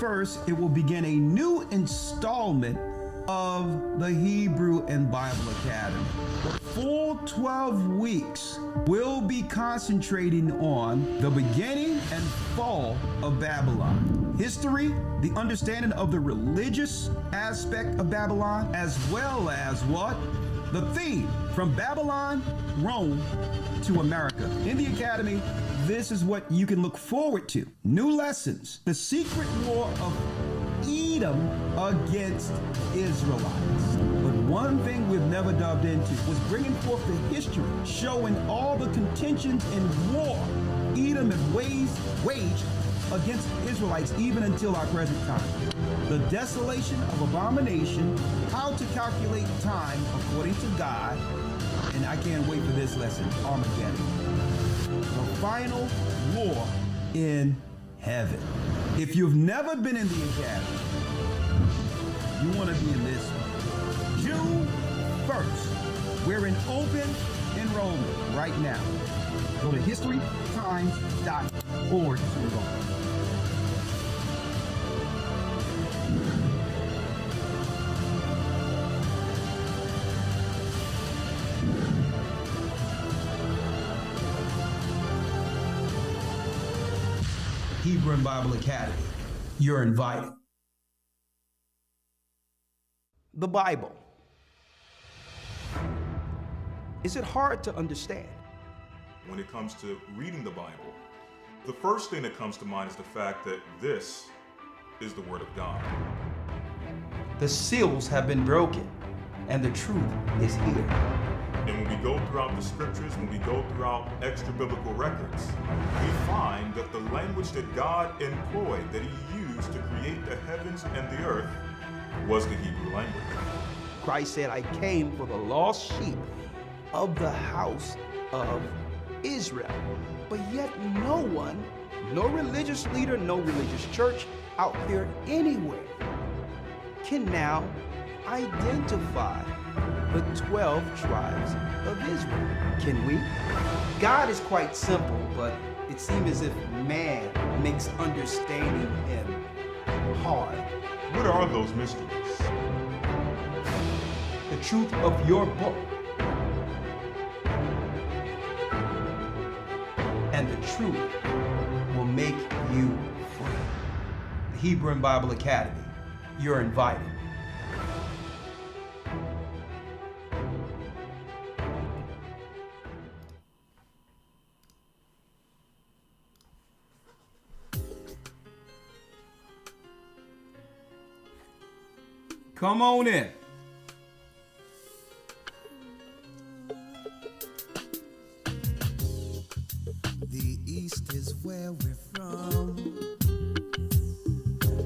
1st, it will begin a new installment of the Hebrew and Bible Academy. The full 12 weeks will be concentrating on the beginning and fall of Babylon, history, the understanding of the religious aspect of Babylon, as well as what? The theme from Babylon, Rome to America. In the Academy, this is what you can look forward to. New lessons, the secret war of Edom against Israelites. But one thing we've never delved into was bringing forth the history, showing all the contentions and war Edom had waged against Israelites even until our present time. The desolation of abomination, how to calculate time according to God, and I can't wait for this lesson, Armageddon. The final war in heaven. If you've never been in the Academy, you want to be in this one. June 1st, we're in open enrollment right now. Go to historytimes.org to enroll. Hebrew and Bible Academy. You're invited. The Bible. Is it hard to understand? When it comes to reading the Bible, the first thing that comes to mind is the fact that this is the Word of God. The seals have been broken, and the truth is here. And when we go throughout the scriptures, when we go throughout extra biblical records, we find that the language that God employed, that He used to create the heavens and the earth, was the Hebrew language. Christ said, I came for the lost sheep of the house of Israel. But yet no one, no religious leader, no religious church out there anywhere can now identify the 12 tribes of Israel. Can we? God is quite simple, but it seems as if man makes understanding Him hard. What are those mysteries? The truth of your book and the truth will make you free. The Hebrew and Bible Academy. You're invited. Come on in. The East is where we're from.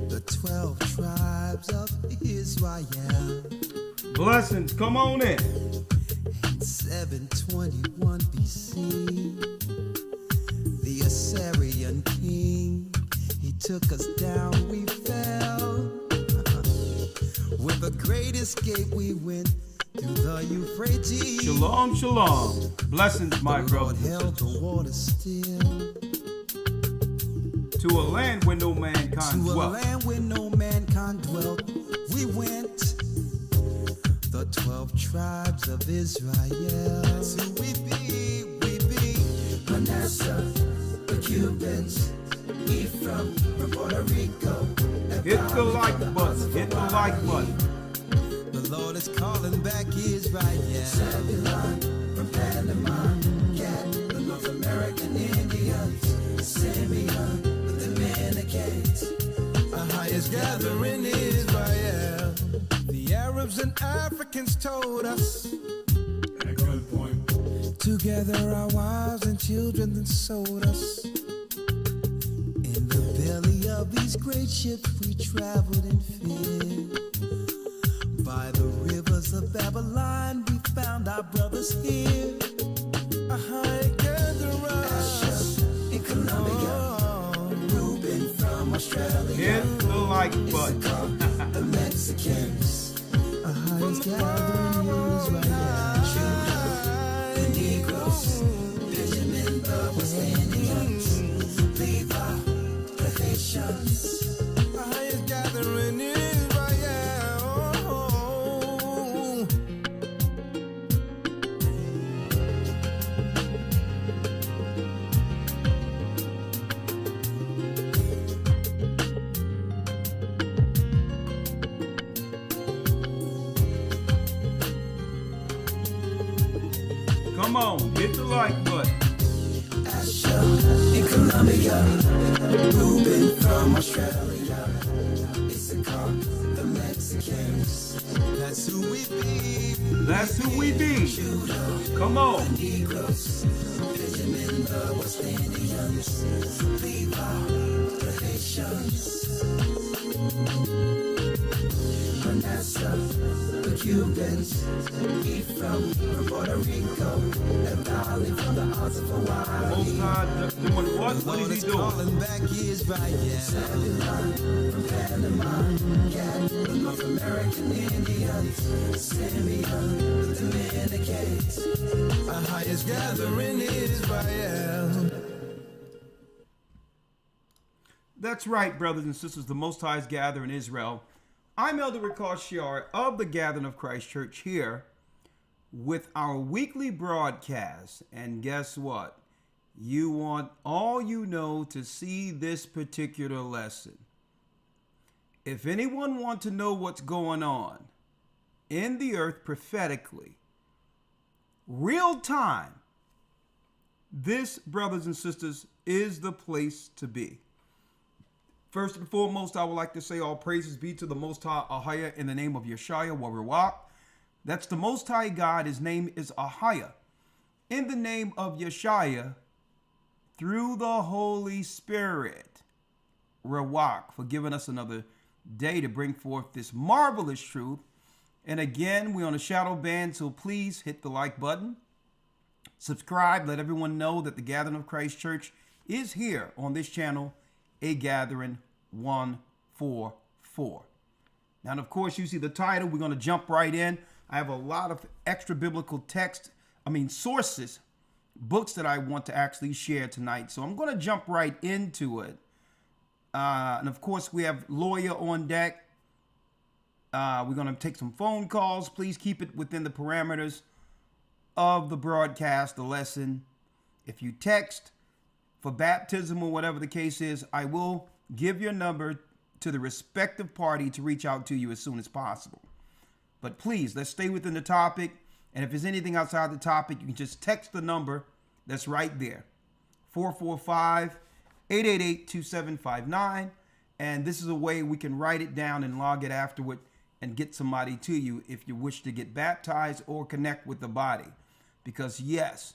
The 12 tribes of Israel. Blessings, come on in. In 721 BC, the Assyrian king, he took us down, we fell. With a great escape, we went through the Euphrates. Shalom, shalom. Blessings, my Lord brothers. held the water still. To a land where no mankind To a dwelt. land where no mankind dwelt, we went. The 12 tribes of Israel. That's who we be, we be. Manasseh, the Cubans, Ephraim, from Puerto Rico. Hit the like button, hit the like button. The Lord is calling back Israel. Zebulon, from Panama, Gad, the North American Indians. Simeon, the Dominicans. Our highest gathering in Israel. The Arabs and Africans told us. And a good point. Together our wives and children then sold us. In the belly of these great ships we traveled in fear. By the rivers of Babylon we found our brothers here. A high gatherer. Asher in Colombia. Reuben from Australia. Hit the like button. The Mexicans. A highest gathering in Israel. Judah, the Negroes. Benjamin, the West Indians. Levi, the Haitians. A highest Come on, hit the like button. In Colombia, Ruben from Australia, Issachar, the Mexicans. That's who we be. That's who we be. Come on. Negroes, Benjamin, the West Indians, Levi, the Haitians, Manasseh, the Cubans, from Puerto Rico, and Valley from the Isles of Hawaii. Most High doing what? What is he doing? Calling back Israel, Babylon, from Panama, Cat, the North American Indians, Simeon, the Dominicans, our highest gathering Israel. That's right, brothers and sisters. The Most High's gather in Israel. I'm Elder Gocc of the Gathering of Christ Church here with our weekly broadcast. And guess what? You want all you know to see this particular lesson. If anyone wants to know what's going on in the earth prophetically, real time, this, brothers and sisters, is the place to be. First and foremost, I would like to say all praises be to the Most High Ahaya in the name of Yeshua Warawak. That's the Most High God. His name is Ahaya. In the name of Yeshua, through the Holy Spirit, Rawak, for giving us another day to bring forth this marvelous truth. And again, we're on a shadow band, so please hit the like button. Subscribe. Let everyone know that the Gathering of Christ Church is here on this channel, A Gathering 144. Now, and of course, you see the title. We're going to jump right in. I have a lot of extra biblical sources, books that I want to actually share tonight. So I'm going to jump right into it. And of course, we have Lawyer on deck. We're going to take some phone calls. Please keep it within the parameters of the broadcast, the lesson. If you text for baptism or whatever the case is, I will give your number to the respective party to reach out to you as soon as possible. But please, let's stay within the topic. And if there's anything outside the topic, you can just text the number that's right there. 445-888-2759. And this is a way we can write it down and log it afterward and get somebody to you if you wish to get baptized or connect with the body. Because yes,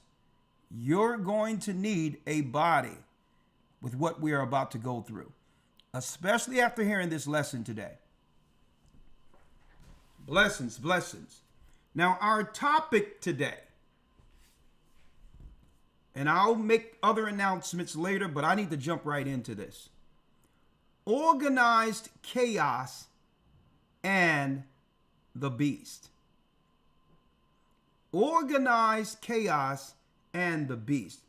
you're going to need a body with what we are about to go through, especially after hearing this lesson today. Blessings, blessings. Now, our topic today, and I'll make other announcements later, but I need to jump right into this. Organized chaos and the beast. Organized chaos and the beast.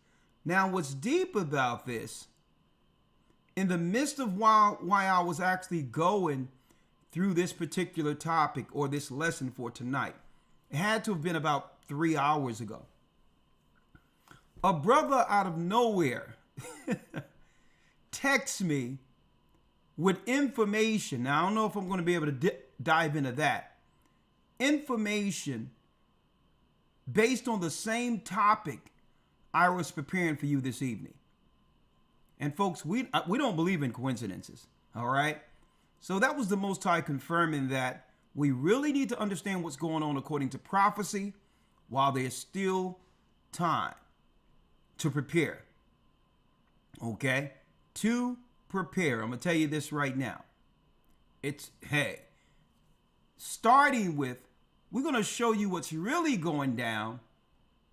Now, what's deep about this, in the midst of why I was actually going through this particular topic or this lesson for tonight, it had to have been about 3 hours ago. A brother out of nowhere texts me with information. Now, I don't know if I'm going to be able to dive into that. Information based on the same topic I was preparing for you this evening. And folks, we don't believe in coincidences, all right? So that was the Most High confirming that we really need to understand what's going on according to prophecy while there's still time to prepare, okay? To prepare. I'm going to tell you this right now. Starting with, we're going to show you what's really going down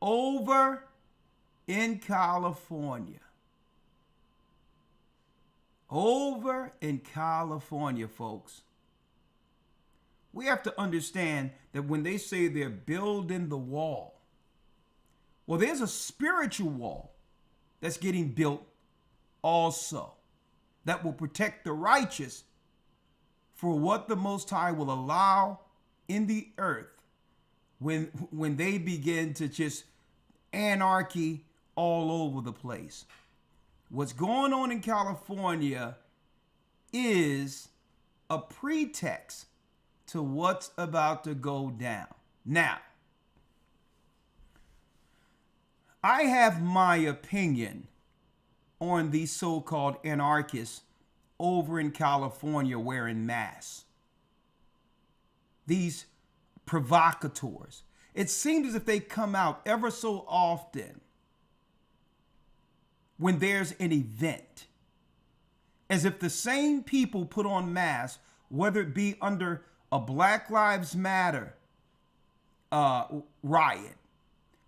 over in California. Over in California, folks. We have to understand that when they say they're building the wall, well, there's a spiritual wall that's getting built also that will protect the righteous for what the Most High will allow in the earth when they begin to just anarchy all over the place. What's going on in California is a pretext to what's about to go down. Now, I have my opinion on these so-called anarchists over in California wearing masks. These provocateurs. It seems as if they come out ever so often when there's an event. As if the same people put on masks, whether it be under a Black Lives Matter riot,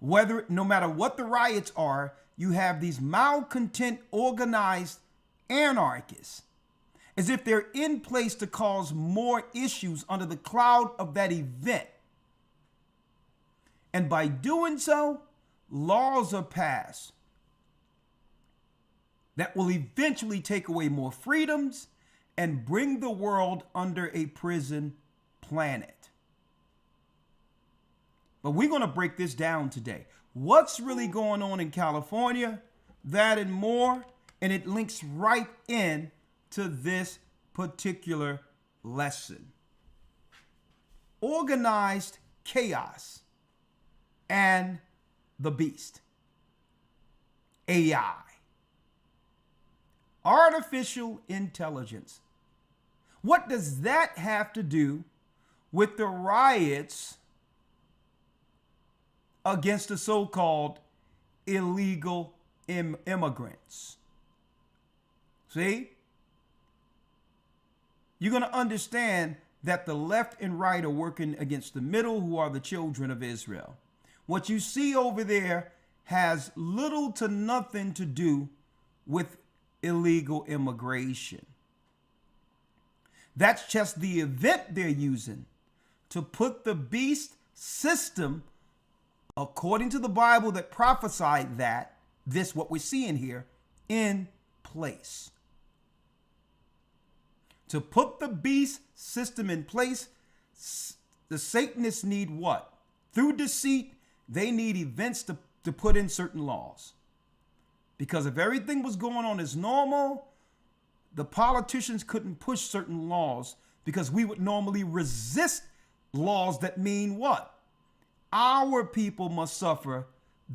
no matter what the riots are, you have these malcontent organized anarchists, as if they're in place to cause more issues under the cloud of that event. And by doing so, laws are passed that will eventually take away more freedoms and bring the world under a prison planet. But we're going to break this down today. What's really going on in California, that and more, and it links right in to this particular lesson. Organized chaos and the beast. AI. Artificial intelligence. What does that have to do with the riots against the so-called illegal immigrants? See? You're going to understand that the left and right are working against the middle, who are the children of Israel. What you see over there has little to nothing to do with illegal immigration. That's just the event they're using to put the beast system, according to the Bible that prophesied that, this what we're seeing here, in place. To put the beast system in place, the Satanists need what? Through deceit, they need events to put in certain laws. Because if everything was going on as normal, the politicians couldn't push certain laws, because we would normally resist laws that mean what? Our people must suffer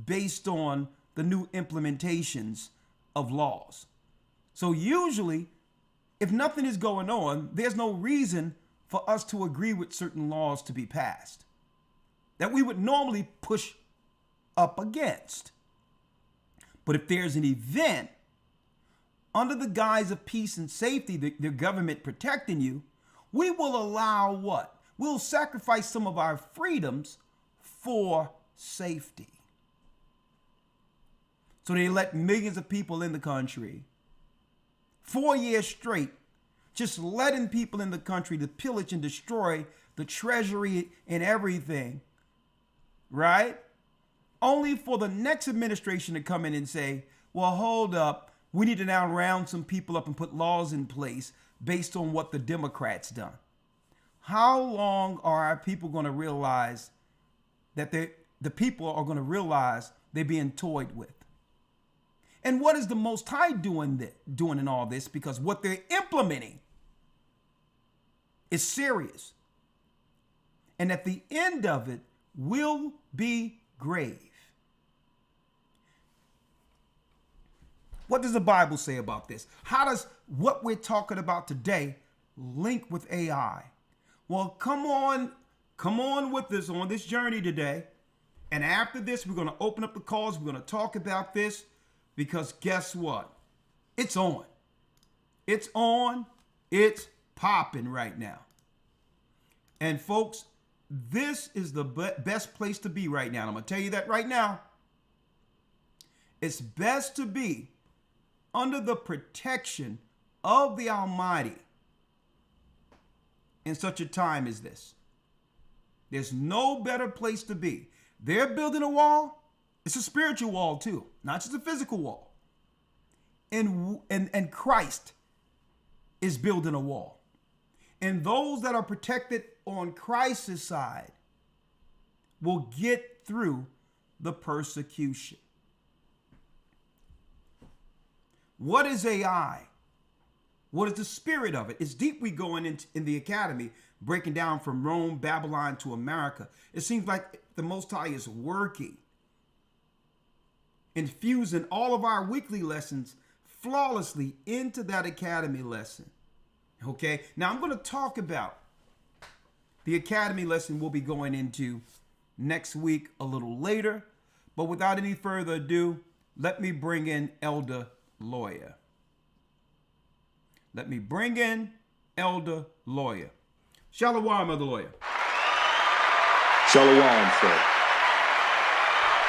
based on the new implementations of laws. So usually, if nothing is going on, there's no reason for us to agree with certain laws to be passed that we would normally push up against. But if there's an event under the guise of peace and safety, the government protecting you, we will allow what? We'll sacrifice some of our freedoms for safety. So they let millions of people in the country, 4 years straight, just letting people in the country to pillage and destroy the treasury and everything, right? Only for the next administration to come in and say, well, hold up, we need to now round some people up and put laws in place based on what the Democrats done. How long are our people going to realize that the people are going to realize they're being toyed with? And what is the Most High doing in all this? Because what they're implementing is serious. And at the end of it will be grave. What does the Bible say about this? How does what we're talking about today link with AI? Well, come on with us on this journey today. And after this, we're going to open up the calls. We're going to talk about this, because guess what? It's on. It's on. It's popping right now. And folks, this is the best place to be right now. I'm going to tell you that right now. It's best to be under the protection of the Almighty in such a time as this. There's no better place to be. They're building a wall. It's a spiritual wall too, not just a physical wall. And Christ is building a wall. And those that are protected on Christ's side will get through the persecution. What is AI? What is the spirit of it? It's deep. We going in the academy, breaking down from Rome, Babylon to America. It seems like the Most High is working infusing all of our weekly lessons flawlessly into that academy lesson. Okay, now I'm going to talk about the academy lesson we'll be going into next week a little later. But without any further ado, let me bring in Elder Lawyer. Let me bring in Elder Lawyer. Shalom, Elder Lawyer. Shalom, sir.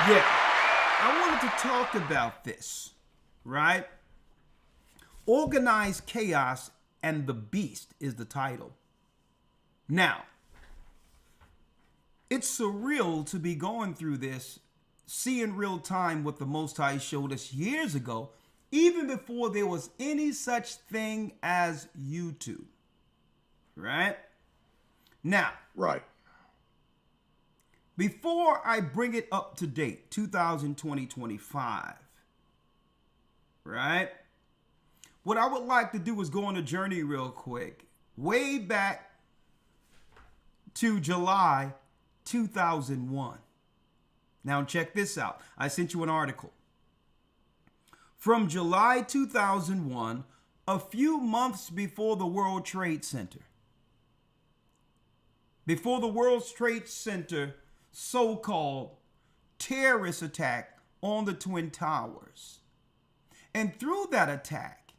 Yeah, I wanted to talk about this, right? Organized Chaos and the Beast is the title. Now, it's surreal to be going through this, seeing real time what the Most High showed us years ago, even before there was any such thing as YouTube, right? Now, Right. before I bring it up to date, 2020-25, right? What I would like to do is go on a journey real quick, way back to July 2001. Now check this out. I sent you an article. From July 2001, a few months before the World Trade Center. Before the World Trade Center so-called terrorist attack on the Twin Towers. And through that attack,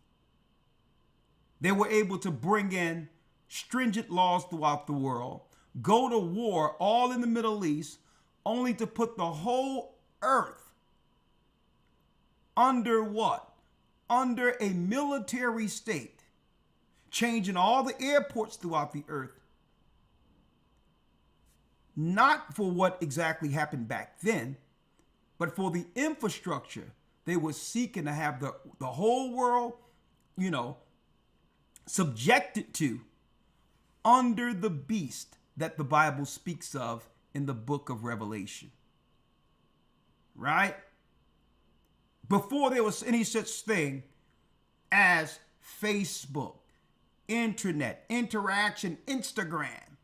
they were able to bring in stringent laws throughout the world, go to war all in the Middle East, only to put the whole earth under what? Under a military state, changing all the airports throughout the earth. Not for what exactly happened back then, but for the infrastructure they were seeking to have the whole world, subjected to under the beast that the Bible speaks of in the book of Revelation. Right? Before there was any such thing as Facebook, internet, interaction, Instagram.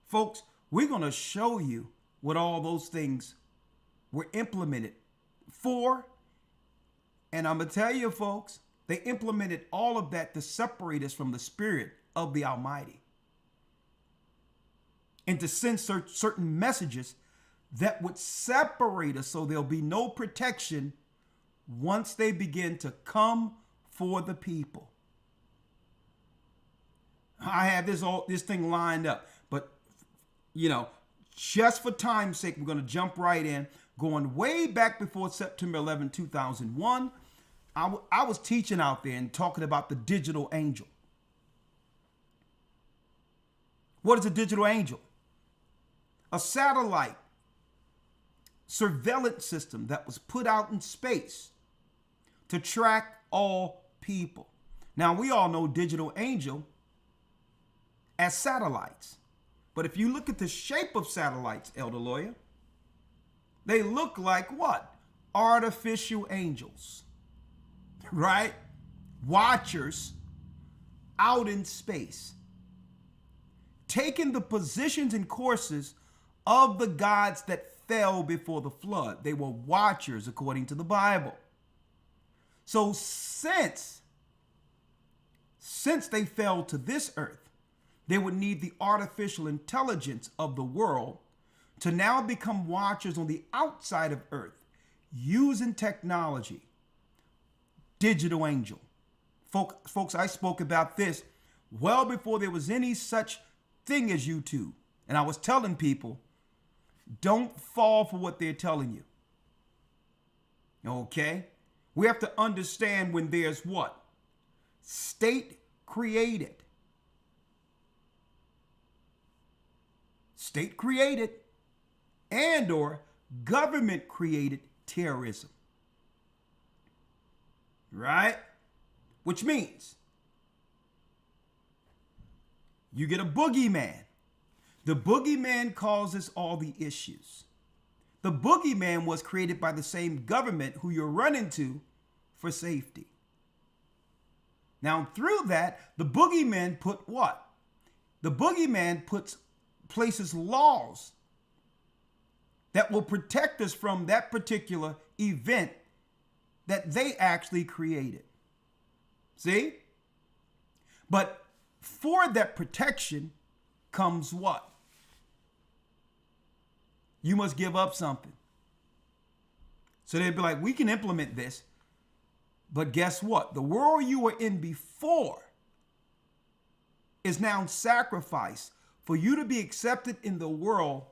Folks, we're going to show you what all those things were implemented for. And I'm going to tell you, folks, they implemented all of that to separate us from the Spirit of the Almighty, and to send certain messages that would separate us so there'll be no protection once they begin to come for the people. I have this thing lined up, but just for time's sake, we're going to jump right in. Going way back before September 11, 2001, I was teaching out there and talking about the digital angel. What is a digital angel? A satellite surveillance system that was put out in space to track all people. Now, we all know digital angel as satellites. But if you look at the shape of satellites, Elder Lawyer, they look like what? Artificial angels, right? Watchers out in space, taking the positions and courses of the gods that fell before the flood. They were watchers according to the Bible. So since they fell to this earth, they would need the artificial intelligence of the world to now become watchers on the outside of earth using technology. Digital angel. Folks, I spoke about this well before there was any such thing as YouTube. And I was telling people, don't fall for what they're telling you. Okay? We have to understand when there's what? State created and or government created terrorism. Right? Which means you get a boogeyman. The boogeyman causes all the issues. The boogeyman was created by the same government who you're running to for safety. Now, through that, the boogeyman put what? The boogeyman places laws that will protect us from that particular event that they actually created. See? But for that protection comes what? You must give up something. So they'd be like, we can implement this, but guess what? The world you were in before is now sacrificed for you to be accepted in the world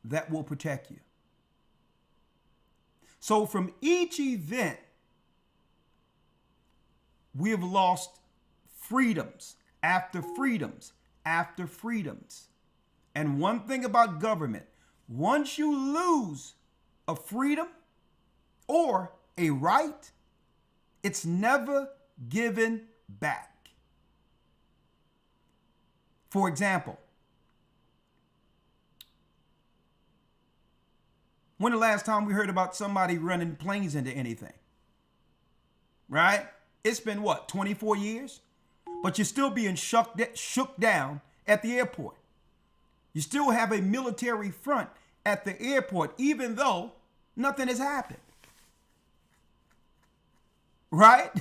that will protect you. So from each event, we have lost freedoms after freedoms after freedoms. And one thing about government, once you lose a freedom or a right, it's never given back. For example, when the last time we heard about somebody running planes into anything? Right? It's been what, 24 years? But you're still being shook down at the airport. You still have a military front at the airport, even though nothing has happened. Right?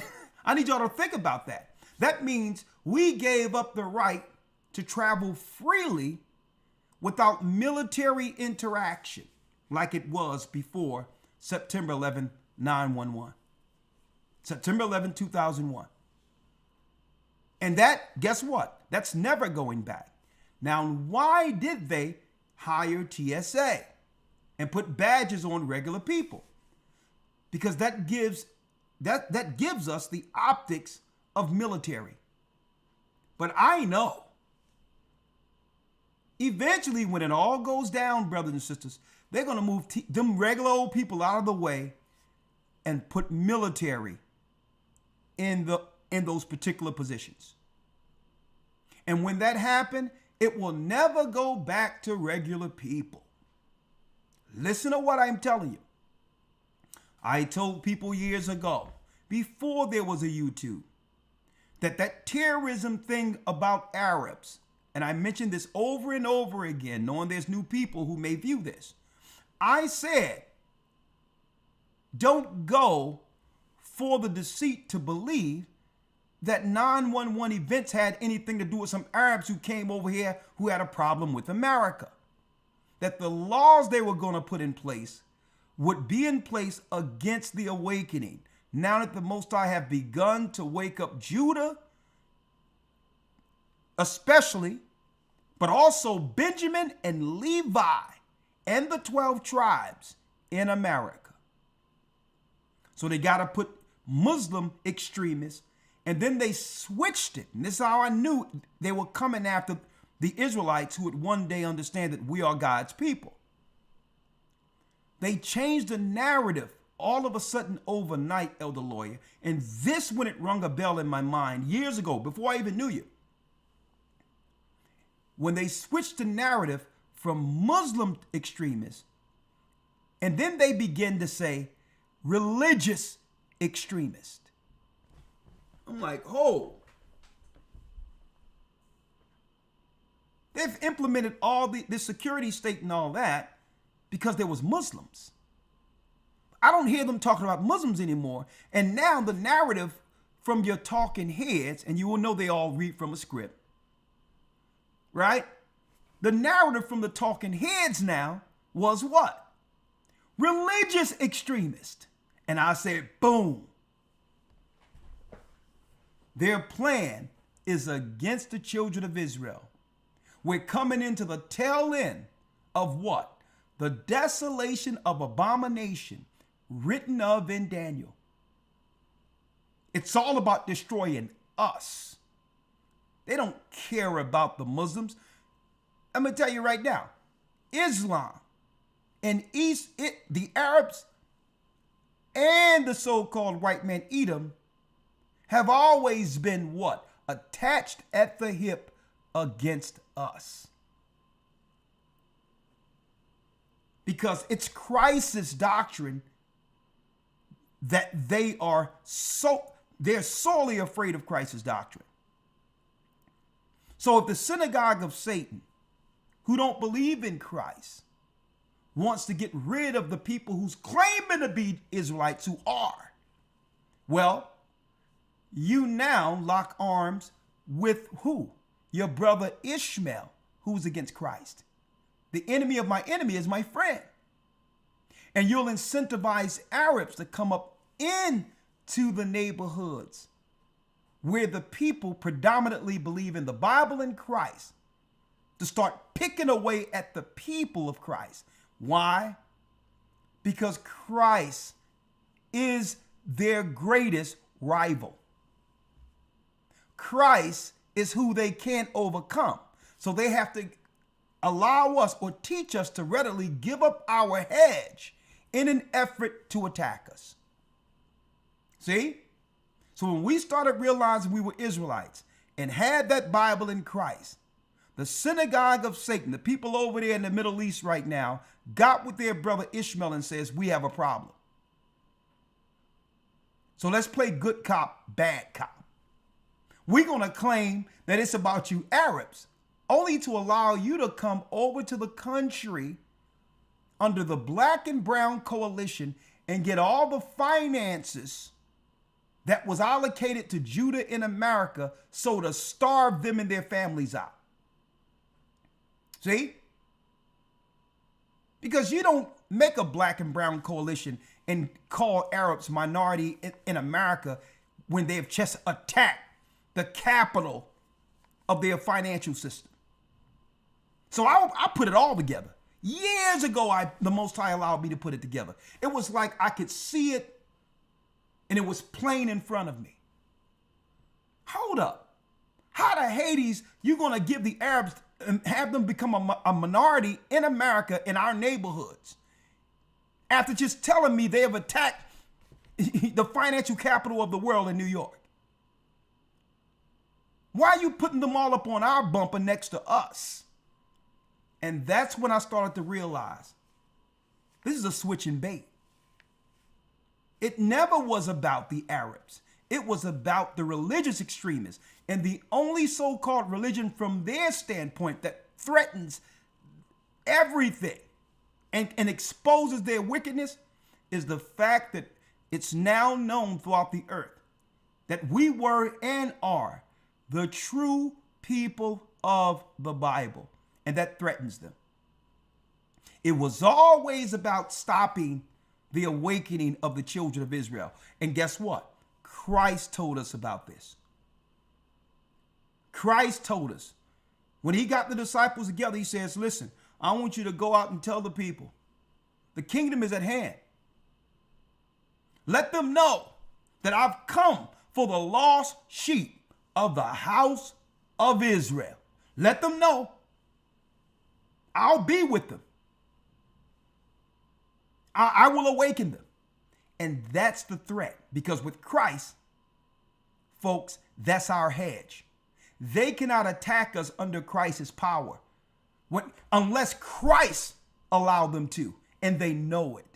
I need y'all to think about that. That means we gave up the right to travel freely without military interaction, like it was before September 11, 9/11. September 11, 2001. And that, guess what? That's never going back. Now, why did they hire TSA and put badges on regular people? Because that gives us the optics of military. But I know eventually when it all goes down, brothers and sisters, they're going to move them regular old people out of the way and put military in those particular positions. And when that happens, it will never go back to regular people. Listen to what I'm telling you. I told people years ago, before there was a YouTube, that terrorism thing about Arabs, and I mentioned this over and over again, knowing there's new people who may view this. I said, don't go for the deceit to believe that 9/11 events had anything to do with some Arabs who came over here who had a problem with America. That the laws they were going to put in place would be in place against the awakening. Now that the Most High have begun to wake up Judah, especially, but also Benjamin and Levi and the 12 tribes in America. So they got to put Muslim extremists, and then they switched it. And this is how I knew they were coming after the Israelites who would one day understand that we are God's people. They changed the narrative all of a sudden overnight, Elder Lawyer. And this, when it rung a bell in my mind years ago, before I even knew you, when they switched the narrative from Muslim extremists, and then they begin to say religious extremist. I'm like, oh. They've implemented all the security state and all that because there was Muslims. I don't hear them talking about Muslims anymore. And now the narrative from your talking heads, and you will know they all read from a script, right? The narrative from the talking heads now was what? Religious extremist. And I said, boom. Their plan is against the children of Israel. We're coming into the tail end of what? The desolation of abomination written of in Daniel. It's all about destroying us. They don't care about the Muslims. I'm going to tell you right now, Islam and the Arabs and the so-called white man Edom have always been what? Attached at the hip against us. Because it's Christ's doctrine that they're solely afraid of Christ's doctrine. So if the synagogue of Satan, who don't believe in Christ, wants to get rid of the people who's claiming to be Israelites who are. Well, you now lock arms with who? Your brother Ishmael, who's against Christ. The enemy of my enemy is my friend. And you'll incentivize Arabs to come up into the neighborhoods where the people predominantly believe in the Bible and Christ, to start picking away at the people of Christ. Why? Because Christ is their greatest rival. Christ is who they can't overcome. So they have to allow us or teach us to readily give up our hedge in an effort to attack us. See? So when we started realizing we were Israelites and had that Bible in Christ, the synagogue of Satan, the people over there in the Middle East right now, got with their brother Ishmael and says, we have a problem. So let's play good cop, bad cop. We're going to claim that it's about you Arabs, only to allow you to come over to the country under the black and brown coalition and get all the finances that was allocated to Judah in America, so to starve them and their families out. See? Because you don't make a black and brown coalition and call Arabs minority in America when they have just attacked the capital of their financial system. So I put it all together. Years ago, the Most High allowed me to put it together. It was like I could see it and it was plain in front of me. Hold up. How the Hades you going to give the Arabs and have them become a minority in America in our neighborhoods after just telling me they have attacked the financial capital of the world in New York? Why are you putting them all up on our bumper next to us? And that's when I started to realize this is a switch and bait. It never was about the Arabs. It was about the religious extremists. And the only so-called religion from their standpoint that threatens everything and exposes their wickedness is the fact that it's now known throughout the earth that we were and are the true people of the Bible, and that threatens them. It was always about stopping the awakening of the children of Israel. And guess what? Christ told us about this. Christ told us. When he got the disciples together, he says, listen, I want you to go out and tell the people, the kingdom is at hand. Let them know that I've come for the lost sheep of the house of Israel. Let them know I'll be with them. I will awaken them. And that's the threat, because with Christ, folks, that's our hedge. They cannot attack us under Christ's power unless Christ allowed them to, and they know it.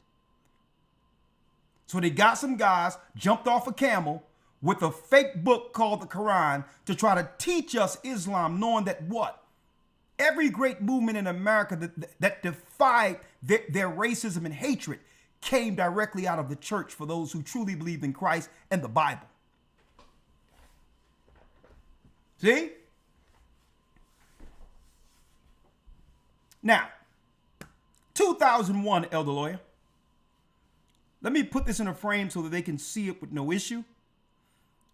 So they got some guys jumped off a camel with a fake book called the Quran to try to teach us Islam, knowing that what? Every great movement in America that defied their racism and hatred came directly out of the church for those who truly believed in Christ and the Bible. See? Now, 2001, Elder Lawyer. Let me put this in a frame so that they can see it with no issue.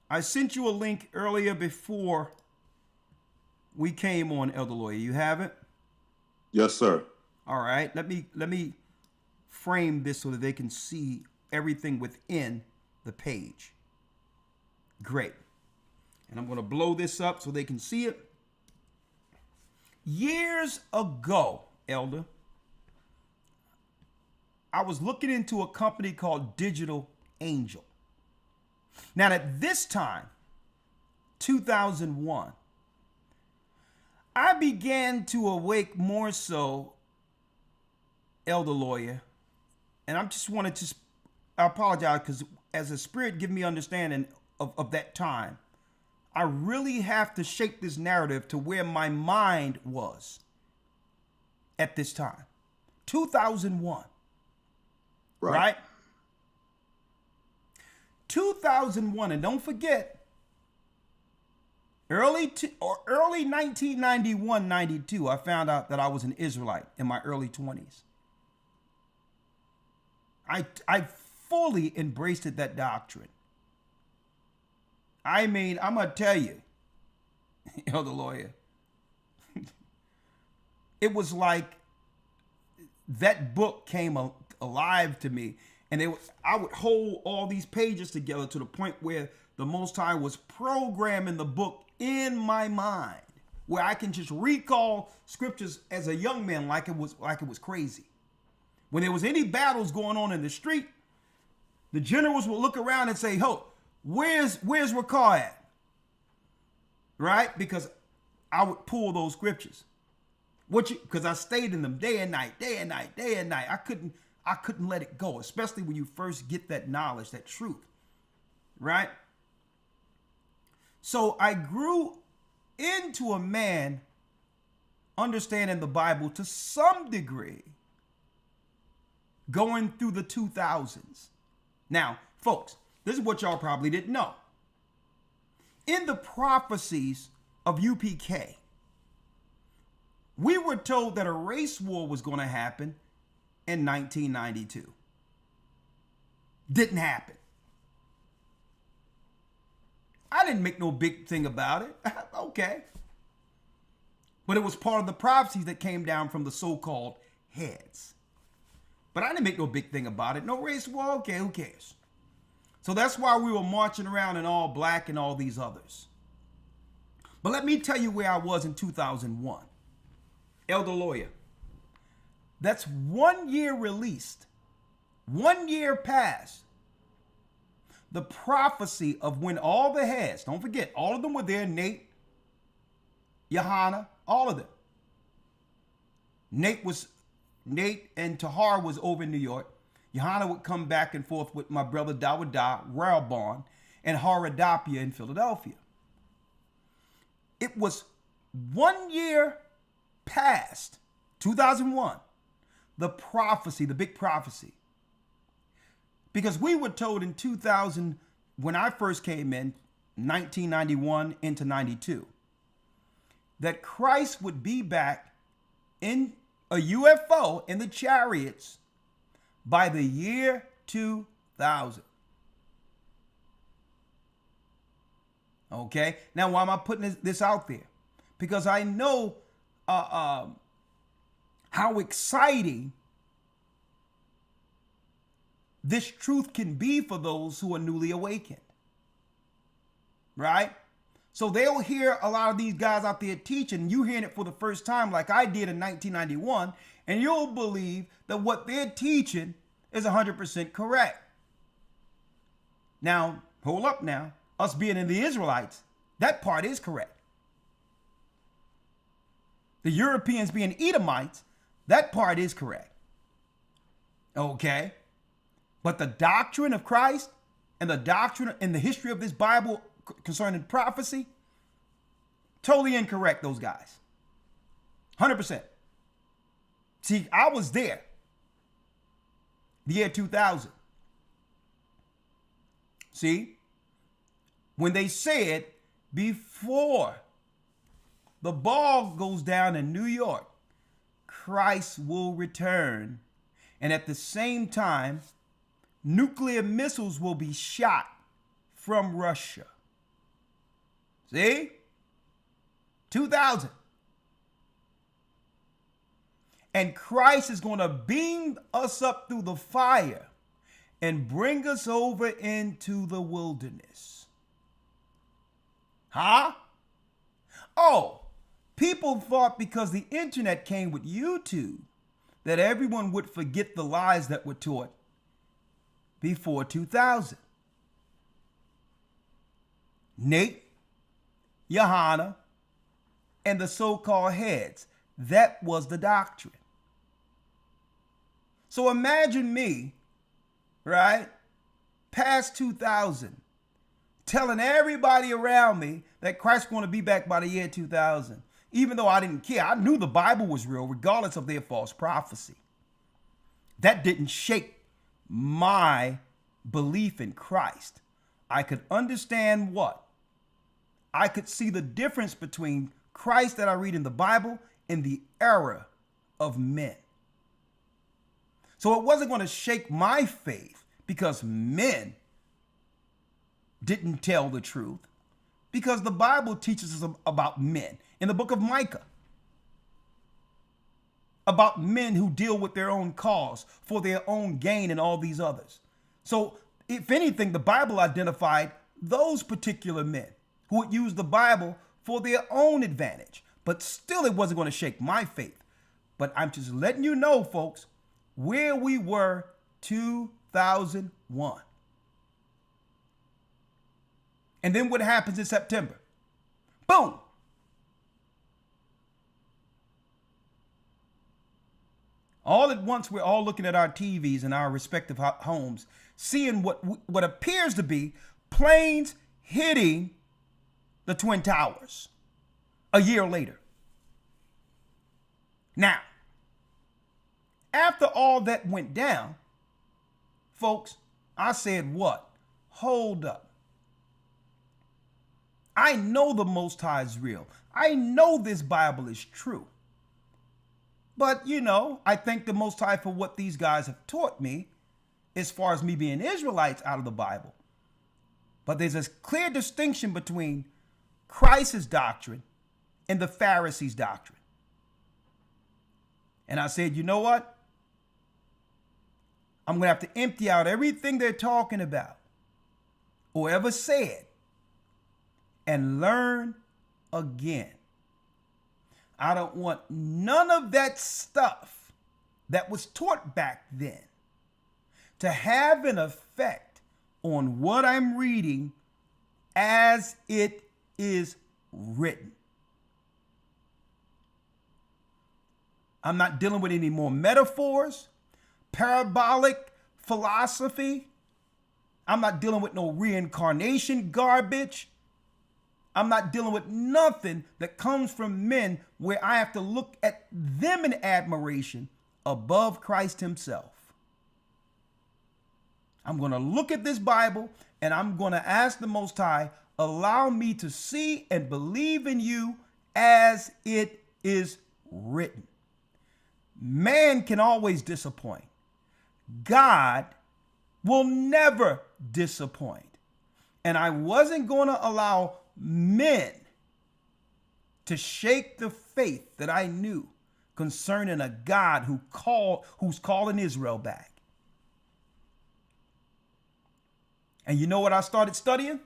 I sent you a link earlier before we came on, Elder Lawyer. You have it? Yes, sir. All right. Let me frame this so that they can see everything within the page. Great. And I'm going to blow this up so they can see it. Years ago, Elder, I was looking into a company called Digital Angel. Now, at this time, 2001, I began to awake more so, Elder Lawyer, and I just wanted to, I apologize because as the Spirit give me understanding of that time, I really have to shape this narrative to where my mind was at this time. 2001. Right? 2001, and don't forget, early 1991, 92, I found out that I was an Israelite in my early 20s. I fully embraced that doctrine. I mean, I'm going to tell you, Elder Lawyer, it was like that book came alive to me. And I would hold all these pages together to the point where the Most High was programming the book in my mind, where I can just recall scriptures as a young man like it was crazy. When there was any battles going on in the street, the generals would look around and say, "Ho, where's Gocc at?" Right? Because I would pull those scriptures. Because I stayed in them day and night, day and night, day and night. I couldn't let it go, especially when you first get that knowledge, that truth, right? So I grew into a man understanding the Bible to some degree going through the 2000s. Now, folks, this is what y'all probably didn't know. In the prophecies of UPK, we were told that a race war was going to happen in 1992. Didn't happen. I didn't make no big thing about it. Okay. But it was part of the prophecies that came down from the so-called heads. But I didn't make no big thing about it. No race war, okay, who cares? So that's why we were marching around in all black and all these others. But let me tell you where I was in 2001. Elder Lawyer. That's 1 year released, 1 year past the prophecy of when all the heads, don't forget, all of them were there, Nate, Johanna, all of them. Nate and Tahar was over in New York. Johanna would come back and forth with my brother Dawada, Railbarn, and Haradapia in Philadelphia. It was 1 year past 2001. The prophecy, the big prophecy. Because we were told in 2000, when I first came in, 1991 into 92, that Christ would be back in a UFO in the chariots by the year 2000. Okay? Now, why am I putting this out there? Because I know how exciting this truth can be for those who are newly awakened. Right? So they'll hear a lot of these guys out there teaching, you hearing it for the first time like I did in 1991, and you'll believe that what they're teaching is 100% correct. Now, hold up now. Us being in the Israelites, that part is correct. The Europeans being Edomites, that part is correct. Okay? But the doctrine of Christ and the doctrine and the history of this Bible concerning prophecy, totally incorrect, those guys. 100%. See, I was there. The year 2000. See? When they said before the ball goes down in New York, Christ will return. And at the same time, nuclear missiles will be shot from Russia. See? 2000. And Christ is going to beam us up through the fire and bring us over into the wilderness. Huh? Oh, people thought because the internet came with YouTube that everyone would forget the lies that were taught before 2000. Nate, Johanna, and the so-called heads, that was the doctrine. So imagine me, right, past 2000, telling everybody around me that Christ's going to be back by the year 2000. Even though I didn't care, I knew the Bible was real, regardless of their false prophecy. That didn't shake my belief in Christ. I could understand what? I could see the difference between Christ that I read in the Bible and the error of men. So it wasn't going to shake my faith because men didn't tell the truth, because the Bible teaches us about men in the book of Micah, about men who deal with their own cause for their own gain and all these others. So if anything, the Bible identified those particular men who would use the Bible for their own advantage, but still it wasn't going to shake my faith. But I'm just letting you know, folks, where we were 2001. And then what happens in September? Boom. All at once, we're all looking at our TVs in our respective homes, seeing what appears to be planes hitting the Twin Towers a year later. Now, after all that went down, folks, I said what? Hold up. I know the Most High is real. I know this Bible is true. But, I thank the Most High for what these guys have taught me as far as me being Israelites out of the Bible. But there's a clear distinction between Christ's doctrine and the Pharisees' doctrine. And I said, you know what? I'm going to have to empty out everything they're talking about or ever said and learn again. I don't want none of that stuff that was taught back then to have an effect on what I'm reading as it is written. I'm not dealing with any more metaphors, parabolic philosophy. I'm not dealing with no reincarnation garbage. I'm not dealing with nothing that comes from men where I have to look at them in admiration above Christ himself. I'm going to look at this Bible and I'm going to ask the Most High, allow me to see and believe in you as it is written. Man can always disappoint. God will never disappoint. And I wasn't going to allow men to shake the faith that I knew concerning a God who's calling Israel back. And you know what I started studying?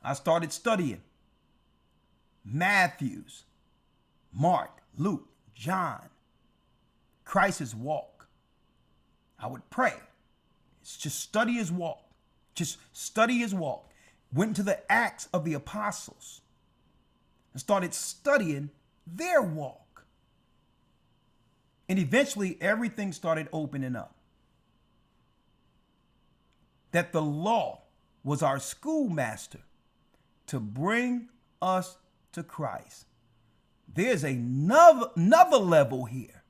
I started studying Matthew's, Mark, Luke, John, Christ's walk. I would pray. It's just study his walk. Just study his walk. Went to the Acts of the Apostles and started studying their walk. And eventually everything started opening up. That the law was our schoolmaster to bring us to Christ. There's another level here.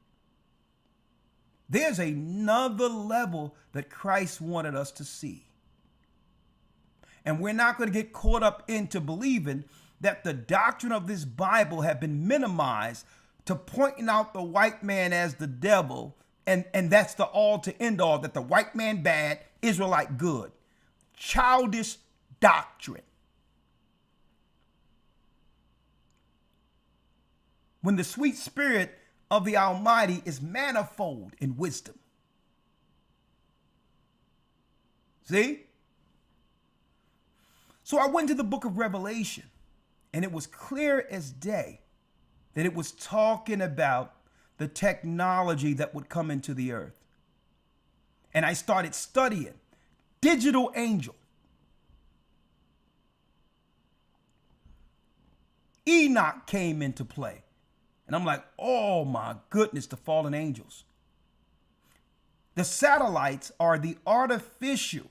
There's another level that Christ wanted us to see. And we're not going to get caught up into believing that the doctrine of this Bible have been minimized to pointing out the white man as the devil, and that's the all to end all, that the white man bad, Israelite good. Childish doctrine. When the sweet spirit of the Almighty is manifold in wisdom. See? So I went to the book of Revelation, and it was clear as day that it was talking about the technology that would come into the earth. And I started studying digital angel. Enoch came into play. And I'm like, oh my goodness, the fallen angels. The satellites are the artificial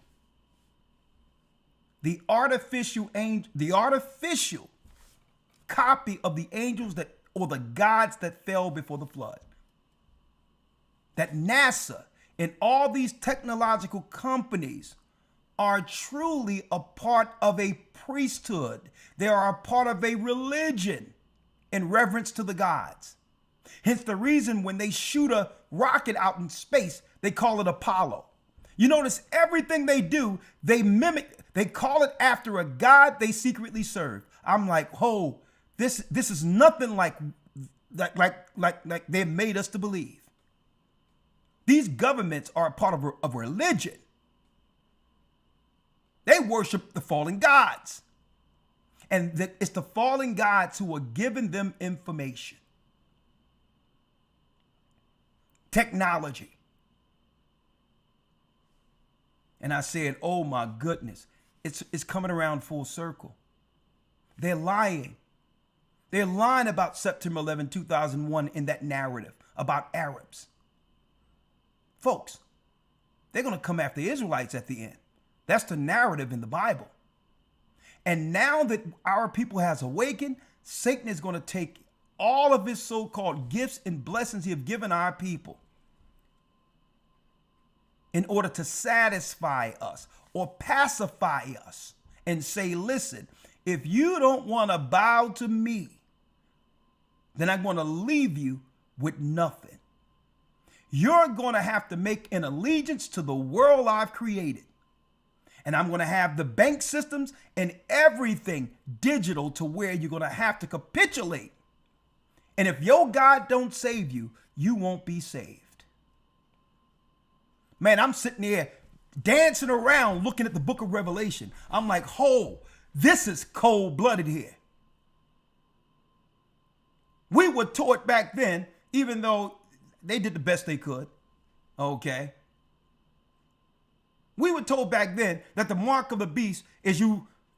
copy of the angels or the gods that fell before the flood. that NASA and all these technological companies are truly a part of a priesthood. They are a part of a religion in reverence to the gods. Hence the reason when they shoot a rocket out in space, they call it Apollo. You notice everything they do, they mimic, they call it after a god they secretly serve. I'm like, oh, this is nothing like they've made us to believe. These governments are a part of religion. They worship the fallen gods. And it's the fallen gods who are giving them information. Technology. And I said, oh my goodness, it's coming around full circle. They're lying. They're lying about September 11, 2001 in that narrative about Arabs. Folks, they're going to come after the Israelites at the end. That's the narrative in the Bible. And now that our people has awakened, Satan is going to take all of his so-called gifts and blessings he have given our people in order to satisfy us or pacify us and say, listen, if you don't want to bow to me, then I'm going to leave you with nothing. You're going to have to make an allegiance to the world I've created. And I'm going to have the bank systems and everything digital to where you're going to have to capitulate. And if your God don't save you, you won't be saved. Man, I'm sitting there dancing around looking at the book of Revelation. I'm like, oh, this is cold-blooded here. We were taught back then, even though they did the best they could, okay? We were told back then that the mark of the beast is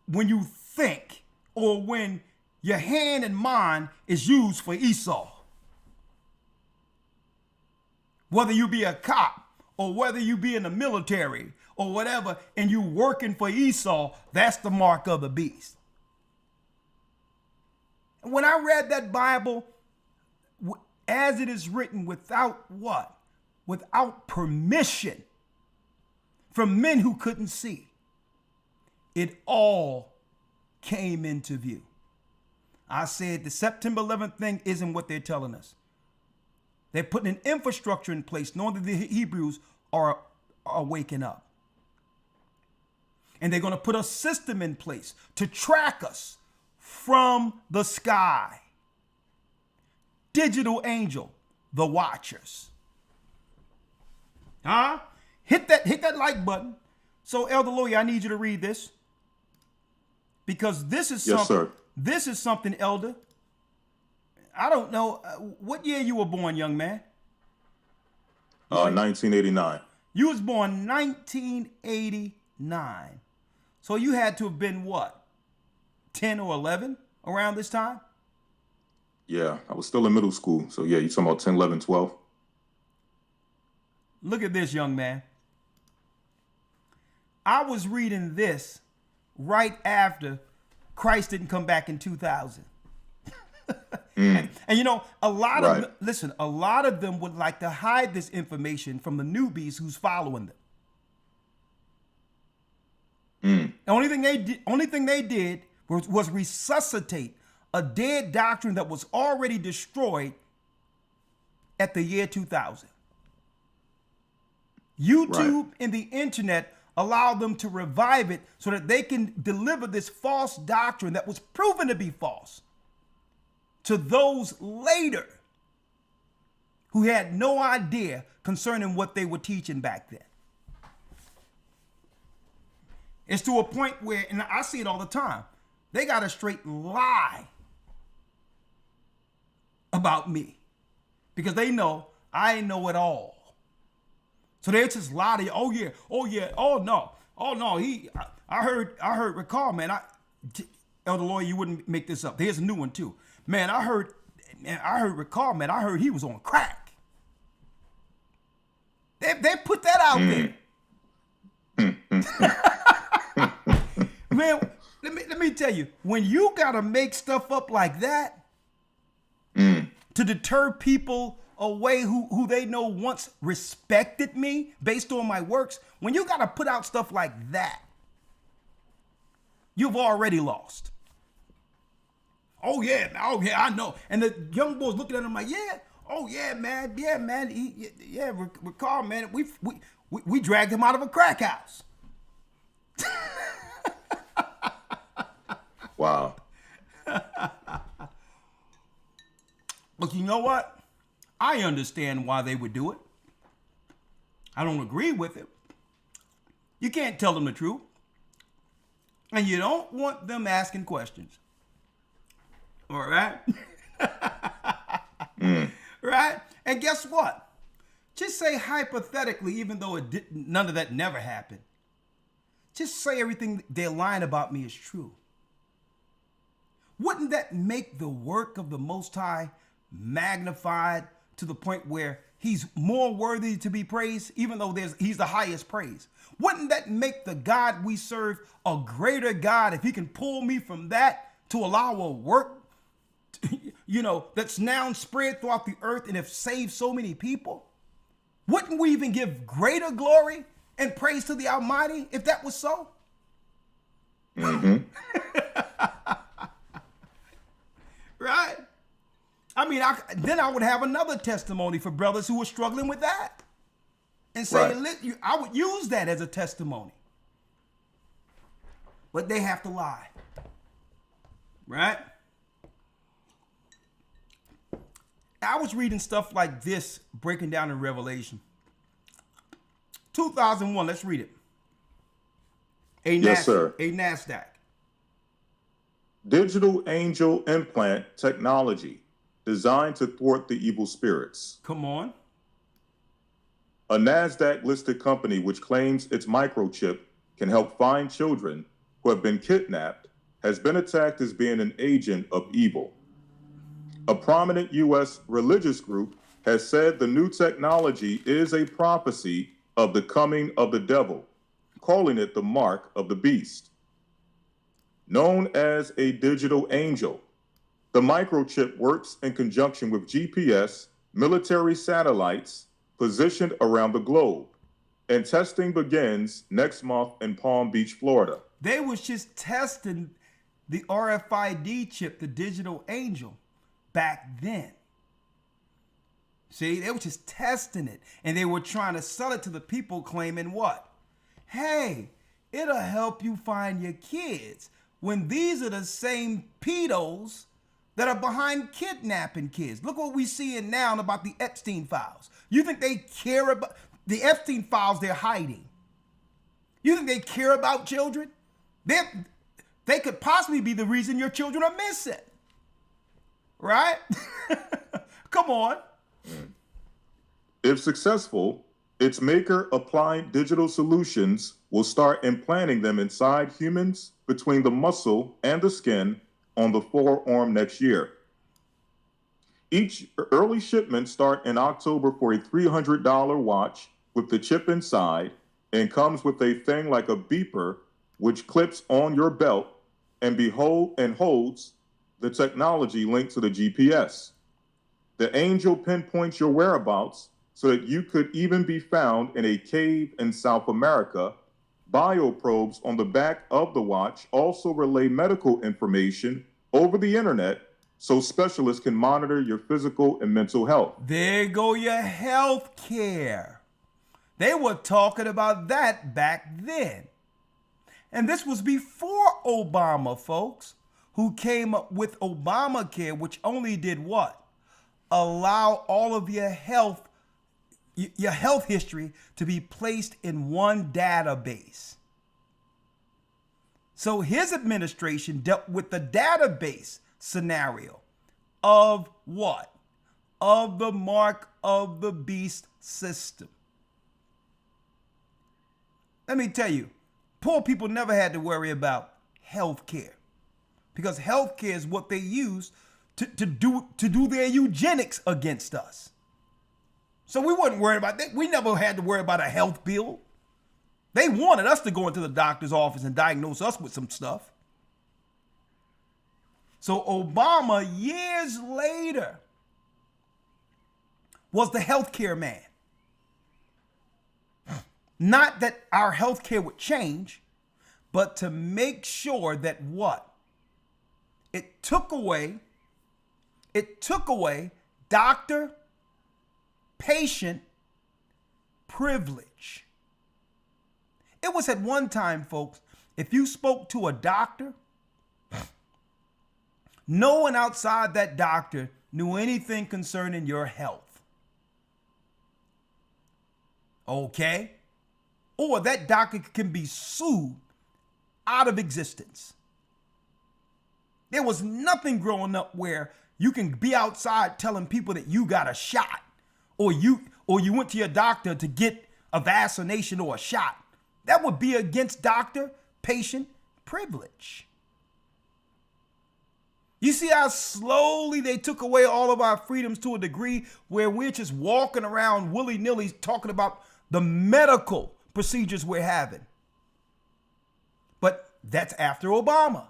when you think or when your hand and mind is used for Esau. Whether you be a cop or whether you be in the military or whatever and you working for Esau, that's the mark of the beast. And when I read that Bible, as it is written, without what? Without permission from men who couldn't see, it all came into view. I said the September 11th thing isn't what they're telling us. They're putting an infrastructure in place, knowing that the Hebrews are waking up. And they're going to put a system in place to track us from the sky. Digital angel, the watchers. Huh? Hit that like button. So, Elder Lawyer, I need you to read this. Because this is something. Yes, sir. This is something, Elder. I don't know. What year you were born, young man? 1989. You was born 1989. So you had to have been what? 10 or 11 around this time? Yeah, I was still in middle school. So yeah, you're talking about 10, 11, 12. Look at this, young man. I was reading this right after Christ didn't come back in 2000. And you know, a lot of them would like to hide this information from the newbies who's following them. The only thing they did was resuscitate a dead doctrine that was already destroyed at the year 2000. YouTube and the internet allow them to revive it so that they can deliver this false doctrine that was proven to be false to those later who had no idea concerning what they were teaching back then. It's to a point where, and I see it all the time, they got a straight lie about me because they know I know it all. So they just lie to you. Oh yeah, oh no, I heard recall, man. Elder Lawyer, you wouldn't make this up. Here's a new one too. Man, I heard recall, man. I heard he was on crack. They put that out there. Man, let me tell you, when you gotta make stuff up like that to deter people away who they know once respected me based on my works, when you got to put out stuff like that, you've already lost. Oh yeah, I know. And the young boys looking at him like, yeah, oh yeah, man, recall, man, we dragged him out of a crack house. Wow. But you know what? I understand why they would do it. I don't agree with it. You can't tell them the truth. And you don't want them asking questions. All right? Right? And guess what? Just say hypothetically, even though none of that never happened. Just say everything they're lying about me is true. Wouldn't that make the work of the Most High magnified to the point where he's more worthy to be praised, even though he's the highest praise? Wouldn't that make the God we serve a greater God if he can pull me from that to allow a work, that's now spread throughout the earth and have saved so many people? Wouldn't we even give greater glory and praise to the Almighty if that was so? Mm-hmm. Right? I mean, then I would have another testimony for brothers who were struggling with that. And say, right. I would use that as a testimony. But they have to lie. Right? I was reading stuff like this, breaking down in Revelation. 2001, let's read it. Yes, sir. A NASDAQ. Digital angel implant technology designed to thwart the evil spirits. Come on. A NASDAQ-listed company which claims its microchip can help find children who have been kidnapped has been attacked as being an agent of evil. A prominent U.S. religious group has said the new technology is a prophecy of the coming of the devil, calling it the mark of the beast. Known as a digital angel, the microchip works in conjunction with GPS, military satellites positioned around the globe, and testing begins next month in Palm Beach, Florida. They was just testing the RFID chip, the digital angel, back then. See, they were just testing it, and they were trying to sell it to the people claiming what? Hey, it'll help you find your kids, when these are the same pedos that are behind kidnapping kids. Look what we seeing now about the Epstein files. You think they care about the Epstein files they're hiding? You think they care about children? They could possibly be the reason your children are missing. Right? Come on. If successful, its maker, Applied Digital Solutions, will start implanting them inside humans between the muscle and the skin on the forearm next year. Each early shipment start in October for a $300 watch with the chip inside and comes with a thing like a beeper which clips on your belt and holds the technology linked to the GPS. The angel pinpoints your whereabouts so that you could even be found in a cave in South America. Bioprobes on the back of the watch also relay medical information over the internet so specialists can monitor your physical and mental health. There go your health care. They were talking about that back then. And this was before Obama, folks, who came up with Obamacare, which only did what? Allow all of your health history to be placed in one database. So his administration dealt with the database scenario of what? Of the mark of the beast system. Let me tell you, poor people never had to worry about health care, because health care is what they use to do their eugenics against us. So we wasn't worried about that. We never had to worry about a health bill. They wanted us to go into the doctor's office and diagnose us with some stuff. So Obama, years later, was the healthcare man. Not that our healthcare would change, but to make sure that what? It took away doctor, patient privilege. It was at one time, folks, if you spoke to a doctor, no one outside that doctor knew anything concerning your health. Okay? Or that doctor can be sued out of existence. There was nothing growing up where you can be outside telling people that you got a shot, or you went to your doctor to get a vaccination or a shot. That would be against doctor patient privilege. You see how slowly they took away all of our freedoms to a degree where we're just walking around willy-nilly talking about the medical procedures we're having. But that's after Obama,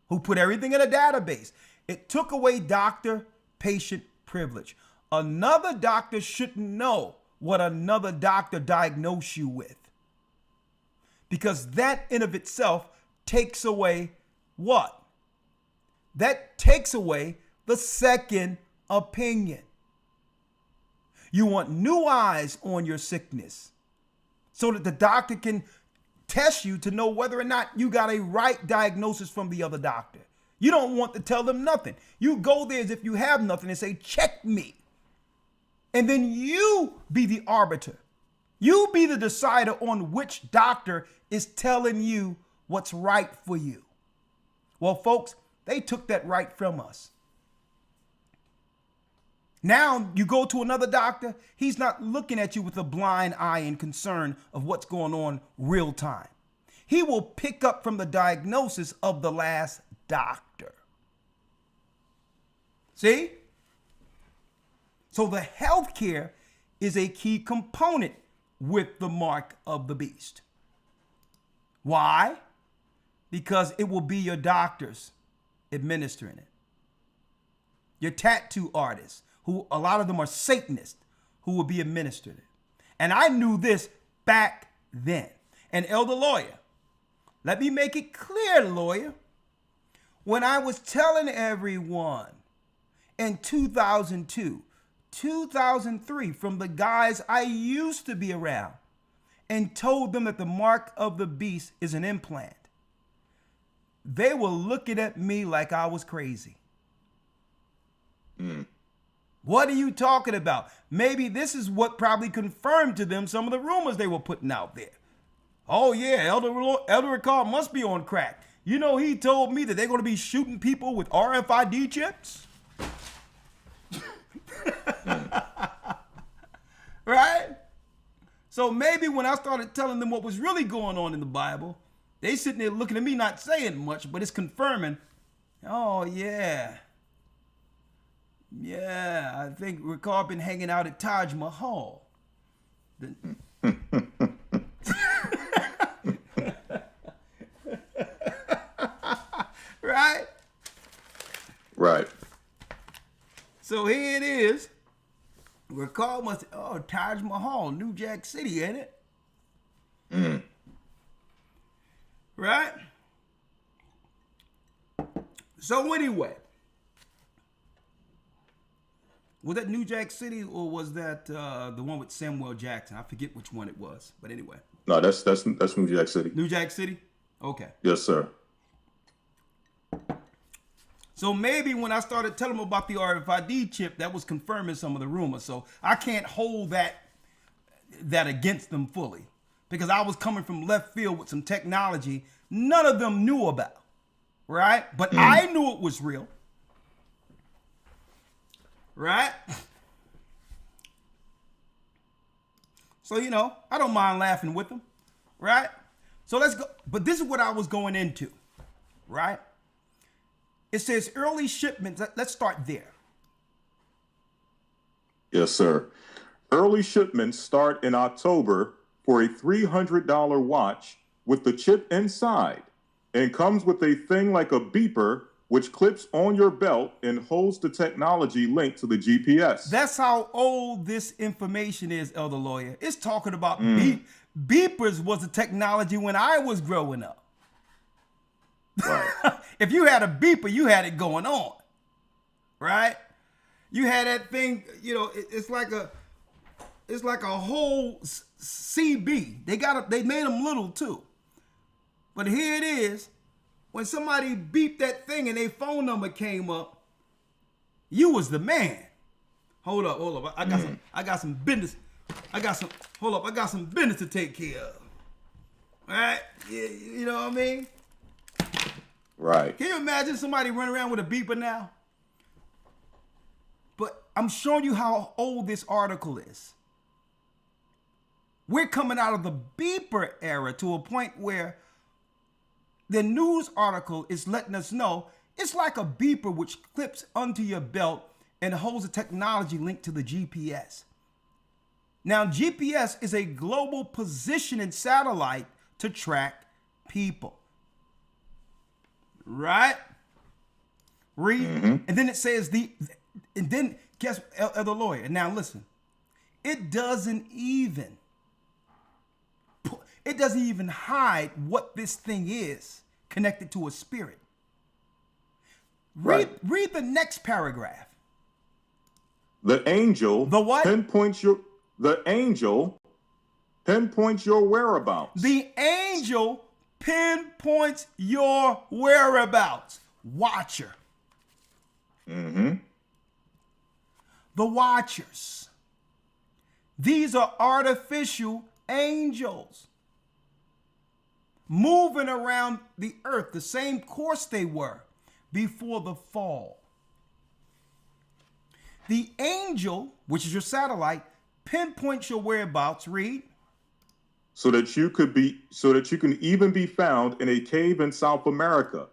who put everything in a database. It took away doctor-patient privilege. Another doctor shouldn't know what another doctor diagnosed you with, because that in of itself takes away what? That takes away the second opinion. You want new eyes on your sickness so that the doctor can test you to know whether or not you got a right diagnosis from the other doctor. You don't want to tell them nothing. You go there as if you have nothing and say, check me. And then you be the arbiter. You be the decider on which doctor is telling you what's right for you. Well, folks, they took that right from us. Now you go to another doctor, he's not looking at you with a blind eye and concern of what's going on real time. He will pick up from the diagnosis of the last doctor. See? So the healthcare is a key component with the mark of the beast. Why? Because it will be your doctors administering it. Your tattoo artists, who a lot of them are Satanists, who will be administered it. And I knew this back then. And elder lawyer, let me make it clear, lawyer. When I was telling everyone in 2002, 2003, from the guys I used to be around, and told them that the mark of the beast is an implant, they were looking at me like I was crazy. What are you talking about? Maybe this is what probably confirmed to them some of the rumors they were putting out there. Oh yeah, Elder Ricard must be on crack. You know, he told me that they're going to be shooting people with RFID chips. Right? So maybe when I started telling them what was really going on in the Bible, they sitting there looking at me, not saying much, but it's confirming. Oh yeah. Yeah, I think Ricard been hanging out at Taj Mahal. Right? Right. So here it is. Ricard must, Taj Mahal, New Jack City, ain't it? Right? So anyway, was that New Jack City or was that the one with Samuel Jackson? I forget which one it was, but anyway. No, that's New Jack City. New Jack City? Okay. Yes, sir. So maybe when I started telling them about the RFID chip, that was confirming some of the rumors. So I can't hold that against them fully, because I was coming from left field with some technology none of them knew about, right? But I knew it was real, right? So, you know, I don't mind laughing with them, right? So let's go. But this is what I was going into, right? It says early shipments. Let's start there. Yes, sir. Early shipments start in October for a $300 watch with the chip inside, and comes with a thing like a beeper which clips on your belt and holds the technology linked to the GPS. That's how old this information is, Elder Lawyer. It's talking about beepers was the technology when I was growing up. Right. If you had a beeper, you had it going on, right? You had that thing, you know, it's like a whole CB. They made them little too. But here it is. When somebody beeped that thing and their phone number came up, you was the man. Hold up. I got some business. I got some business to take care of. All right? You know what I mean? Right. Can you imagine somebody running around with a beeper now? But I'm showing you how old this article is. We're coming out of the beeper era to a point where the news article is letting us know it's like a beeper which clips onto your belt and holds a technology linked to the GPS. Now, GPS is a global positioning satellite to track people. Right? Read. And then it says and then guess the lawyer. Now listen, it doesn't even hide what this thing is connected to a spirit. Read the next paragraph. The angel The what? pinpoints your whereabouts. The angel pinpoints your whereabouts. Watcher. The watchers. These are artificial angels moving around the earth the same course they were before the fall. The angel, which is your satellite, pinpoints your whereabouts. Read. So that you can even be found in a cave in South America.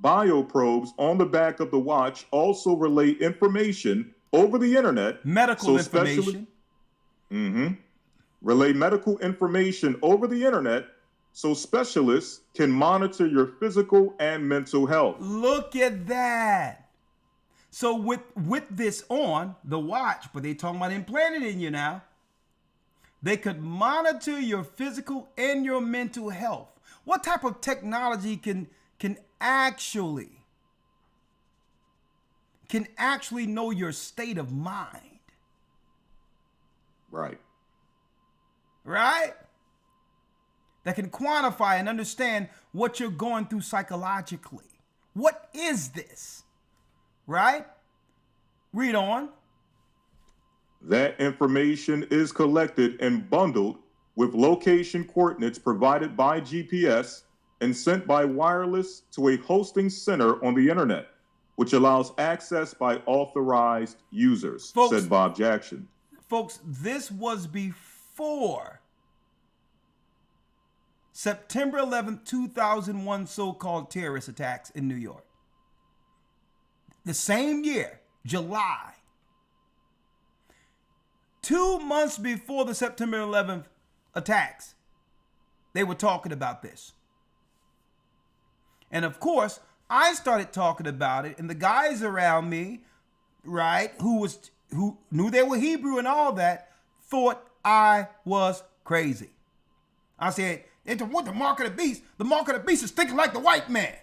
Bioprobes on the back of the watch also relay information over the internet. Medical information. Relay medical information over the internet so specialists can monitor your physical and mental health. Look at that. So with this on the watch, but they talking about implanted in you now, they could monitor your physical and your mental health. What type of technology can actually know your state of mind? Right. Right? That can quantify and understand what you're going through psychologically. What is this? Right? Read on. That information is collected and bundled with location coordinates provided by GPS and sent by wireless to a hosting center on the internet, which allows access by authorized users, said Bob Jackson. Folks, this was before September 11th, 2001 so-called terrorist attacks in New York. The same year, July. 2 months before the September 11th attacks, they were talking about this. And of course, I started talking about it, and the guys around me, right, who knew they were Hebrew and all that, thought I was crazy. I said, what the mark of the beast? The mark of the beast is thinking like the white man.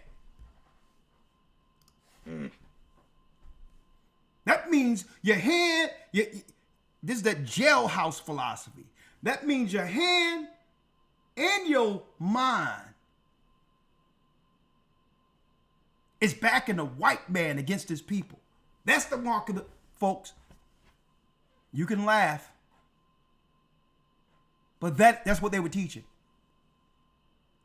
That means your hand, this is that jailhouse philosophy. That means your hand and your mind is backing the white man against his people. That's the mark of the, folks. You can laugh, but that's what they were teaching.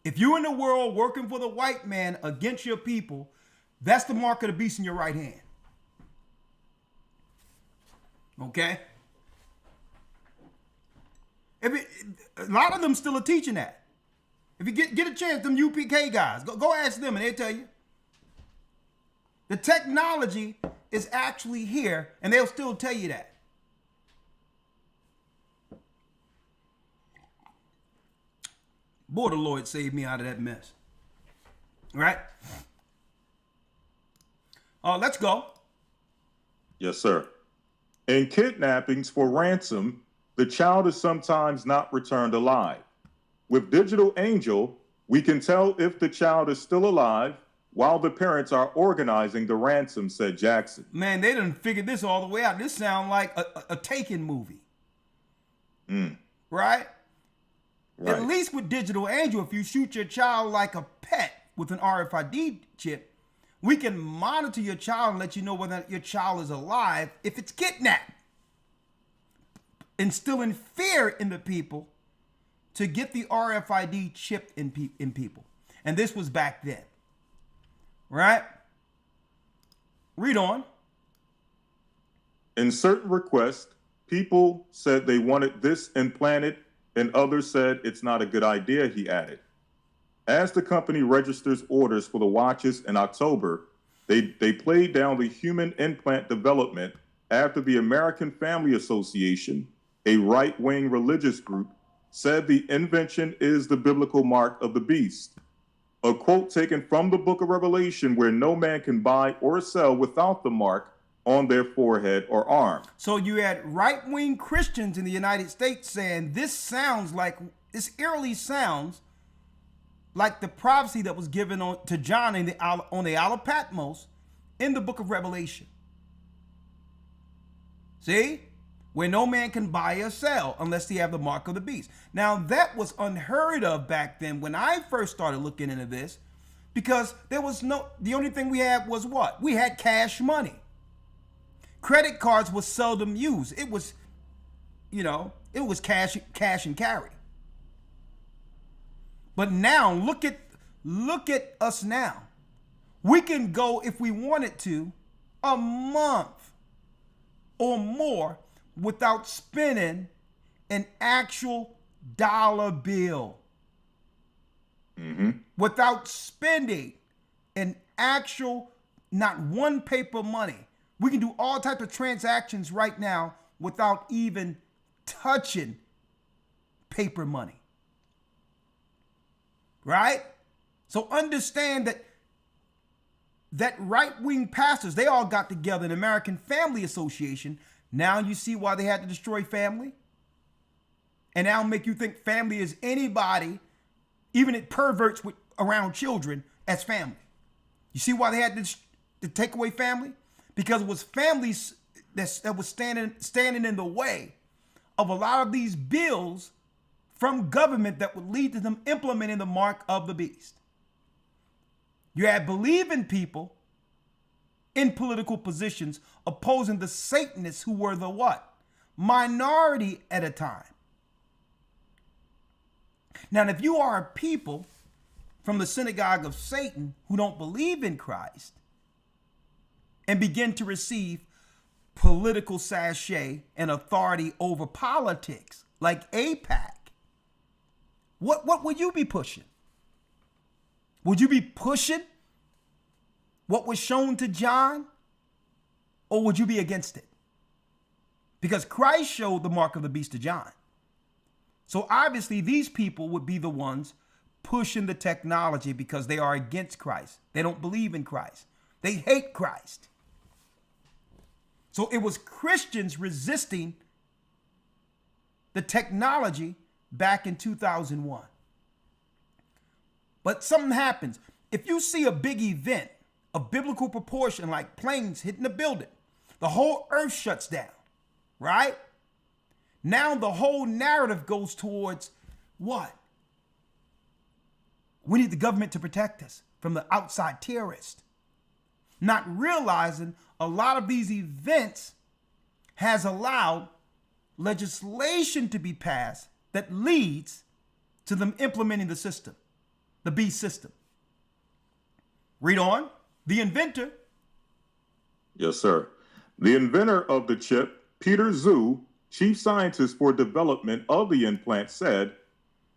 If you're in the world working for the white man against your people, that's the mark of the beast in your right hand. Okay? A lot of them still are teaching that. If you get a chance, them UPK guys, go ask them and they'll tell you. The technology is actually here, and they'll still tell you that. Boy, the Lord saved me out of that mess. Right? Let's go. Yes, sir. In kidnappings for ransom, the child is sometimes not returned alive. With Digital Angel, we can tell if the child is still alive while the parents are organizing the ransom, said Jackson. Man, they done figured this all the way out. This sounds like a Taken movie. Right? At least with Digital Angel, if you shoot your child like a pet with an RFID chip, we can monitor your child and let you know whether your child is alive if it's kidnapped. Instilling fear in the people to get the RFID chip in people. And this was back then. Right? Read on. In certain requests, people said they wanted this implanted, and others said it's not a good idea, he added. As the company registers orders for the watches in October, they played down the human implant development after the American Family Association, a right-wing religious group, said the invention is the biblical mark of the beast. A quote taken from the book of Revelation, where no man can buy or sell without the mark on their forehead or arm. So you had right-wing Christians in the United States saying this eerily sounds like the prophecy that was given to John on the Isle of Patmos in the book of Revelation. See? Where no man can buy or sell unless they have the mark of the beast. Now, that was unheard of back then when I first started looking into this, because the only thing we had was what? We had cash money. Credit cards was seldom used. It was cash and carry. But now, look at us now. We can go, if we wanted to, a month or more without spending an actual dollar bill. Without spending an actual, not one paper money. We can do all types of transactions right now without even touching paper money. Right? So understand that right-wing pastors, they all got together in American Family Association. Now you see why they had to destroy family? And now make you think family is anybody, even it perverts around children, as family. You see why they had to take away family? Because it was families that was standing in the way of a lot of these bills from government that would lead to them implementing the mark of the beast. You had believing people in political positions opposing the Satanists who were the what? Minority at a time. Now, if you are a people from the synagogue of Satan who don't believe in Christ and begin to receive political sachet and authority over politics like AIPAC, what would you be pushing? Would you be pushing what was shown to John, or would you be against it? Because Christ showed the mark of the beast to John. So obviously these people would be the ones pushing the technology because they are against Christ. They don't believe in Christ. They hate Christ. So it was Christians resisting the technology back in 2001. But something happens. If you see a big event of biblical proportion, like planes hitting a building, the whole earth shuts down, right? Now the whole narrative goes towards what? We need the government to protect us from the outside terrorists. Not realizing a lot of these events has allowed legislation to be passed that leads to them implementing the system, the beast system. Read on. The inventor. Yes, sir. The inventor of the chip, Peter Zhu, chief scientist for development of the implant, said,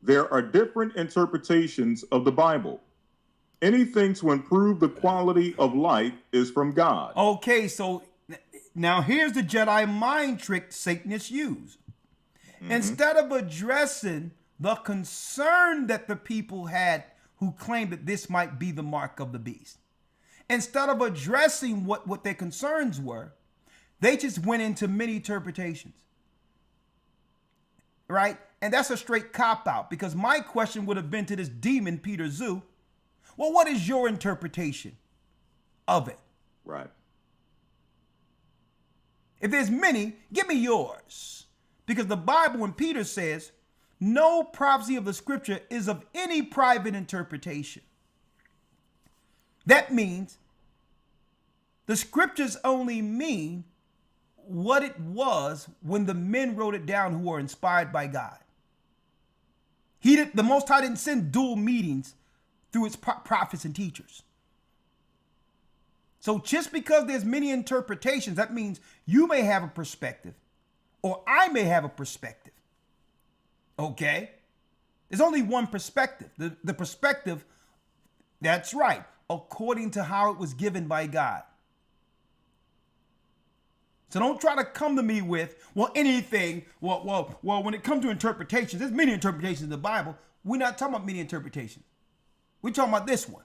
there are different interpretations of the Bible. Anything to improve the quality of life is from God. Okay, so now here's the Jedi mind trick Satanists use. Instead of addressing the concern that the people had who claimed that this might be the mark of the beast, instead of addressing what their concerns were, they just went into many interpretations. Right? And that's a straight cop-out, because my question would have been to this demon, Peter Zoo, well, what is your interpretation of it? Right. If there's many, give me yours. Because the Bible, when Peter says, no prophecy of the scripture is of any private interpretation. That means the scriptures only mean what it was when the men wrote it down who were inspired by God. The Most High didn't send dual meetings through its prophets and teachers. So just because there's many interpretations, that means you may have a perspective or I may have a perspective. Okay? There's only one perspective. The perspective, that's right, according to how it was given by God. So don't try to come to me with, well, anything. Well, when it comes to interpretations, there's many interpretations in the Bible. We're not talking about many interpretations. We're talking about this one.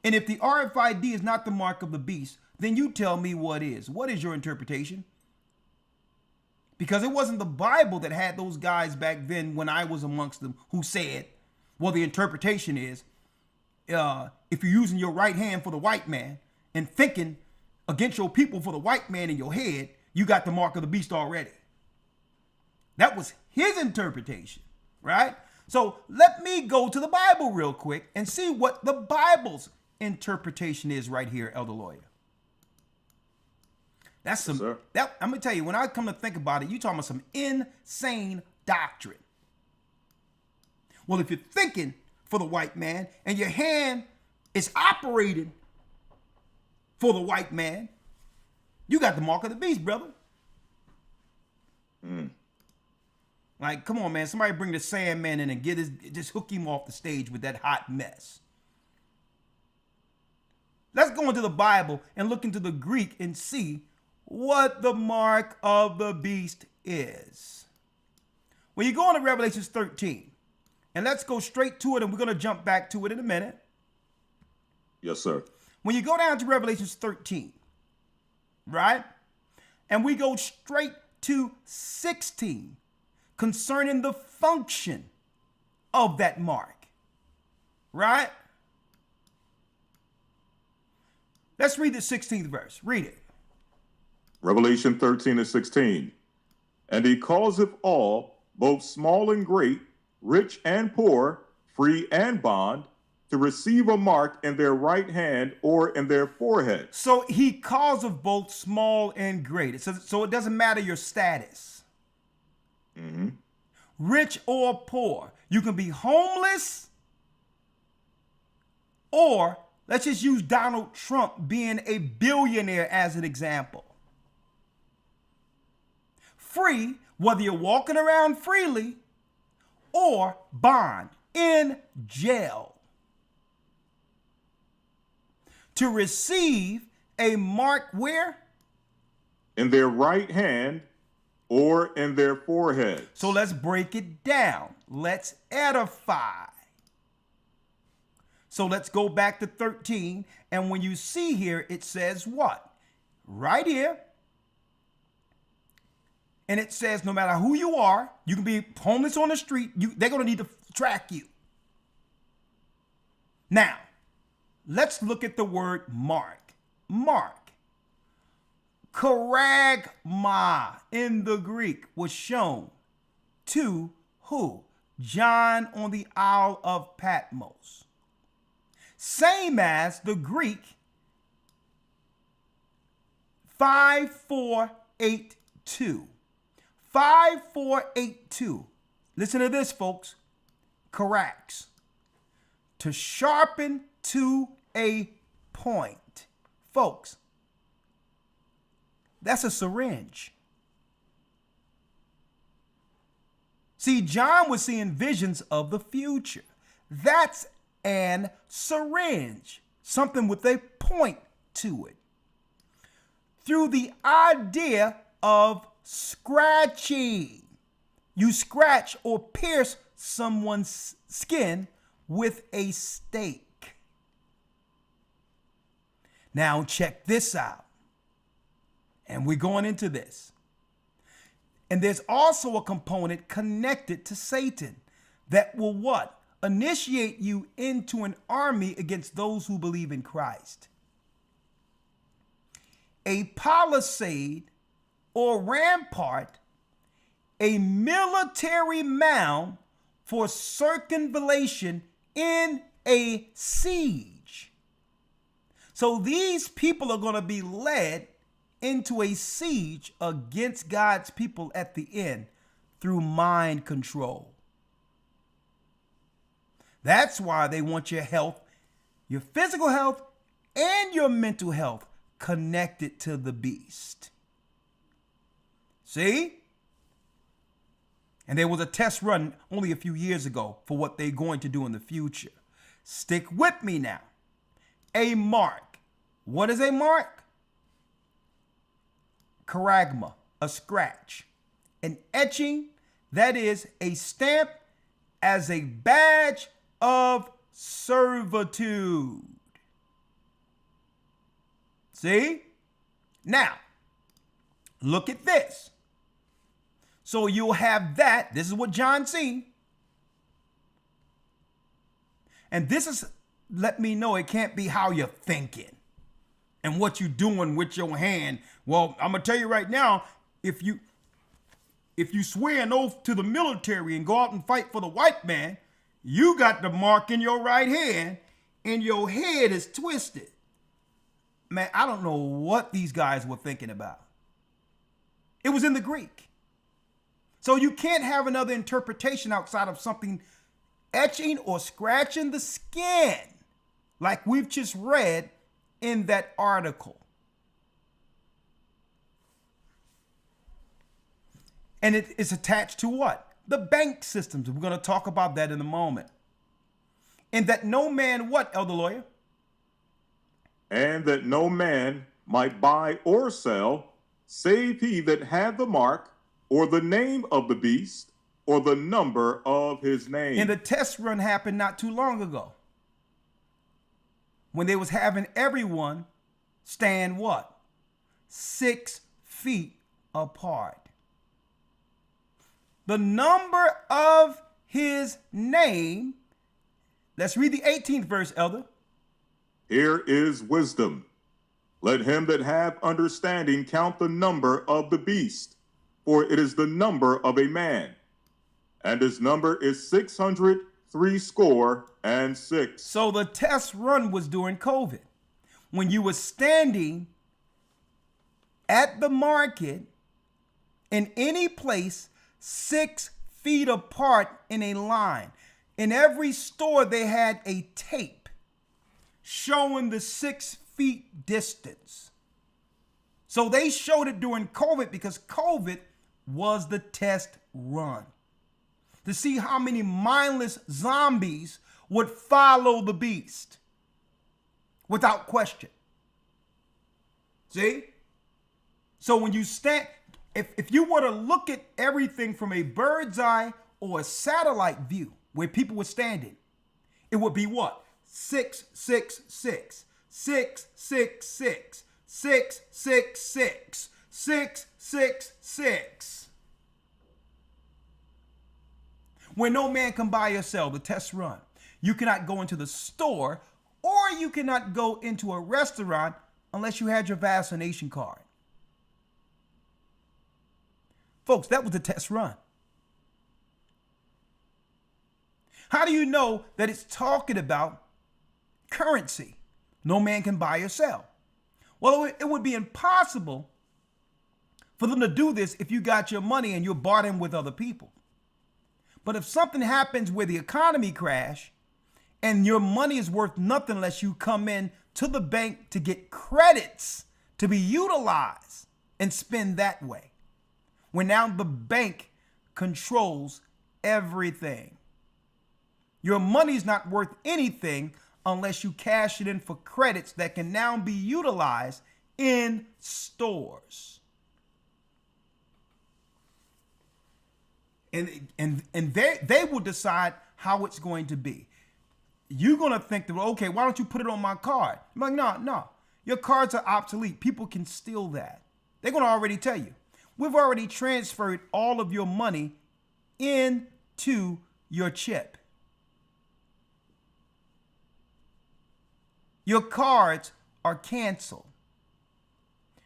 And if the RFID is not the mark of the beast, then you tell me what is. What is your interpretation? Because it wasn't the Bible that had those guys back then when I was amongst them who said, well, the interpretation is, if you're using your right hand for the white man and thinking against your people for the white man in your head, you got the mark of the beast already. That was his interpretation, right? So let me go to the Bible real quick and see what the Bible's interpretation is right here, Elder Lawyer. That's some, that, I'm going to tell you, when I come to think about it, you're talking about some insane doctrine. Well, if you're thinking for the white man and your hand is operating for the white man, you got the mark of the beast, brother. Like, come on, man. Somebody bring the Sandman in and just hook him off the stage with that hot mess. Let's go into the Bible and look into the Greek and see what the mark of the beast is. When you go into Revelation 13, and let's go straight to it, and we're going to jump back to it in a minute. Yes, sir. When you go down to Revelation 13, right? And we go straight to 16 concerning the function of that mark, right? Let's read the 16th verse. Read it. Revelation 13 and 16. And he causeth all, both small and great, rich and poor, free and bond, to receive a mark in their right hand or in their forehead. So he calls of both small and great. So it doesn't matter your status. Rich or poor. You can be homeless, or let's just use Donald Trump being a billionaire as an example. Free, whether you're walking around freely, or bond, in jail. To receive a mark where? In their right hand or in their forehead. So let's break it down. Let's edify. So let's go back to 13. And when you see here, it says what? Right here. And it says no matter who you are, you can be homeless on the street, they're going to need to track you. Now, let's look at the word mark. Mark. Charagma in the Greek was shown to who? John on the Isle of Patmos. Same as the Greek 5482. 5482. Listen to this, folks. Charax. To sharpen to a point. Folks, that's a syringe. See, John was seeing visions of the future. That's an syringe. Something with a point to it. Through the idea of scratching. You scratch or pierce someone's skin with a stake. Now check this out. And we're going into this. And there's also a component connected to Satan that will what? Initiate you into an army against those who believe in Christ. A palisade or rampart, a military mound for circumvallation in a siege. So these people are going to be led into a siege against God's people at the end through mind control. That's why they want your health, your physical health, and your mental health connected to the beast. See? And there was a test run only a few years ago for what they're going to do in the future. Stick with me now. A mark. What is a mark? Charagma, a scratch. An etching, that is a stamp as a badge of servitude. See? Now, look at this. So you'll have that. This is what John seen. And this is, let me know, it can't be how you're thinking and what you're doing with your hand. Well, I'm going to tell you right now, if you swear an oath to the military and go out and fight for the white man, you got the mark in your right hand and your head is twisted. Man, I don't know what these guys were thinking about. It was in the Greek. So you can't have another interpretation outside of something etching or scratching the skin, like we've just read in that article. And it is attached to what? The bank systems. We're going to talk about that in a moment. And that no man, what, Elder Lawyer? And that no man might buy or sell, save he that had the mark, or the name of the beast, or the number of his name. And the test run happened not too long ago, when they was having everyone stand what? 6 feet apart. The number of his name. Let's read the 18th verse, Elder. Here is wisdom. Let him that hath understanding count the number of the beast, for it is the number of a man, and his number is 666. So the test run was during COVID, when you were standing at the market in any place 6 feet apart in a line. In every store, they had a tape showing the 6 feet distance. So they showed it during COVID because COVID was the test run to see how many mindless zombies would follow the beast without question. See? So when you stand, if you were to look at everything from a bird's eye or a satellite view where people were standing, it would be what? 666, 666, 666, 666. When no man can buy or sell, the test run. You cannot go into the store or you cannot go into a restaurant unless you had your vaccination card. Folks, that was the test run. How do you know that it's talking about currency? No man can buy or sell. Well, it would be impossible for them to do this if you got your money and you're bartering with other people. But if something happens where the economy crash and your money is worth nothing unless you come in to the bank to get credits to be utilized and spend that way, when now the bank controls everything. Your money's not worth anything unless you cash it in for credits that can now be utilized in stores. And they will decide how it's going to be. You're going to think that, okay, why don't you put it on my card? I'm like, no. Your cards are obsolete. People can steal that. They're going to already tell you. We've already transferred all of your money into your chip. Your cards are canceled.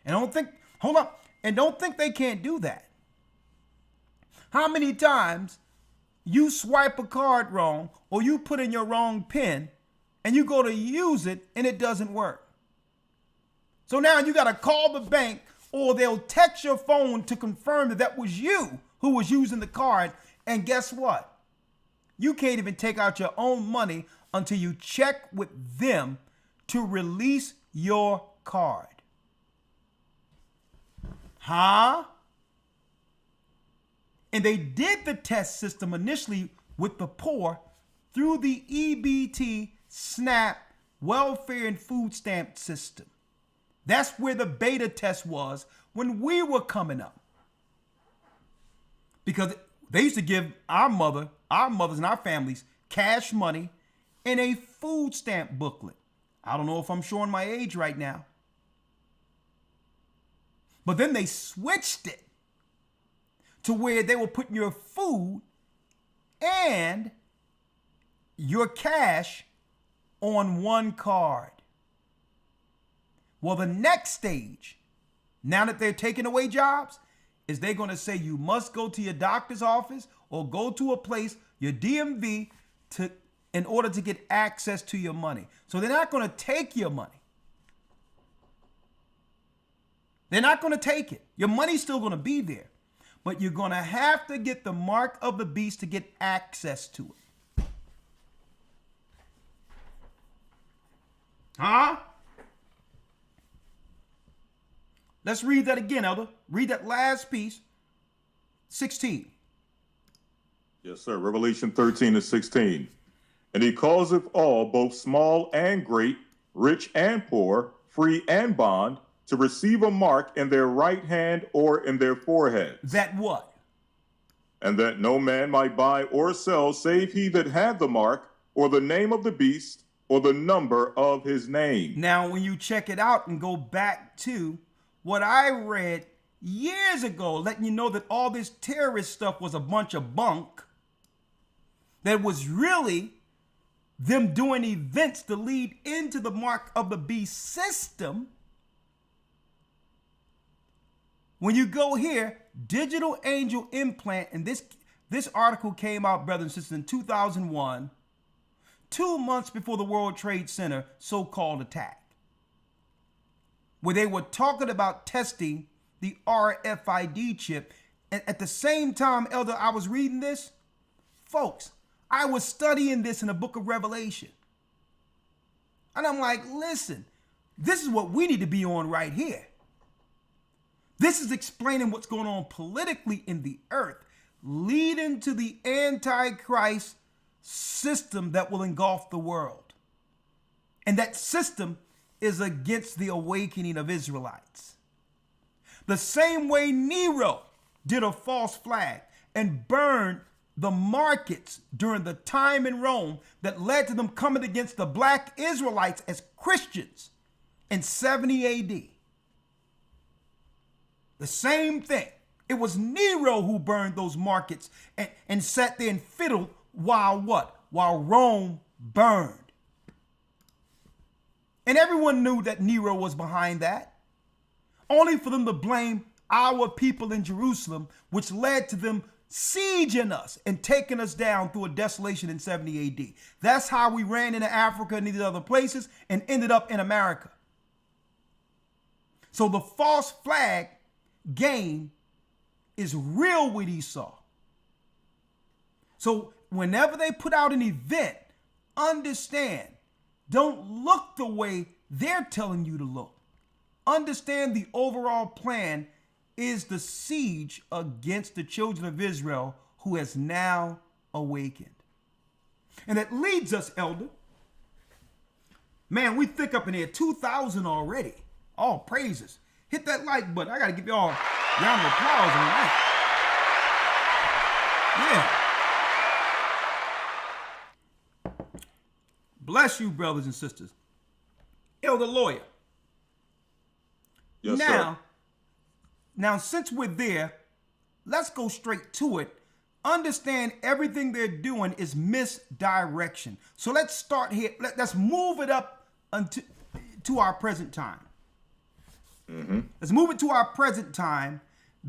And don't think they can't do that. How many times you swipe a card wrong or you put in your wrong PIN and you go to use it and it doesn't work? So now you got to call the bank or they'll text your phone to confirm that that was you who was using the card. And guess what? You can't even take out your own money until you check with them to release your card. Huh? And they did the test system initially with the poor through the EBT, SNAP, welfare and food stamp system. That's where the beta test was when we were coming up. Because they used to give our mothers and our families cash money and a food stamp booklet. I don't know if I'm showing my age right now. But then they switched it to where they were putting your food and your cash on one card. Well, the next stage, now that they're taking away jobs, is they're going to say you must go to your doctor's office or go to a place, your DMV, in order to get access to your money. So they're not going to take your money. They're not going to take it. Your money's still going to be there. But you're going to have to get the mark of the beast to get access to it. Huh? Let's read that again, Elder. Read that last piece. 16. Yes, sir. Revelation 13:16. And he causeth all, both small and great, rich and poor, free and bond, to receive a mark in their right hand or in their foreheads. That what? And that no man might buy or sell save he that had the mark, or the name of the beast, or the number of his name. Now, when you check it out and go back to what I read years ago, letting you know that all this terrorist stuff was a bunch of bunk, that was really them doing events to lead into the mark of the beast system. When you go here, digital angel implant, and this article came out, brothers and sisters, in 2001, 2 months before the World Trade Center so-called attack, where they were talking about testing the RFID chip. And at the same time, Elder, I was reading this, folks, I was studying this in the book of Revelation. And I'm like, listen, this is what we need to be on right here. This is explaining what's going on politically in the earth, leading to the Antichrist system that will engulf the world. And that system is against the awakening of Israelites. The same way Nero did a false flag and burned the markets during the time in Rome that led to them coming against the black Israelites as Christians in 70 AD. The same thing. It was Nero who burned those markets and sat there and fiddled while what? While Rome burned. And everyone knew that Nero was behind that. Only for them to blame our people in Jerusalem, which led to them sieging us and taking us down through a desolation in 70 AD. That's how we ran into Africa and these other places and ended up in America. So the false flag game is real with Esau. So whenever they put out an event, understand, don't look the way they're telling you to look. Understand the overall plan is the siege against the children of Israel who has now awakened. And that leads us, Elder. Man, we thick up in here, 2,000 already. All praises. Hit that like button. I got to give y'all a round of applause on that. Yeah. Bless you, brothers and sisters. Elder Lawyer, Yes, sir. Now, since we're there, let's go straight to it. Understand everything they're doing is misdirection. So let's start here. Let's move it up to our present time. Let's move it to our present time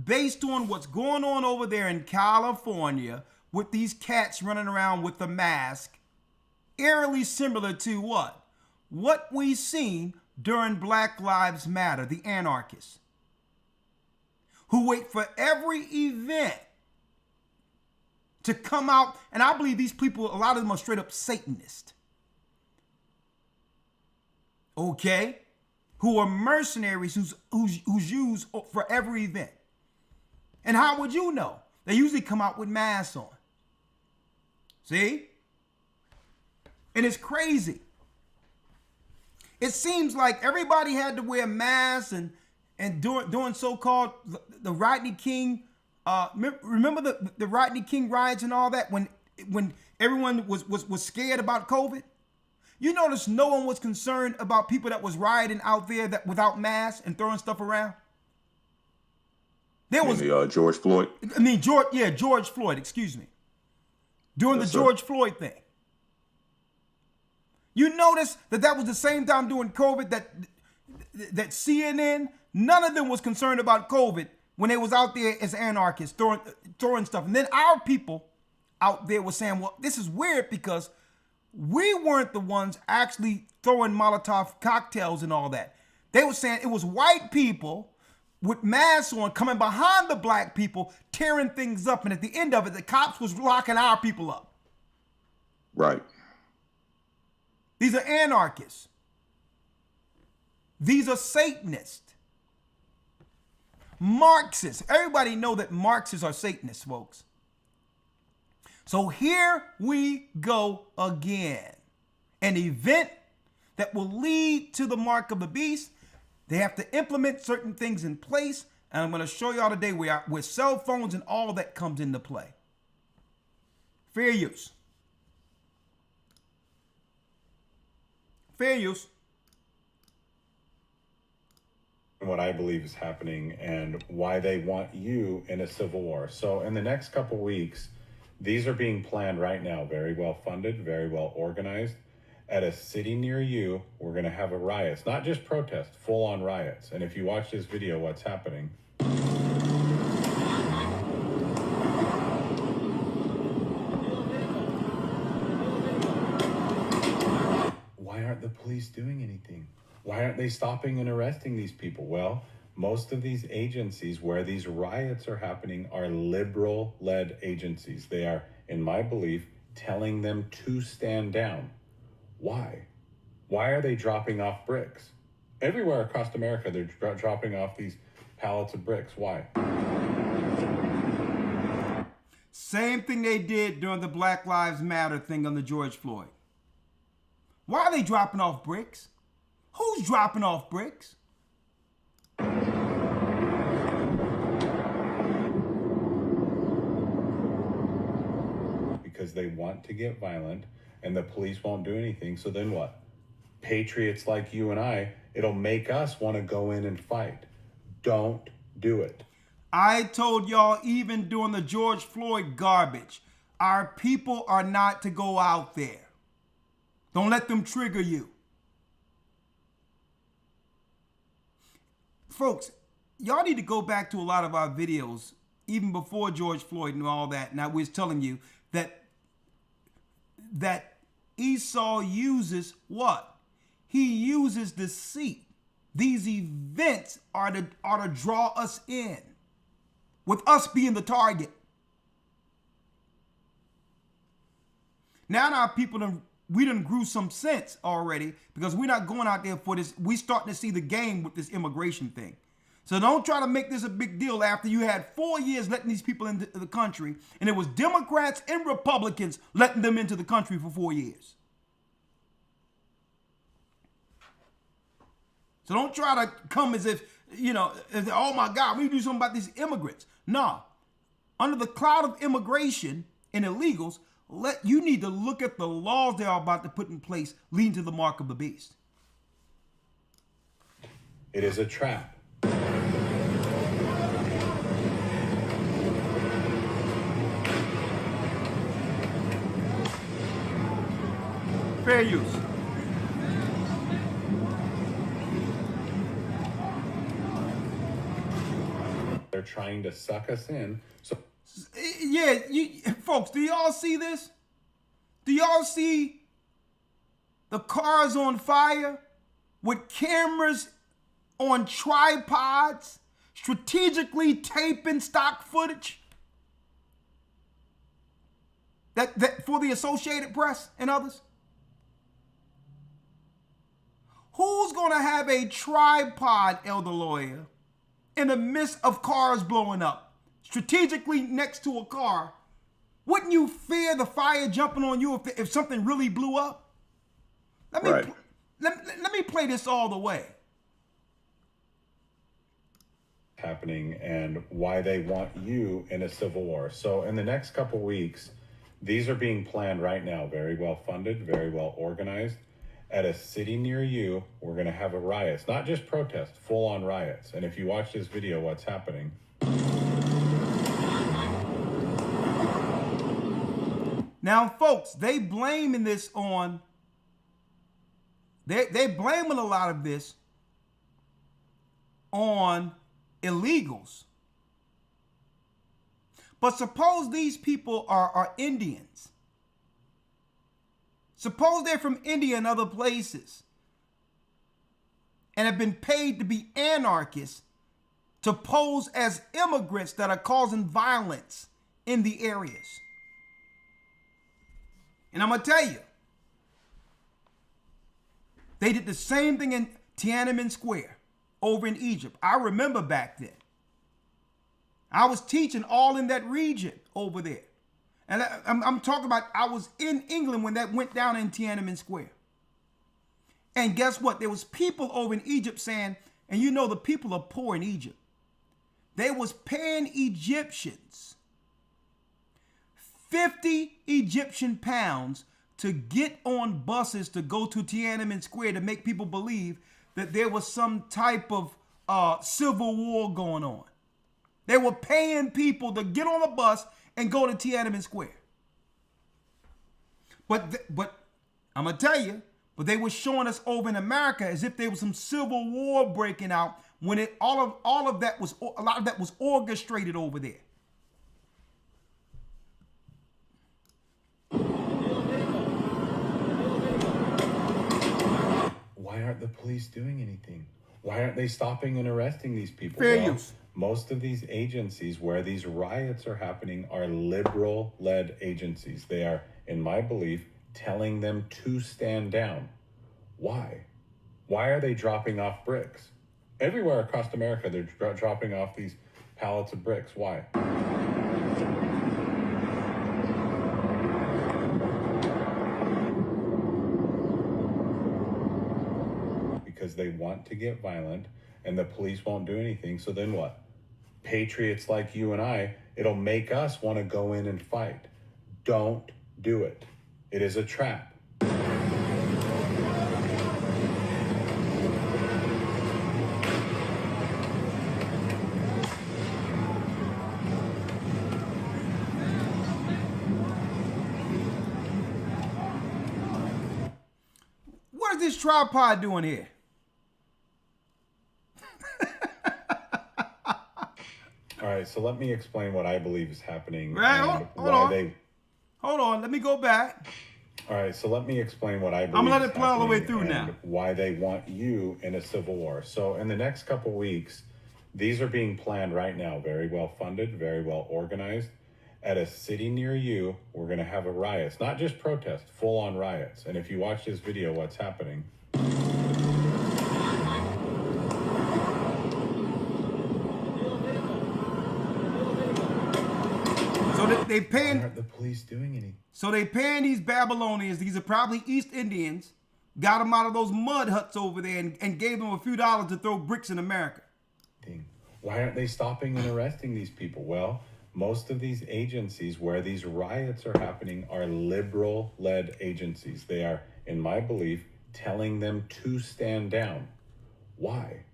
based on what's going on over there in California with these cats running around with the mask, eerily similar to what? What we seen during Black Lives Matter, the anarchists, who wait for every event to come out. And I believe these people, a lot of them are straight up Satanists. Okay? Who are mercenaries who's used for every event. And how would you know? They usually come out with masks on. See? And it's crazy. It seems like everybody had to wear masks and doing so-called the Rodney King. Remember the Rodney King riots and all that when everyone was scared about COVID? You notice no one was concerned about people that was rioting out there that without masks and throwing stuff around. There was George Floyd. George Floyd. Excuse me. During the Yes, sir. George Floyd thing. You notice that was the same time during COVID that CNN, none of them was concerned about COVID when they was out there as anarchists throwing stuff. And then our people out there were saying, well, this is weird because we weren't the ones actually throwing Molotov cocktails and all that. They were saying it was white people with masks on coming behind the black people, tearing things up. And at the end of it, the cops was locking our people up. Right. These are anarchists. These are Satanists. Marxists. Everybody know that Marxists are Satanists, folks. So here we go again. An event that will lead to the mark of the beast. They have to implement certain things in place. And I'm going to show y'all today where cell phones and all that comes into play. Fair use. Fair use. What I believe is happening and why they want you in a civil war. So in the next couple weeks, these are being planned right now, very well funded, very well organized. At a city near you, we're going to have a riot. It's not just protest, full-on riots. And if you watch this video, what's happening? Why aren't the police doing anything? Why aren't they stopping and arresting these people? Well, most of these agencies where these riots are happening are liberal-led agencies. They are, in my belief, telling them to stand down. Why? Why are they dropping off bricks? Everywhere across America, they're dropping off these pallets of bricks. Why? Same thing they did during the Black Lives Matter thing on the George Floyd. Why are they dropping off bricks? Who's dropping off bricks? Because they want to get violent and the police won't do anything. So then what? Patriots like you and I, it'll make us want to go in and fight. Don't do it. I told y'all even during the George Floyd garbage, our people are not to go out there. Don't let them trigger you. Folks, y'all need to go back to a lot of our videos, even before George Floyd and all that. And I was telling you that Esau uses what? He uses deceit. These events are to draw us in, with us being the target. Now our people we done grew some sense already because we're not going out there for this. We starting to see the game with this immigration thing. So don't try to make this a big deal after you had 4 years letting these people into the country, and it was Democrats and Republicans letting them into the country for 4 years. So don't try to come as if, oh my God, we do something about these immigrants. No. Under the cloud of immigration and illegals, you need to look at the laws they are about to put in place leading to the mark of the beast. It is a trap. Fair use. They're trying to suck us in. So Yeah, folks, do y'all see this? Do y'all see the cars on fire with cameras on tripods, strategically taping stock footage that for the Associated Press and others? Who's going to have a tripod, Elder Lawyer, in the midst of cars blowing up, strategically next to a car? Wouldn't you fear the fire jumping on you if something really blew up? Let me play this all the way. happening and why they want you in a civil war. So in the next couple weeks, these are being planned right now, very well funded, very well organized. At a city near you, we're going to have a riot. It's not just protest, full-on riots. And if you watch this video, what's happening? Now, folks, they blaming this on, they blaming a lot of this on illegals. But suppose these people are Indians. Suppose they're from India and other places and have been paid to be anarchists to pose as immigrants that are causing violence in the areas. And I'm going to tell you, they did the same thing in Tiananmen Square over in Egypt. I remember back then. I was teaching all in that region over there. And I'm talking about, I was in England when that went down in Tiananmen Square. And guess what? There was people over in Egypt saying, and you know the people are poor in Egypt. They was paying Egyptians 50 Egyptian pounds to get on buses to go to Tiananmen Square to make people believe that there was some type of civil war going on. They were paying people to get on a bus and go to Tiananmen Square. But I'm gonna tell you, but they were showing us over in America as if there was some civil war breaking out when a lot of that was orchestrated over there. Why aren't the police doing anything? Why aren't they stopping and arresting these people? Fair use. Most of these agencies where these riots are happening are liberal-led agencies. They are, in my belief, telling them to stand down. Why? Why are they dropping off bricks? Everywhere across America, they're dropping off these pallets of bricks. Why? Because they want to get violent and the police won't do anything. So then what? Patriots like you and I, it'll make us want to go in and fight. Don't do it. It is a trap. What is this tripod doing here? All right, so let me explain what I believe is happening. Right, and hold on. Hold on, let me go back. All right, so let me explain what I believe. I'm gonna let is it play all the way happening through and now. Why they want you in a civil war. So in the next couple weeks, these are being planned right now, very well funded, very well organized. At a city near you, we're gonna have a riot. It's not just protest, full-on riots. And if you watch this video, what's happening? So they paying. Why aren't the police doing anything? So they paying these Babylonians. These are probably East Indians. Got them out of those mud huts over there and gave them a few dollars to throw bricks in America. Why aren't they stopping and arresting these people? Well, most of these agencies where these riots are happening are liberal-led agencies. They are, in my belief, telling them to stand down. Why?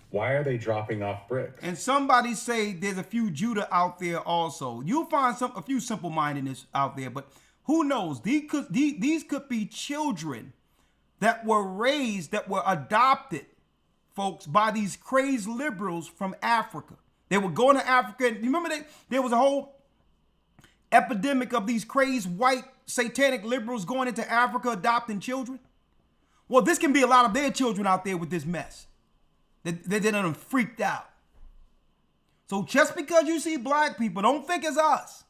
Why are they dropping off bricks? And somebody say there's a few Judah out there also. You'll find a few simple-mindedness out there, but Who knows? These could be children that were raised, that were adopted, folks, by these crazed liberals from Africa. They were going to Africa. And remember there was a whole epidemic of these crazed white satanic liberals going into Africa adopting children? Well, this can be a lot of their children out there with this mess. They done freaked out. So just because you see black people, don't think it's us.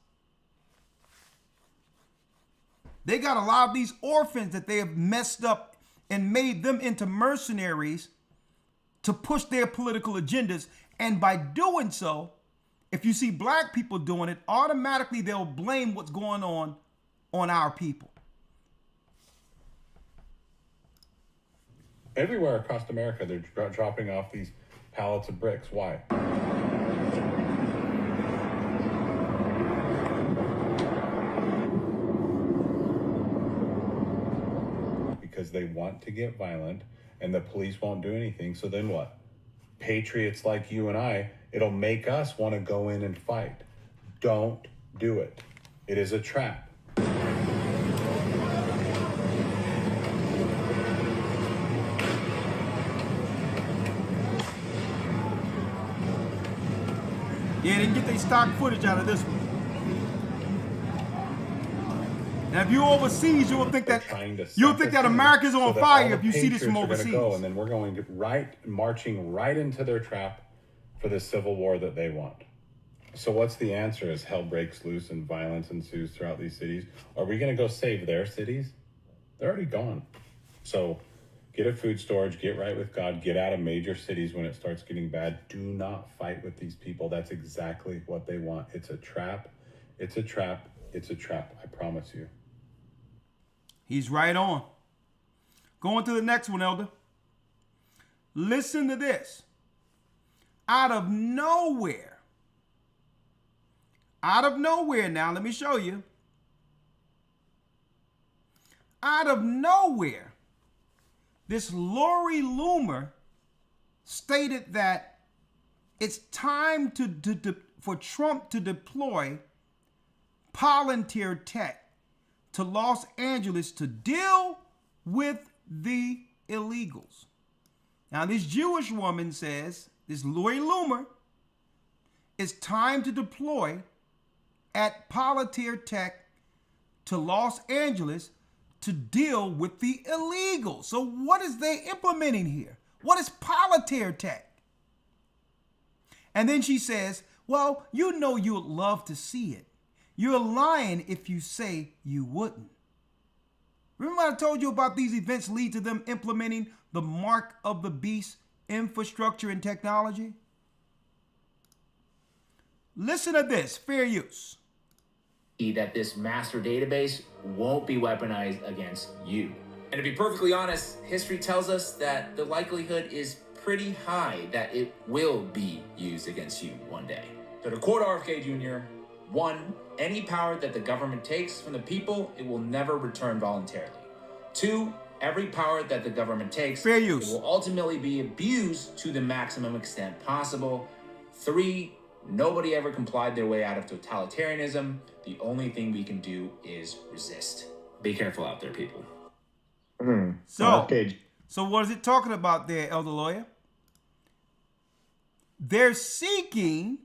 They got a lot of these orphans that they have messed up and made them into mercenaries to push their political agendas. And by doing so, if you see black people doing it, automatically they'll blame what's going on our people. Everywhere across America, they're dropping off these pallets of bricks. Why? Because they want to get violent and the police won't do anything. So then what? Patriots like you and I, it'll make us want to go in and fight. Don't do it. It is a trap. Yeah, they can get their stock footage out of this one. Now, if you're overseas, you'll think that America's on fire if you see this from overseas. Go, and then we're going marching right into their trap for the civil war that they want. So what's the answer as hell breaks loose and violence ensues throughout these cities? Are we going to go save their cities? They're already gone. So get a food storage, get right with God, get out of major cities when it starts getting bad. Do not fight with these people. That's exactly what they want. It's a trap. It's a trap. It's a trap. I promise you. He's right on. Going to the next one, Elder. Listen to this. Out of nowhere now, let me show you. Out of nowhere, this Lori Loomer stated that it's time for Trump to deploy Palantir Tech to Los Angeles to deal with the illegals. Now, this Jewish woman says, this Lori Loomer, it's time to deploy at Palantir Tech to Los Angeles to deal with the illegals. So what is they implementing here? What is Palantir Tech? And then she says, well, you know you would love to see it. You're lying if you say you wouldn't. Remember I told you about these events lead to them implementing the mark of the beast infrastructure and technology? Listen to this, fair use. That this master database won't be weaponized against you. And to be perfectly honest, history tells us that the likelihood is pretty high that it will be used against you one day. So to quote RFK Jr., 1, any power that the government takes from the people, it will never return voluntarily. 2, every power that the government takes, fair use, it will ultimately be abused to the maximum extent possible. 3, nobody ever complied their way out of totalitarianism. The only thing we can do is resist. Be careful out there, people. So what is it talking about there, Elder Lawyer? They're seeking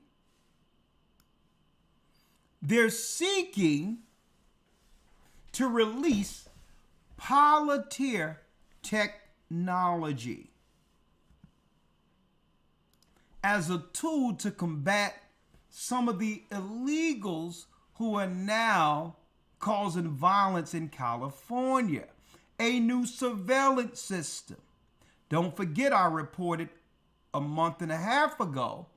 to release Palantir technology as a tool to combat some of the illegals who are now causing violence in California. A new surveillance system. Don't forget, I reported a month and a half ago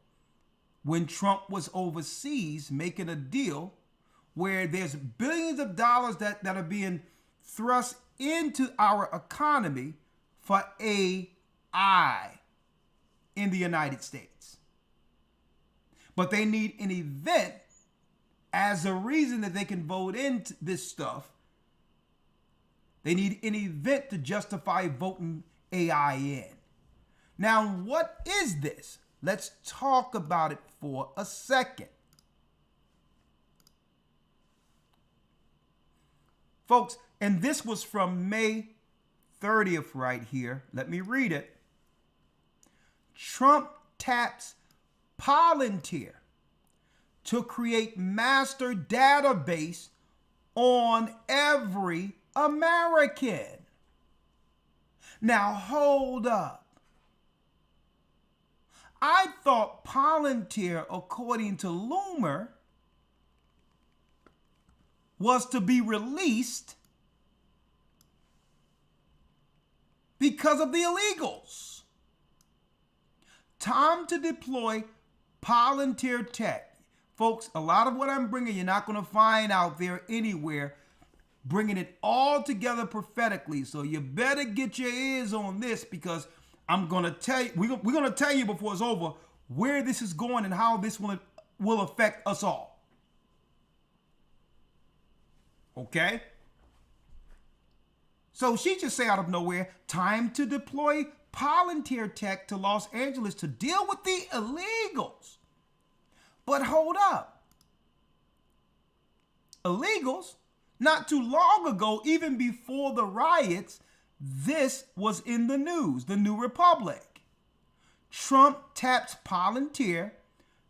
when Trump was overseas making a deal where there's billions of dollars that are being thrust into our economy for AI in the United States. But they need an event as a reason that they can vote into this stuff. They need an event to justify voting AI in. Now, what is this? Let's talk about it for a second. Folks, and this was from May 30th right here. Let me read it. Trump taps Palantir to create master database on every American. Now, hold up. I thought Palantir, according to Loomer, was to be released because of the illegals. Time to deploy Palantir tech. Folks, a lot of what I'm bringing, you're not going to find out there anywhere, bringing it all together prophetically. So you better get your ears on this, because I'm going to tell you, we're going to tell you before it's over where this is going and how this will affect us all. Okay? So she just say out of nowhere, time to deploy Palantir tech to Los Angeles to deal with the illegals. But hold up. Illegals, not too long ago, even before the riots, this was in the news, the New Republic. Trump taps Palantir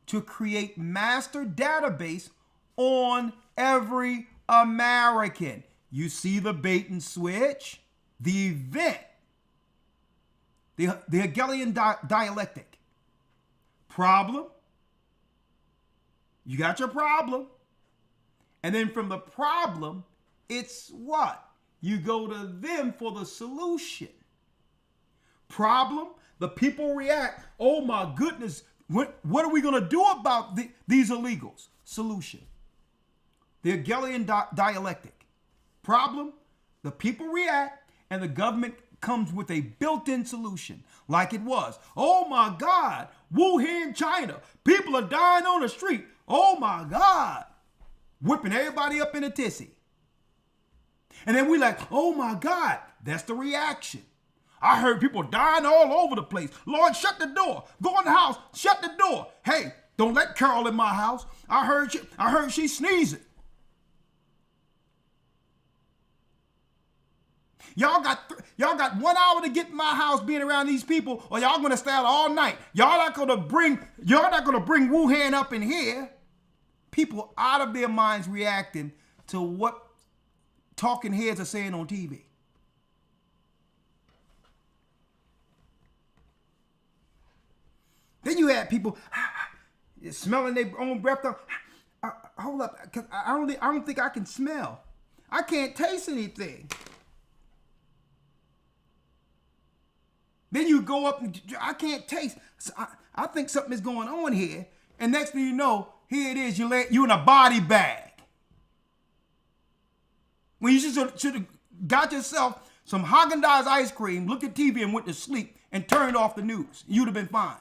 to create master database on every American. You see the bait and switch? The event, the Hegelian dialectic. Problem. You got your problem. And then from the problem, it's what? You go to them for the solution. Problem, the people react. Oh my goodness, what are we going to do about these illegals? Solution. The Hegelian dialectic. Problem, the people react, and the government comes with a built-in solution, like it was. Oh my God, Wuhan, China, people are dying on the street. Oh my God, whipping everybody up in a tizzy. And then we like, oh my God, that's the reaction. I heard people dying all over the place. Lord, shut the door. Go in the house, shut the door. Hey, don't let Carol in my house. I heard she sneezing. Y'all got 1 hour to get in my house being around these people, or y'all gonna stay out all night. Y'all not gonna bring Wuhan up in here. People out of their minds reacting to what talking heads are saying on TV. Then you had people smelling their own breath. Hold up, cause I don't think I can smell. I can't taste anything. Then you go up and I can't taste. So I think something is going on here. And next thing you know, here it is. You in a body bag. When you should have got yourself some Haagen-Dazs ice cream, looked at TV and went to sleep and turned off the news. You'd have been fine.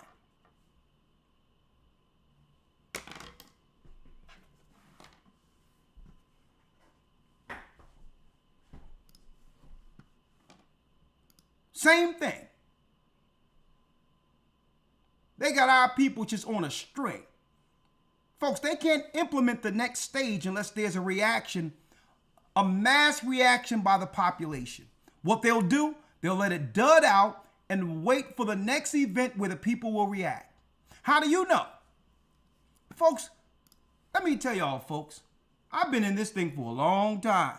Same thing. They got our people just on a string. Folks, they can't implement the next stage unless there's a reaction, a mass reaction by the population. What they'll do, they'll let it dud out and wait for the next event where the people will react. How do you know? Folks, let me tell y'all, folks, I've been in this thing for a long time.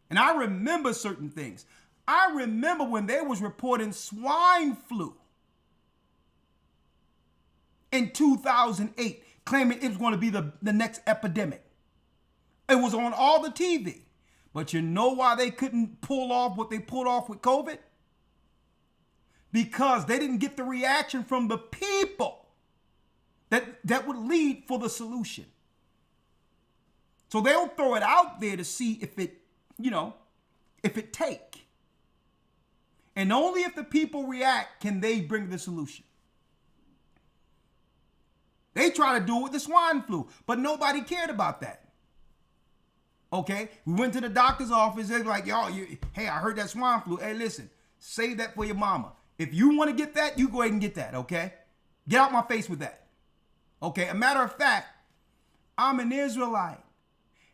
And I remember certain things. I remember when they was reporting swine flu in 2008, claiming it was going to be the next epidemic. It was on all the TV. But you know why they couldn't pull off what they pulled off with COVID? Because they didn't get the reaction from the people that would lead for the solution. So they'll throw it out there to see if it take. And only if the people react can they bring the solution. They try to do it with the swine flu, but nobody cared about that. Okay? We went to the doctor's office. They're like, hey, I heard that swine flu. Hey, listen, save that for your mama. If you want to get that, you go ahead and get that, okay? Get out my face with that. Okay? A matter of fact, I'm an Israelite.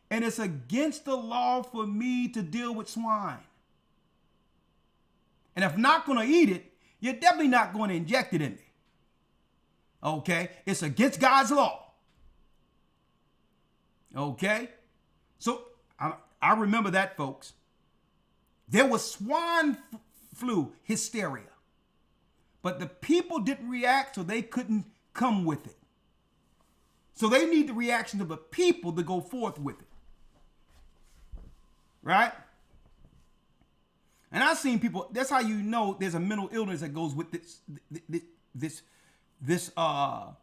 And it's against the law for me to deal with swine. And if I'm not going to eat it, you're definitely not going to inject it in me. Okay? It's against God's law. Okay? So I remember that, folks. There was swine flu hysteria. But the people didn't react, so they couldn't come with it. So they need the reaction of the people to go forth with it. Right? And I've seen people, that's how you know there's a mental illness that goes with this I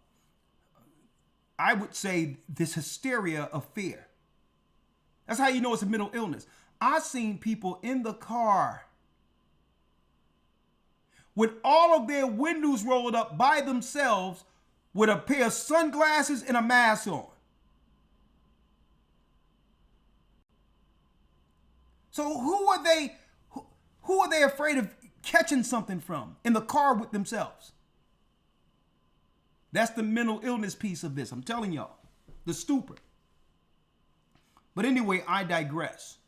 would say this hysteria of fear. That's how you know it's a mental illness. I've seen people in the car with all of their windows rolled up by themselves with a pair of sunglasses and a mask on. So who are they afraid of catching something from in the car with themselves? That's the mental illness piece of this. I'm telling y'all, the stupor. But anyway, I digress.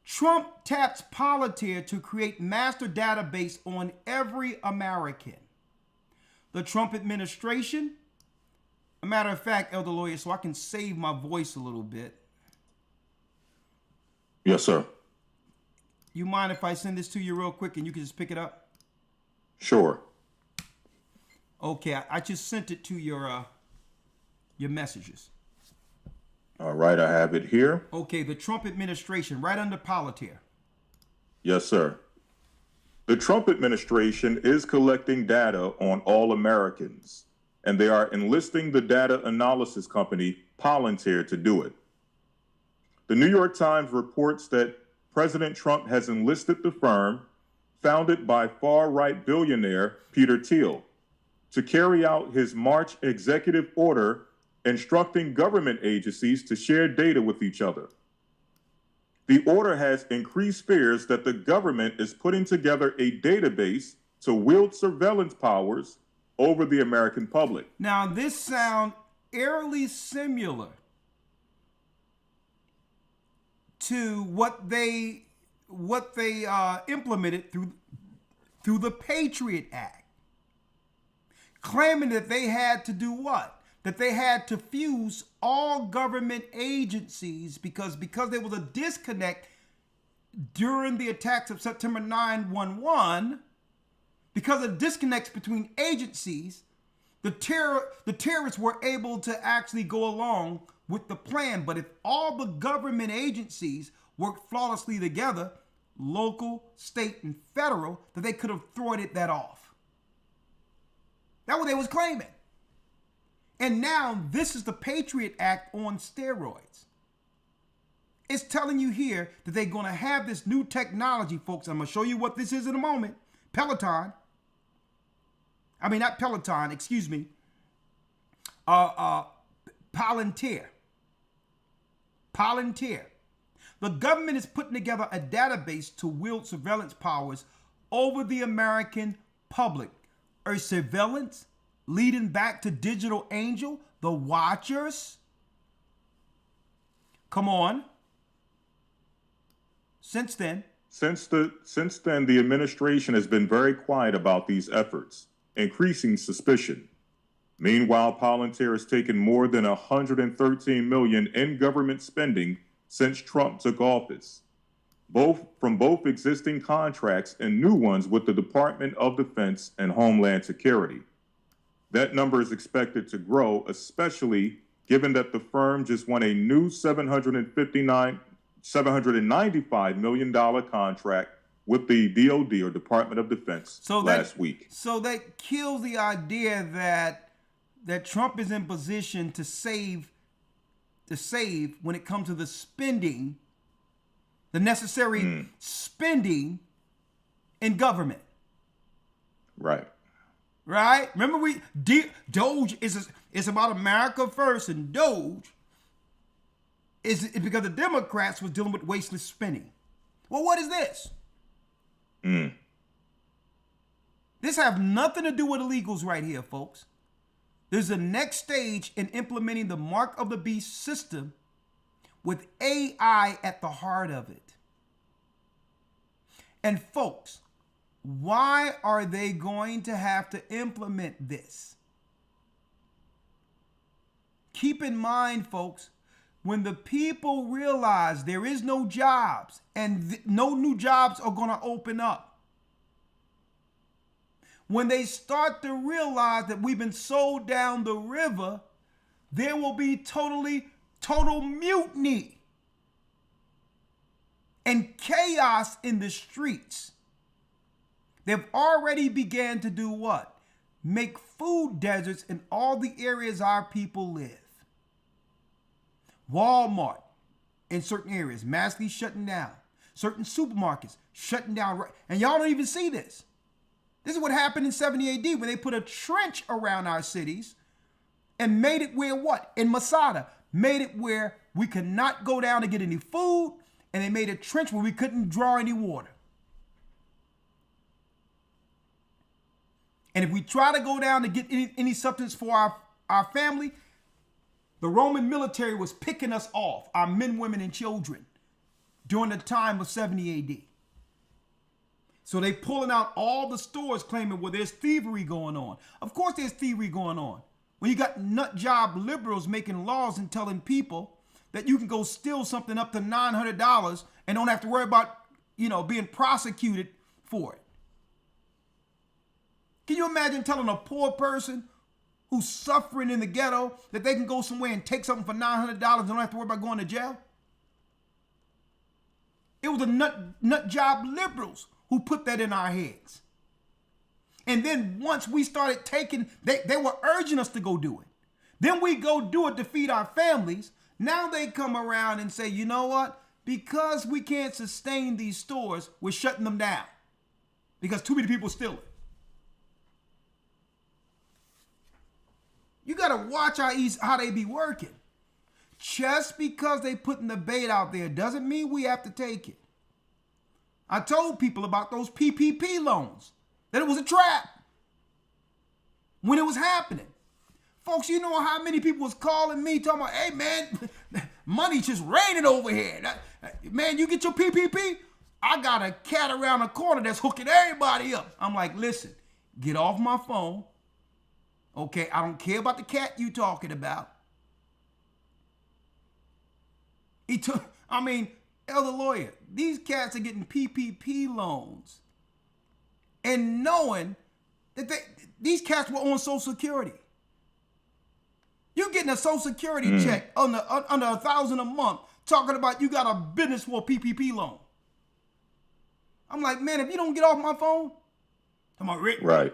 Trump taps Palantir to create master database on every American. The Trump administration, a matter of fact, Elder Lawyer, so I can save my voice a little bit. Yes, sir. You mind if I send this to you real quick and you can just pick it up? Sure. Okay, I just sent it to your messages. All right, I have it here. Okay, the Trump administration, right under Palantir. Yes, sir. The Trump administration is collecting data on all Americans, and they are enlisting the data analysis company Palantir to do it. The New York Times reports that President Trump has enlisted the firm, founded by far-right billionaire Peter Thiel, to carry out his March executive order instructing government agencies to share data with each other. The order has increased fears that the government is putting together a database to wield surveillance powers over the American public. Now, this sounds eerily similar to what they implemented through the Patriot Act, claiming that they had to do what? That they had to fuse all government agencies because there was a disconnect during the attacks of September 9/11. Because of disconnects between agencies, the terrorists were able to actually go along with the plan. But if all the government agencies worked flawlessly together, local, state, and federal, that they could have thwarted that off. That's what they was claiming. And now this is the Patriot Act on steroids. It's telling you here that they're going to have this new technology, folks. I'm going to show you what this is in a moment. Palantir. Palantir. The government is putting together a database to wield surveillance powers over the American public. Or surveillance leading back to Digital Angel, the Watchers. Come on. Since then, the administration has been very quiet about these efforts, increasing suspicion. Meanwhile, Palantir has taken more than $113 million in government spending since Trump took office, from both existing contracts and new ones with the Department of Defense and Homeland Security. That number is expected to grow, especially given that the firm just won a new $795 million contract with the DOD, or Department of Defense, last week. So that kills the idea that Trump is in position to save when it comes to the spending, the necessary spending in government. Right. Right? Remember Doge is about America first, and Doge is because the Democrats was dealing with wasteless spending. Well, what is this? This have nothing to do with illegals right here, folks. There's a next stage in implementing the Mark of the Beast system with AI at the heart of it. And folks, why are they going to have to implement this? Keep in mind, folks, when the people realize there is no jobs and no new jobs are going to open up, when they start to realize that we've been sold down the river, there will be total mutiny and chaos in the streets. They've already began to do what? Make food deserts in all the areas our people live. Walmart in certain areas, massively shutting down. Certain supermarkets shutting down. And y'all don't even see this. This is what happened in 70 AD when they put a trench around our cities and made it where what? In Masada, made it where we could not go down to get any food, and they made a trench where we couldn't draw any water. And if we try to go down to get any substance for our family, the Roman military was picking us off, our men, women, and children, during the time of 70 AD. So they pulling out all the stores claiming, well, there's thievery going on. Of course there's thievery going on. When you got nut job liberals making laws and telling people that you can go steal something up to $900 and don't have to worry about, being prosecuted for it. Can you imagine telling a poor person who's suffering in the ghetto that they can go somewhere and take something for $900 and don't have to worry about going to jail? It was the nut job liberals who put that in our heads. And then once we started taking, they were urging us to go do it. Then we go do it to feed our families. Now they come around and say, you know what? Because we can't sustain these stores, we're shutting them down. Because too many people steal it. You got to watch how they be working. Just because they putting the bait out there doesn't mean we have to take it. I told people about those PPP loans, that it was a trap when it was happening. Folks, you know how many people was calling me talking about, hey man, money's just raining over here. Man, you get your PPP? I got a cat around the corner that's hooking everybody up. I'm like, listen, get off my phone. Okay, I don't care about the cat you talking about. Elder lawyer, these cats are getting PPP loans and knowing that these cats were on Social Security. You're getting a Social Security check under $1,000 a month, talking about you got a business for a PPP loan. I'm like, man, if you don't get off my phone, talking about Rick, right?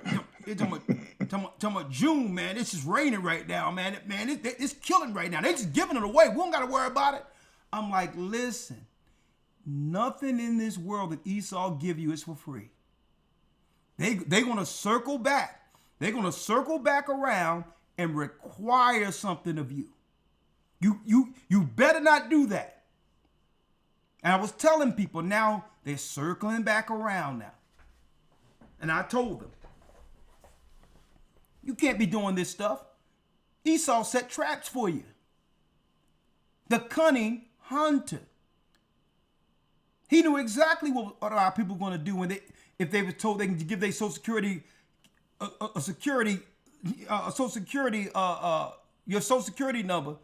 Talking about June, man. It's just raining right now, man. It's killing right now. They just giving it away. We don't got to worry about it. I'm like, listen, nothing in this world that Esau give you is for free. They're going to circle back. They're going to circle back around and require something of you. You better not do that. And I was telling people, now they're circling back around now. And I told them, you can't be doing this stuff. Esau set traps for you. The cunning hunter. He knew exactly what our people were going to do if they were told they can give their Social Security, your Social Security number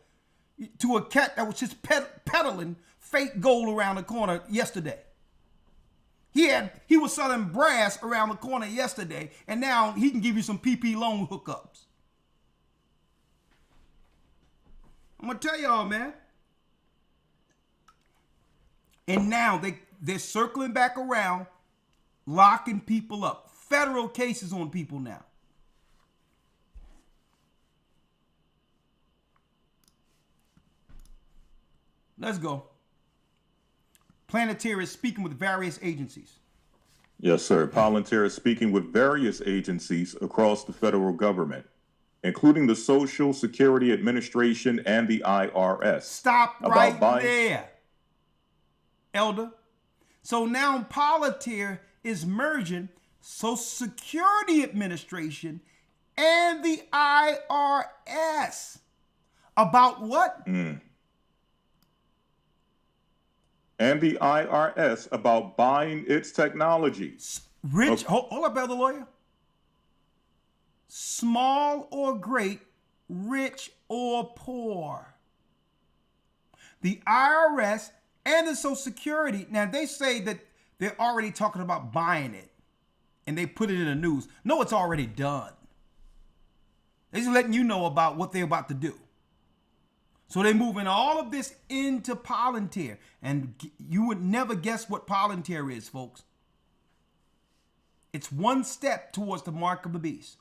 to a cat that was just peddling fake gold around the corner yesterday. He was selling brass around the corner yesterday, and now he can give you some PP loan hookups. I'm gonna tell y'all, man. And now they're circling back around, locking people up. Federal cases on people now. Let's go. Planetary is speaking with various agencies. Yes, sir. Palantir is speaking with various agencies across the federal government, including the Social Security Administration and the IRS. Stop right there, Elder. So now Palantir is merging Social Security Administration and the IRS. About what? and the IRS about buying its technology. Rich, hold up, elder lawyer. Small or great, rich or poor. The IRS and the Social Security, now they say that they're already talking about buying it and they put it in the news. No, it's already done. They're just letting you know about what they're about to do. So they're moving all of this into Palantir. And you would never guess what Palantir is, folks. It's one step towards the mark of the beast.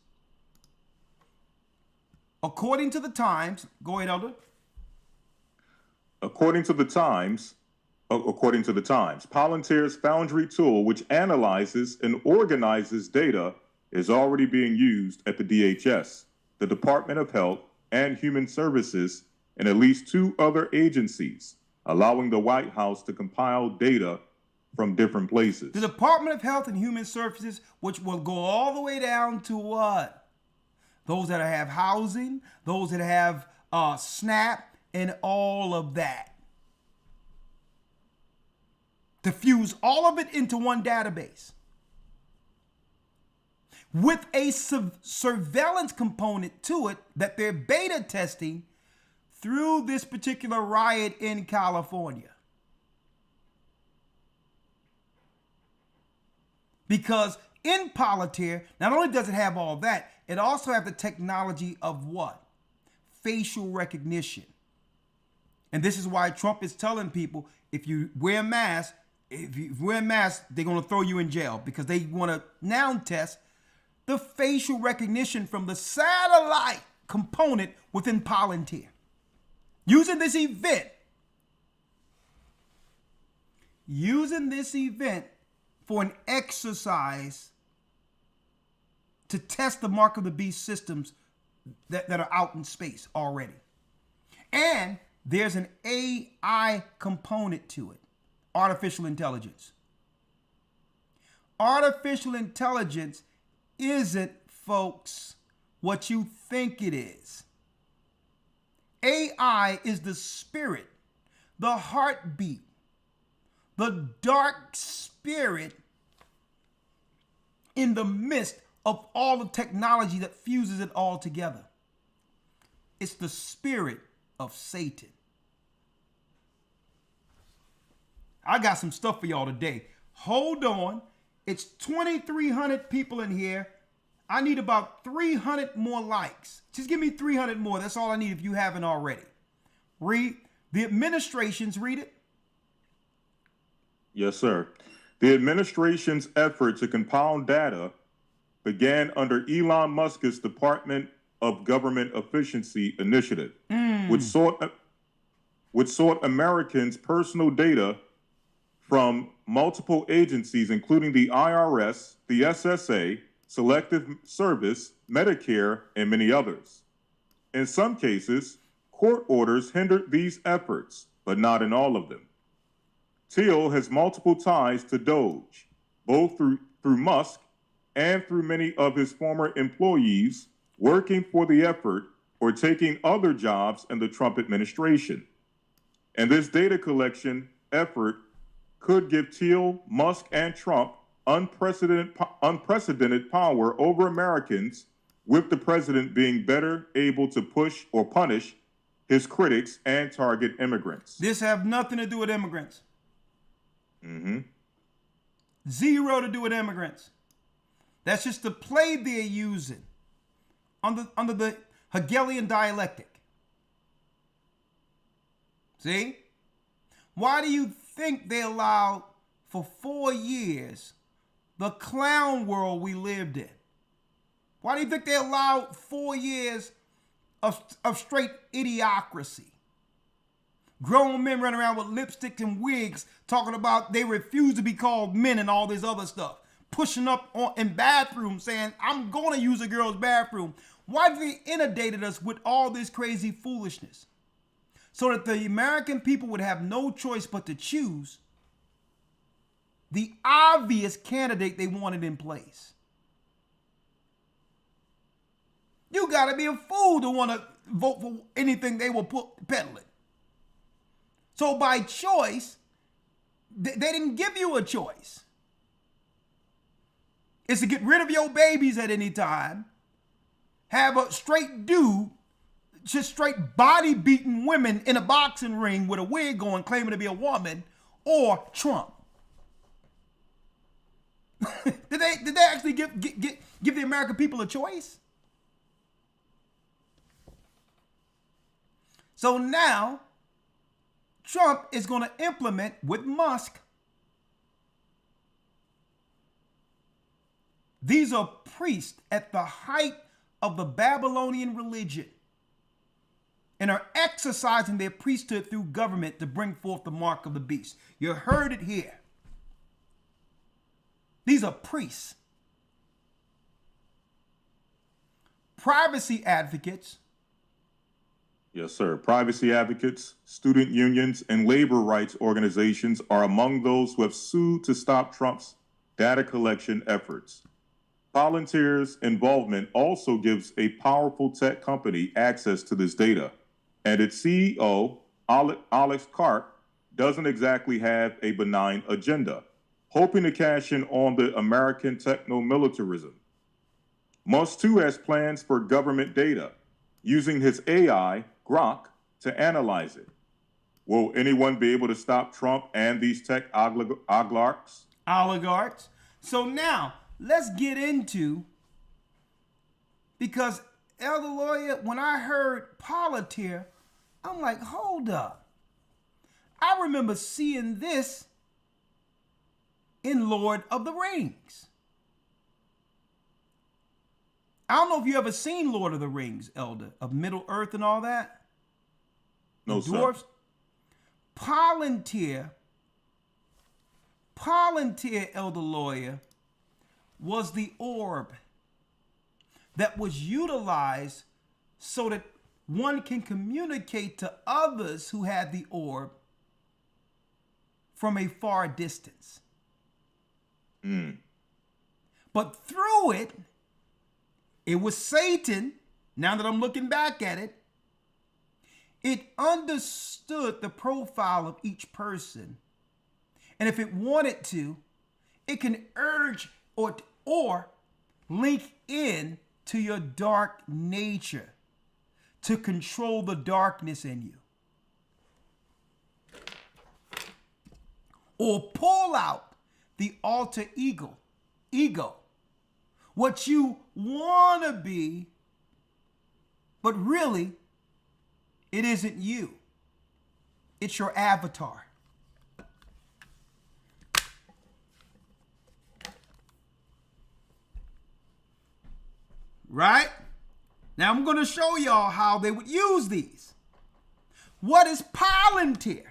According to the Times, go ahead, Elder. According to the Times, Palantir's Foundry tool, which analyzes and organizes data, is already being used at the DHS, the Department of Health and Human Services, and at least 2 other agencies, allowing the White House to compile data from different places. The Department of Health and Human Services, which will go all the way down to what? Those that have housing, those that have SNAP, and all of that. To fuse all of it into one database. With a surveillance component to it that they're beta testing through this particular riot in California. Because in Palantir, not only does it have all that, it also has the technology of what? Facial recognition. And this is why Trump is telling people, if you wear a mask, they're going to throw you in jail, because they want to now test the facial recognition from the satellite component within Palantir. Using this event for an exercise to test the mark of the beast systems that are out in space already. And there's an AI component to it, artificial intelligence. Artificial intelligence isn't, folks, what you think it is. AI is the spirit, the heartbeat, the dark spirit in the midst of all the technology that fuses it all together. It's the spirit of Satan. I got some stuff for y'all today. Hold on. It's 2,300 people in here. I need about 300 more likes. Just give me 300 more. That's all I need if you haven't already. Read the administration's, read it. Yes, sir. The administration's effort to compile data began under Elon Musk's Department of Government Efficiency initiative, which sought Americans' personal data from multiple agencies, including the IRS, the SSA, Selective Service, Medicare, and many others. In some cases, court orders hindered these efforts, but not in all of them. Thiel has multiple ties to Doge, both through Musk and through many of his former employees working for the effort or taking other jobs in the Trump administration. And this data collection effort could give Thiel, Musk, and Trump unprecedented power over Americans, with the president being better able to push or punish his critics and target immigrants. This have nothing to do with immigrants. Mm-hmm. Zero to do with immigrants. That's just the play they're using under the Hegelian dialectic. See? Why do you think they allowed for 4 years the clown world we lived in? Why do you think they allowed 4 years of straight idiocracy? Grown men running around with lipsticks and wigs talking about they refuse to be called men and all this other stuff. Pushing up in bathrooms saying, I'm going to use a girl's bathroom. Why did they inundated us with all this crazy foolishness? So that the American people would have no choice but to choose the obvious candidate they wanted in place. You got to be a fool to want to vote for anything they will peddling. So by choice, They didn't give you a choice. It's to get rid of your babies at any time, have a straight dude, just straight body beating women in a boxing ring with a wig on claiming to be a woman, or Trump. Did they actually give the American people a choice? So now Trump is going to implement with Musk. These are priests at the height of the Babylonian religion and are exercising their priesthood through government to bring forth the mark of the beast. You heard it here. These are priests. Privacy advocates. Yes, sir. Privacy advocates, student unions, and labor rights organizations are among those who have sued to stop Trump's data collection efforts. Palantir's involvement also gives a powerful tech company access to this data, and its CEO, Alex Karp, doesn't exactly have a benign agenda, hoping to cash in on the American techno-militarism. Musk, too, has plans for government data, using his AI, Gocc, to analyze it. Will anyone be able to stop Trump and these tech oligarchs? So now, let's get into, because Elder Lawyer, when I heard Palantir, I'm like, hold up. I remember seeing this in Lord of the Rings. I don't know if you ever seen Lord of the Rings, Elder, of Middle Earth and all that. No, the dwarves. Sir. Palantir, Elder Lawyer, was the orb that was utilized so that one can communicate to others who had the orb from a far distance. But through it, it was Satan, now that I'm looking back at it, it understood the profile of each person. And if it wanted to, it can urge or link in to your dark nature to control the darkness in you. Or pull out the alter ego, what you want to be, but really, it isn't you. It's your avatar. Right? Now I'm going to show y'all how they would use these. What is Palantir?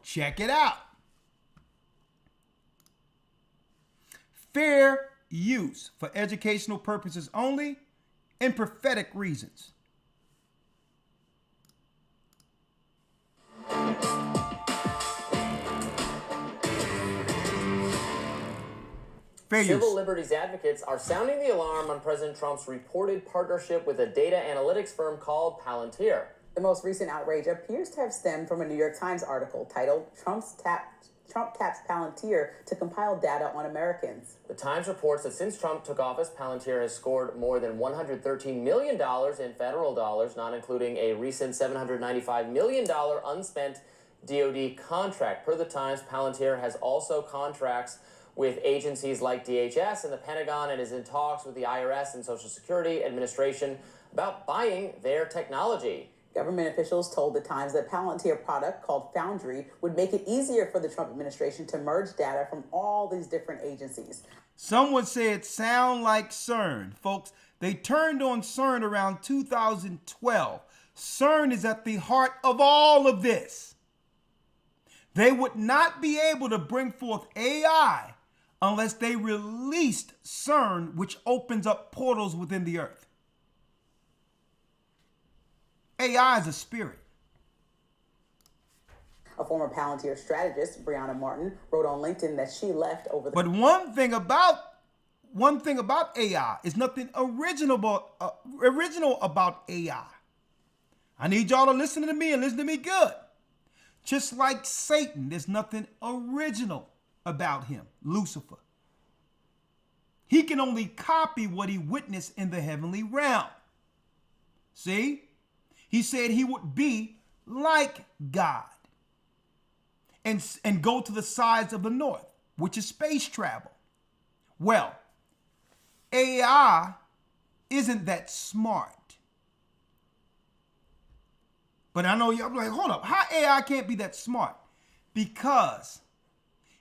Check it out. Fair use for educational purposes only and prophetic reasons. Fair Civil use. liberties advocates are sounding the alarm on President Trump's reported partnership with a data analytics firm called Palantir. The most recent outrage appears to have stemmed from a New York Times article titled Trump taps Palantir to compile data on Americans. The Times reports that since Trump took office, Palantir has scored more than $113 million in federal dollars, not including a recent $795 million unspent DoD contract. Per the Times, Palantir has also contracts with agencies like DHS and the Pentagon and is in talks with the IRS and Social Security Administration about buying their technology. Government officials told the Times that Palantir product called Foundry would make it easier for the Trump administration to merge data from all these different agencies. Some would say it sound like CERN. Folks, they turned on CERN around 2012. CERN is at the heart of all of this. They would not be able to bring forth AI unless they released CERN, which opens up portals within the earth. AI is a spirit. A former Palantir strategist, Brianna Martin, wrote on LinkedIn that she left over the... But one thing about AI is nothing original about AI. I need y'all to listen to me and listen to me good. Just like Satan, there's nothing original about him, Lucifer. He can only copy what he witnessed in the heavenly realm. See? He said he would be like God and go to the sides of the north, which is space travel. Well, AI isn't that smart. But I know you're like, hold up, how AI can't be that smart? Because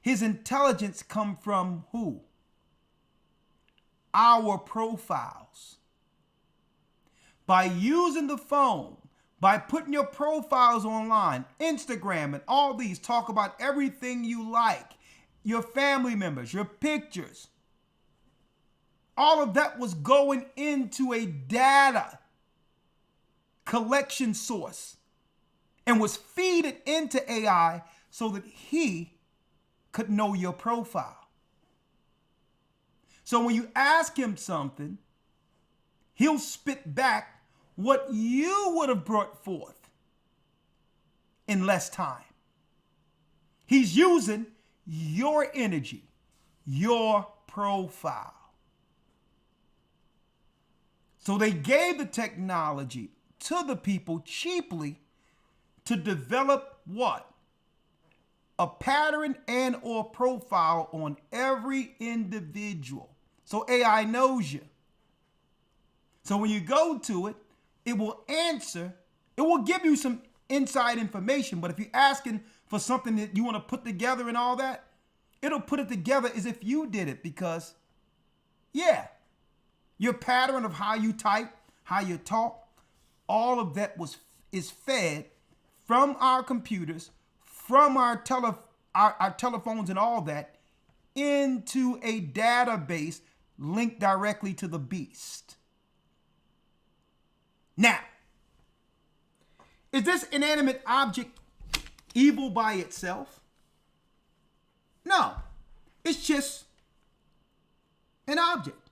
his intelligence comes from who? Our profiles. By using the phone, by putting your profiles online, Instagram and all these, talk about everything you like, your family members, your pictures. All of that was going into a data collection source and was feeded into AI so that he could know your profile. So when you ask him something, he'll spit back what you would have brought forth in less time. He's using your energy, your profile. So they gave the technology to the people cheaply to develop what? A pattern and or profile on every individual. So AI knows you. So when you go to it, it will answer, it will give you some inside information, but if you're asking for something that you want to put together and all that, it'll put it together as if you did it because, yeah, your pattern of how you type, how you talk, all of that is fed from our computers, from our telephones and all that, into a database linked directly to the beast. Now, is this inanimate object evil by itself? No, it's just an object.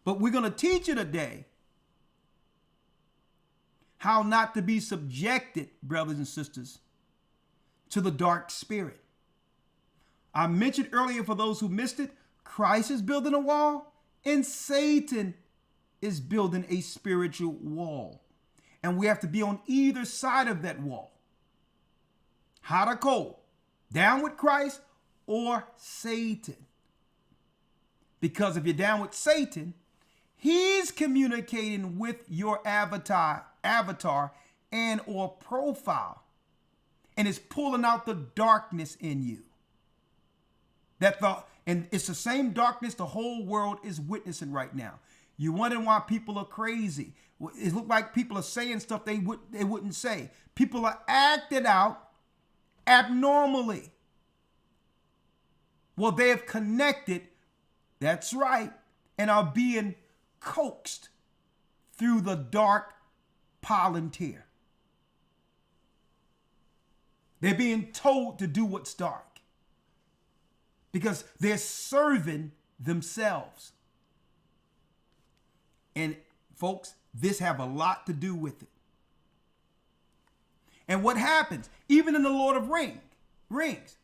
But we're going to teach you today how not to be subjected, brothers and sisters, to the dark spirit. I mentioned earlier, for those who missed it, Christ is building a wall and Satan is building a spiritual wall. And we have to be on either side of that wall. Hot or cold, down with Christ or Satan. Because if you're down with Satan, he's communicating with your avatar and or profile and is pulling out the darkness in you. And it's the same darkness the whole world is witnessing right now. You're wondering why people are crazy. It looks like people are saying stuff they wouldn't say. People are acting out abnormally. Well, they have connected, that's right, and are being coaxed through the dark palantir. They're being told to do what's dark because they're serving themselves. And folks, this have a lot to do with it. And what happens, even in the Lord of Rings,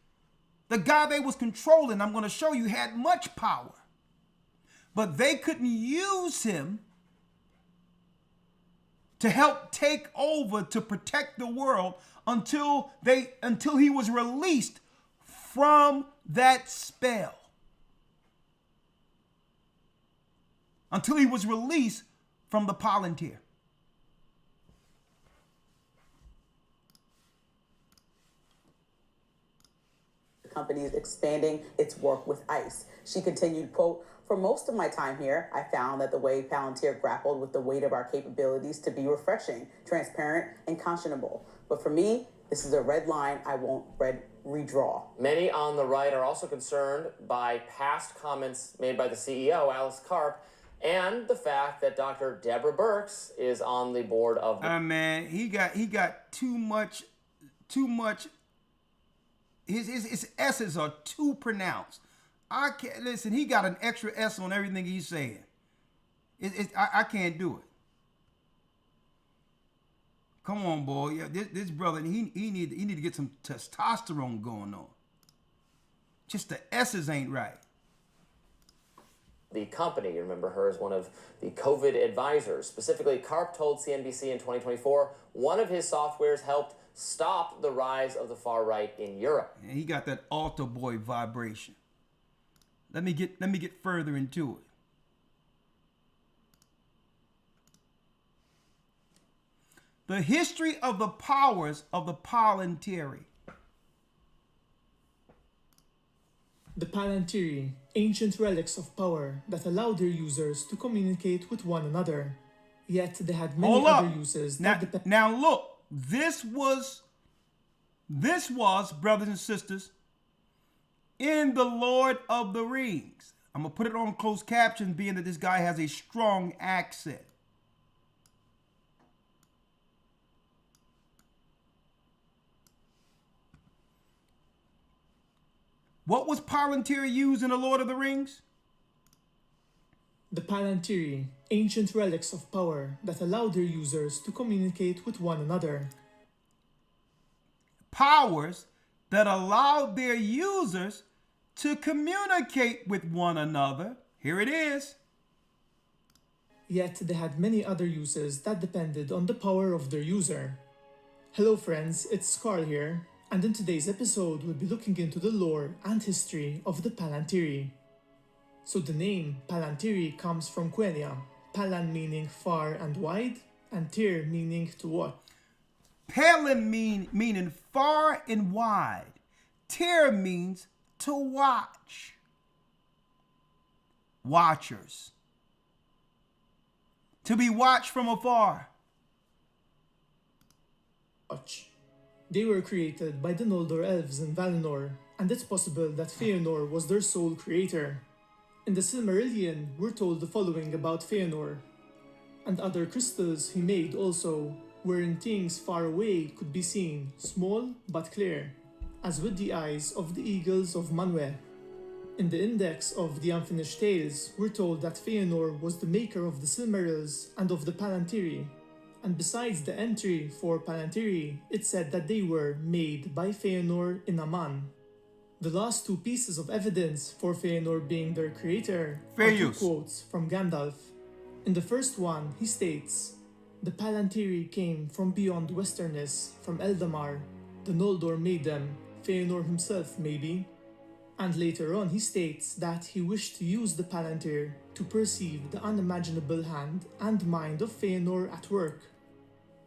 the guy they was controlling, I'm going to show you, had much power. But they couldn't use him to help take over, to protect the world until he was released from that spell. Until he was released from the palantir. The company is expanding its work with ICE. She continued, quote, "For most of my time here, I found that the way Palantir grappled with the weight of our capabilities to be refreshing, transparent, and conscionable. But for me, this is a red line I won't redraw." Many on the right are also concerned by past comments made by the CEO, Alice Karp, and the fact that Dr. Deborah Birx is on the board of the... Man, he got too much. His S's are too pronounced. I can't listen. He got an extra S on everything he's saying. I can't do it. Come on, boy. Yeah, this brother, he need to get some testosterone going on. Just the S's ain't right. The company, you remember her as one of the COVID advisors. Specifically, Karp told CNBC in 2024 one of his softwares helped stop the rise of the far right in Europe. And he got that altar boy vibration. Let me get further into it. The history of the powers of the Palantiri. The Palantiri, ancient relics of power that allowed their users to communicate with one another. Yet they had many other uses. Now look, this was, brothers and sisters, in the Lord of the Rings. I'm going to put it on closed caption, being that this guy has a strong accent. What was Palantiri used in the Lord of the Rings? The Palantiri, ancient relics of power that allowed their users to communicate with one another. Powers that allowed their users to communicate with one another. Here it is. Yet they had many other uses that depended on the power of their user. Hello friends, it's Carl here, and in today's episode we'll be looking into the lore and history of the Palantiri. So the name Palantiri comes from Quenya, Palan meaning far and wide, and Tir meaning to what? Palan meaning far and wide. Tir means to watch. Watchers. To be watched from afar. Watch. They were created by the Noldor elves in Valinor, and it's possible that Feanor was their sole creator. In the Silmarillion, we're told the following about Feanor. And other crystals he made also, wherein things far away could be seen, small but clear, as with the eyes of the eagles of Manwë. In the index of the Unfinished Tales, we're told that Feanor was the maker of the Silmarils and of the Palantiri. And besides the entry for Palantiri, it said that they were made by Feanor in Aman. The last two pieces of evidence for Feanor being their creator are two quotes from Gandalf. In the first one, he states, "The Palantiri came from beyond Westerness, from Eldamar. The Noldor made them, Feanor himself maybe." And later on he states that he wished to use the Palantir to perceive the unimaginable hand and mind of Feanor at work.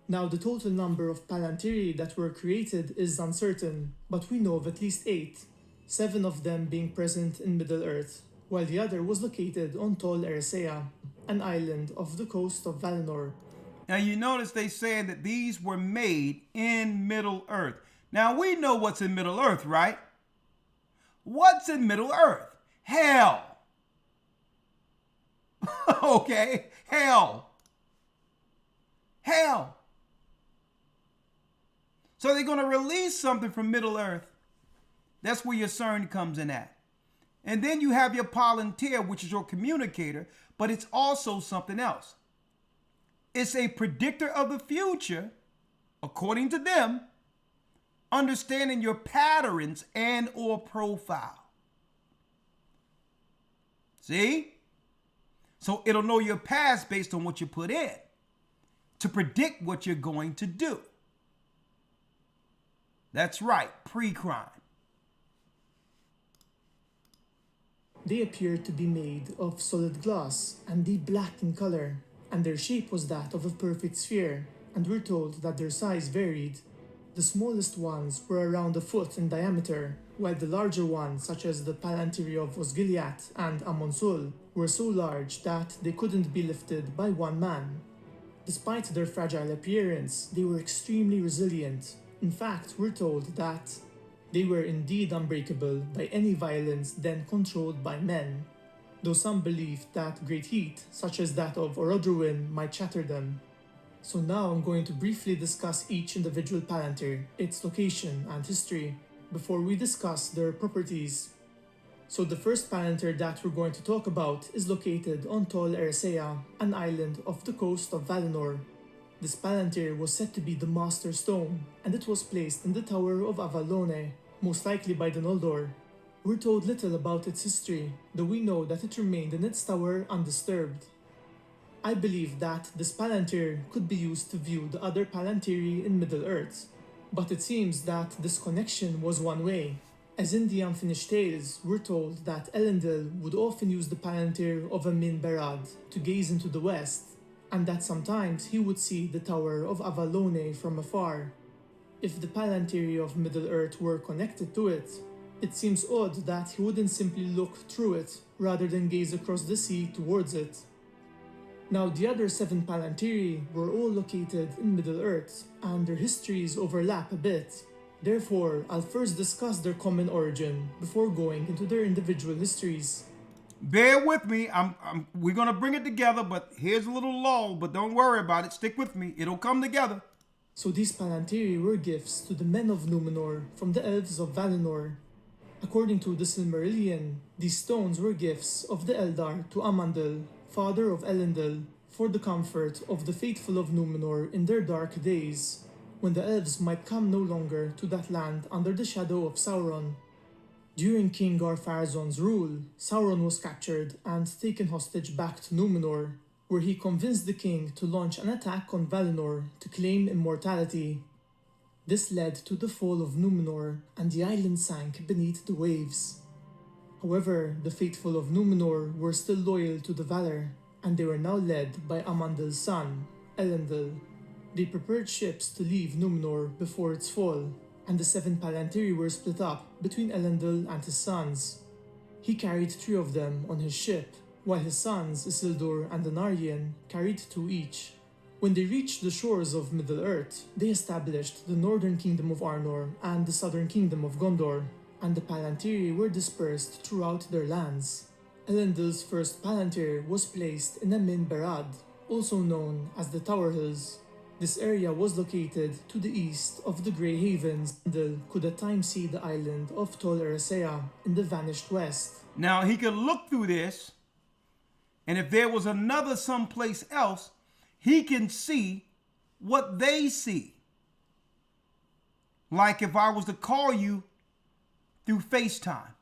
Now the total number of Palantiri that were created is uncertain, but we know of at least 8, 7 of them being present in Middle-earth, while the other was located on Tol Eressëa, an island off the coast of Valinor. Now you notice they say that these were made in Middle-earth. Now we know what's in Middle-earth, right? What's in Middle-earth? Hell. Okay, hell. Hell. So they're going to release something from Middle-earth. That's where your CERN comes in at. And then you have your Palantir, which is your communicator, but it's also something else. It's a predictor of the future, according to them, understanding your patterns and or profile. See? So it'll know your past based on what you put in to predict what you're going to do. That's right, pre-crime. They appeared to be made of solid glass and deep black in color, and their shape was that of a perfect sphere, and we're told that their size varied. The smallest ones were around a foot in diameter, while the larger ones, such as the Palantiri of Osgiliath and Amonsul, were so large that they couldn't be lifted by one man. Despite their fragile appearance, they were extremely resilient. In fact, we're told that they were indeed unbreakable by any violence then controlled by men, though some believed that great heat, such as that of Orodruin, might shatter them. So now I'm going to briefly discuss each individual Palantir, its location and history, before we discuss their properties. So the first Palantir that we're going to talk about is located on Tol Eressëa, an island off the coast of Valinor. This palantir was said to be the Master Stone, and it was placed in the Tower of Avalone, most likely by the Noldor. We're told little about its history, though we know that it remained in its tower undisturbed. I believe that this palantir could be used to view the other palantiri in Middle-earth, but it seems that this connection was one way. As in the Unfinished Tales, we're told that Elendil would often use the palantir of Amin Berad to gaze into the west, and that sometimes he would see the Tower of Avalone from afar. If the palantiri of Middle-earth were connected to it, it seems odd that he wouldn't simply look through it rather than gaze across the sea towards it. Now, the other 7 palantiri were all located in Middle-earth, and their histories overlap a bit. Therefore, I'll first discuss their common origin before going into their individual histories. Bear with me. We're going to bring it together, but here's a little lull, but don't worry about it. Stick with me. It'll come together. So these palantiri were gifts to the men of Númenor from the elves of Valinor. According to the Silmarillion, these stones were gifts of the Eldar to Amandil, father of Elendil, for the comfort of the faithful of Númenor in their dark days, when the elves might come no longer to that land under the shadow of Sauron. During King Gar-Pharazôn's rule, Sauron was captured and taken hostage back to Númenor, where he convinced the king to launch an attack on Valinor to claim immortality. This led to the fall of Númenor, and the island sank beneath the waves. However, the faithful of Númenor were still loyal to the Valar, and they were now led by Amandil's son, Elendil. They prepared ships to leave Númenor before its fall, and the 7 palantiri were split up between Elendil and his sons. He carried 3 of them on his ship, while his sons Isildur and Anarion carried 2 each. When they reached the shores of Middle-earth, they established the northern kingdom of Arnor and the southern kingdom of Gondor, and the palantiri were dispersed throughout their lands. Elendil's first palantir was placed in Amin Berad, also known as the Tower Hills. This area was located to the east of the Grey Havens. Elendil could at times see the island of Tol Eressëa in the vanished west. Now, he could look through this, and if there was another someplace else, he can see what they see. Like if I was to call you through FaceTime.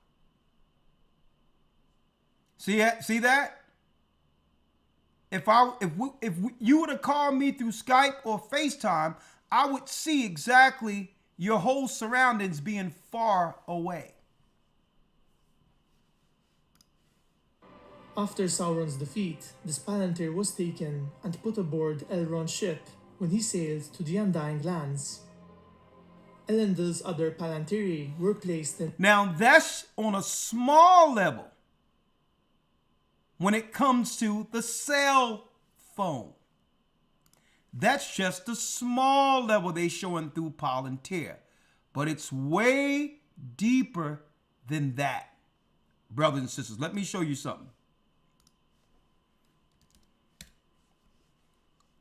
See that? If you were to call me through Skype or FaceTime, I would see exactly your whole surroundings being far away. After Sauron's defeat, this palantir was taken and put aboard Elrond's ship when he sailed to the Undying Lands. Elendil's other palantiri were placed in... Now that's on a small level when it comes to the cell phone. That's just a small level they showing through Palantir, but it's way deeper than that. Brothers and sisters, let me show you something.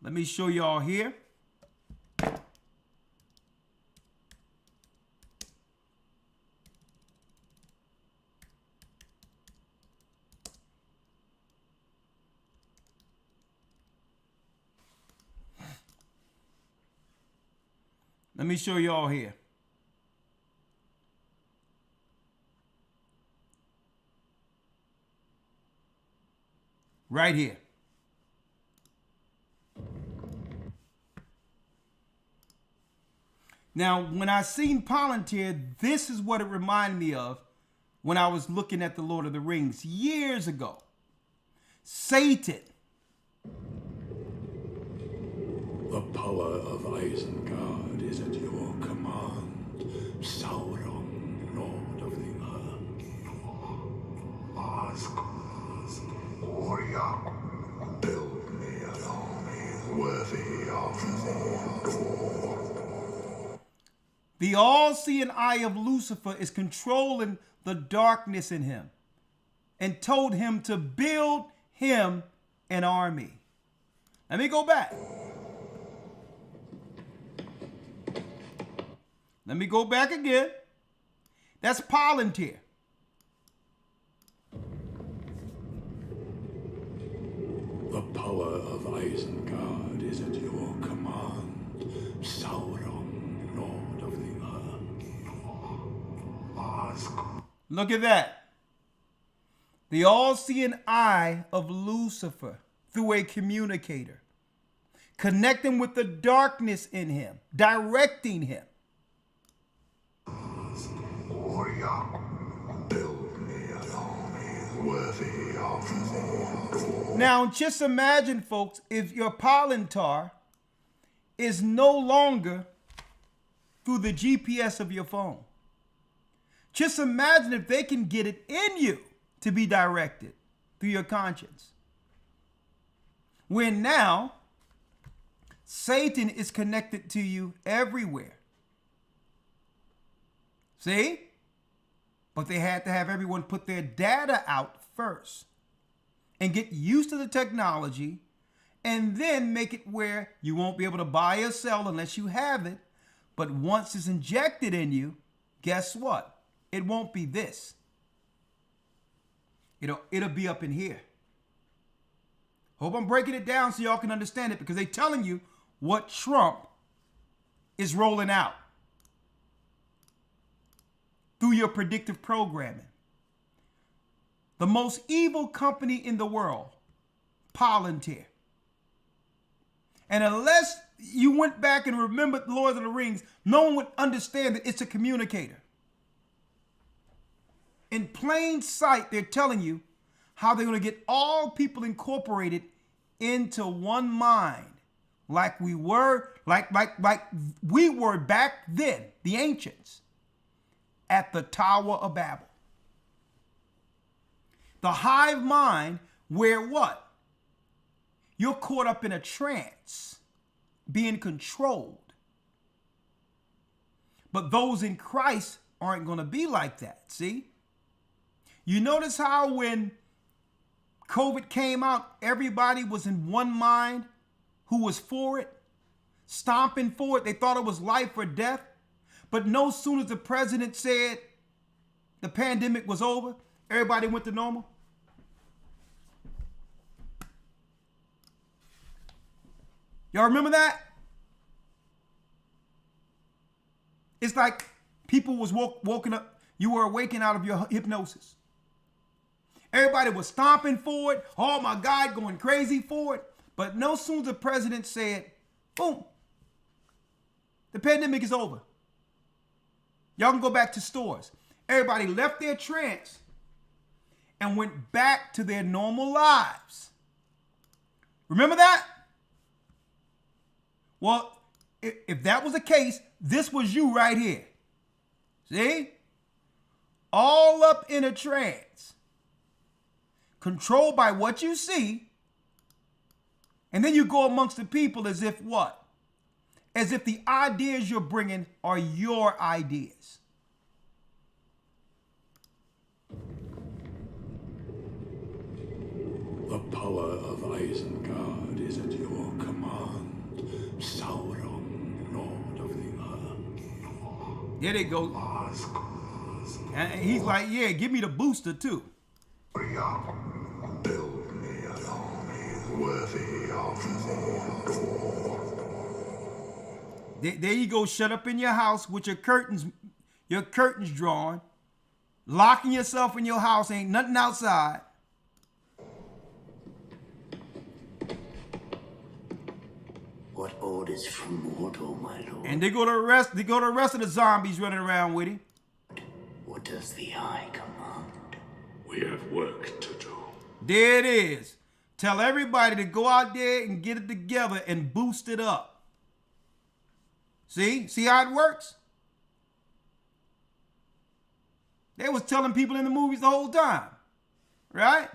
Let me show y'all here. Let me show y'all here. Right here. Now, when I seen Palantir, this is what it reminded me of when I was looking at the Lord of the Rings years ago. Satan. The power of Isengard is at your command, Sauron, Lord of the Earth. Ask Orion, build me an army worthy of Mordor. The all-seeing eye of Lucifer is controlling the darkness in him and told him to build him an army. Let me go back. Let me go back again. That's Palantir. The power of Isengard is at your command. Look at that. The all-seeing eye of Lucifer through a communicator, connecting with the darkness in him, directing him. Now, just imagine, folks, if your Palantir is no longer through the GPS of your phone. Just imagine if they can get it in you to be directed through your conscience. When now, Satan is connected to you everywhere. See? But they had to have everyone put their data out first and get used to the technology, and then make it where you won't be able to buy or sell unless you have it. But once it's injected in you, guess what? It won't be this. It'll be up in here. Hope I'm breaking it down so y'all can understand it, because they're telling you what Trump is rolling out through your predictive programming. The most evil company in the world, Palantir. And unless you went back and remembered Lord of the Rings, no one would understand that it's a communicator. In plain sight, they're telling you how they're going to get all people incorporated into one mind, like we were back then, the ancients, at the Tower of Babel. The hive mind, where what? You're caught up in a trance, being controlled. But those in Christ aren't going to be like that, see? You notice how when COVID came out, everybody was in one mind who was for it, stomping for it. They thought it was life or death. But no sooner as the president said the pandemic was over, everybody went to normal. Y'all remember that? It's like people was woken up. You were awakened out of your hypnosis. Everybody was stomping for it. Oh my God, going crazy for it. But no sooner as the president said, boom, the pandemic is over. Y'all can go back to stores. Everybody left their trance and went back to their normal lives. Remember that? Well, if that was the case, this was you right here. See? All up in a trance. Controlled by what you see. And then you go amongst the people as if what? As if the ideas you're bringing are your ideas. The power of Isengard is at your command. Sauron, Lord of the Earth. There they go. And he's like, yeah, give me the booster too. Build me an army worthy of Mordor. There you go, shut up in your house with your curtains drawn, locking yourself in your house, ain't nothing outside. What orders from Mordor, my lord? And they go to the rest of the zombies running around with him. What does the Eye command? We have work to do. There it is. Tell everybody to go out there and get it together and boost it up. See how it works? They was telling people in the movies the whole time, right?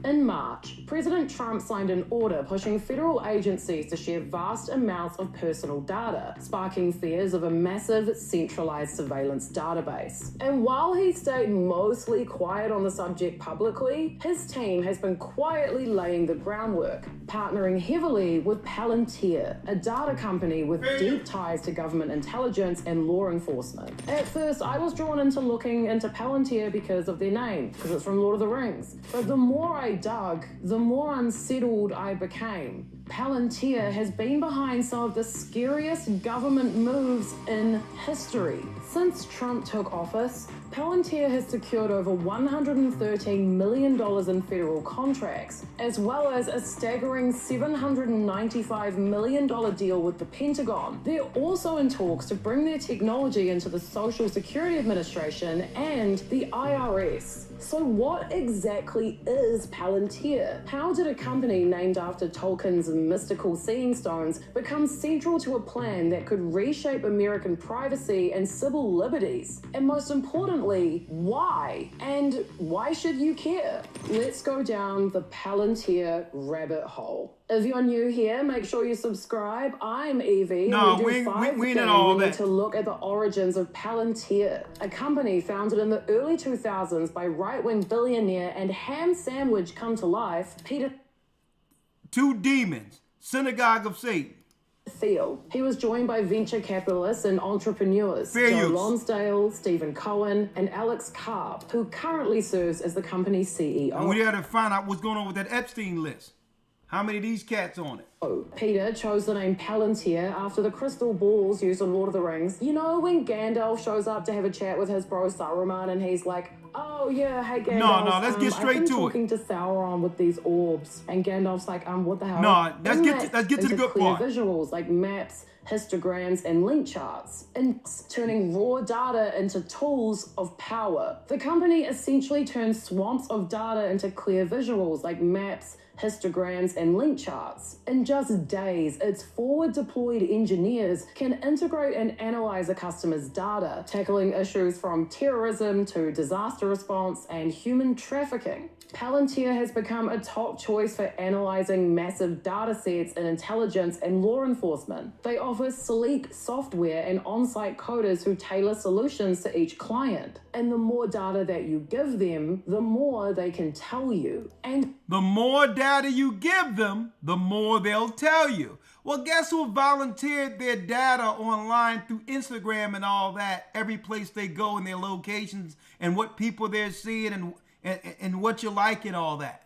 In March, President Trump signed an order pushing federal agencies to share vast amounts of personal data, sparking fears of a massive centralized surveillance database. And while he stayed mostly quiet on the subject publicly, his team has been quietly laying the groundwork, partnering heavily with Palantir, a data company with deep ties to government intelligence and law enforcement. At first, I was drawn into looking into Palantir because of their name, because it's from Lord of the Rings. But the more I dug, the more unsettled I became. Palantir has been behind some of the scariest government moves in history. Since Trump took office, Palantir has secured over $113 million in federal contracts, as well as a staggering $795 million deal with the Pentagon. They're also in talks to bring their technology into the Social Security Administration and the IRS. So what exactly is Palantir? How did a company named after Tolkien's mystical seeing stones become central to a plan that could reshape American privacy and civil liberties? And most importantly, why? And why should you care? Let's go down the Palantir rabbit hole. If you're new here, make sure you subscribe. I'm Evie. No, and we ain't all we need that. to look at the origins of Palantir, a company founded in the early 2000s by right-wing billionaire and ham sandwich come to life, Peter Two demons, synagogue of Satan. Thiel. He was joined by venture capitalists and entrepreneurs, Fair Joe use. Lonsdale, Stephen Cohen, and Alex Karp, who currently serves as the company's CEO. And we got to find out what's going on with that Epstein list. How many of these cats on it? Peter chose the name Palantir after the crystal balls used in Lord of the Rings. You know when Gandalf shows up to have a chat with his bro Saruman and he's like, oh yeah, hey Gandalf. No, let's get straight I've been to it. talking to Sauron with these orbs. And Gandalf's like, what the hell? No, let's Isn't get that to the into good clear part. visuals like maps, histograms, and link charts, and turning raw data into tools of power. The company essentially turns swamps of data into clear visuals like maps, histograms, and link charts. In just days, its forward-deployed engineers can integrate and analyze a customer's data, tackling issues from terrorism to disaster response and human trafficking. Palantir has become a top choice for analyzing massive data sets in intelligence and law enforcement. They offer sleek software and on-site coders who tailor solutions to each client. And the more data that you give them, the more they can tell you. And The more data you give them, the more they'll tell you. Well, guess who volunteered their data online through Instagram and all that, every place they go and their locations and what people they're seeing and what you like and all that?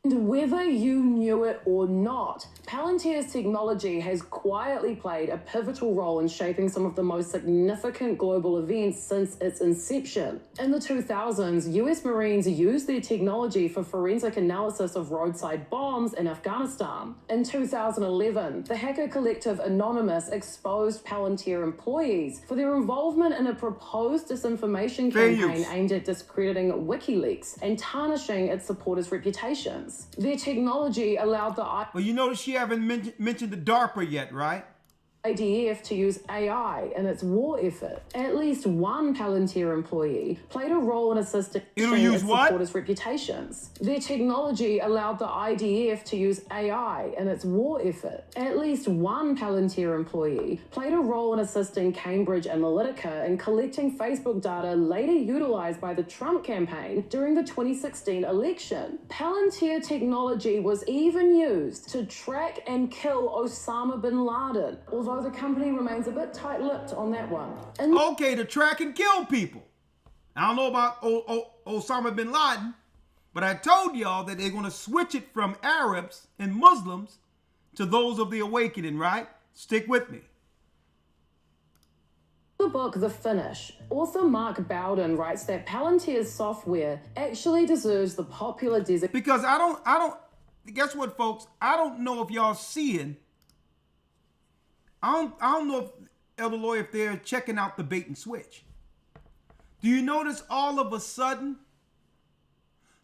whether you knew it or not, Palantir's technology has quietly played a pivotal role in shaping some of the most significant global events since its inception. In the 2000s, US Marines used their technology for forensic analysis of roadside bombs in Afghanistan. In 2011, the hacker collective Anonymous exposed Palantir employees for their involvement in a proposed disinformation campaign aimed at discrediting WikiLeaks and tarnishing its supporters' reputations. Their technology allowed the Well, you notice she haven't mentioned the DARPA yet, right? IDF to use AI in its war effort. At least one Palantir employee played a role in assisting its supporters' reputations. Their technology allowed the IDF to use AI in its war effort. At least one Palantir employee played a role in assisting Cambridge Analytica in collecting Facebook data later utilized by the Trump campaign during the 2016 election. Palantir technology was even used to track and kill Osama bin Laden, although the company remains a bit tight-lipped on that one. Okay, to track and kill people. I don't know about Osama bin Laden, but I told y'all that they're going to switch it from Arabs and Muslims to those of the awakening, right? Stick with me. The book The Finish, author Mark Bowden writes that Palantir's software actually deserves the popular designation. Because I don't, guess what, folks? I don't know if y'all seeing, I don't know if, Elder Lawyer, if they're checking out the bait and switch. Do you notice all of a sudden,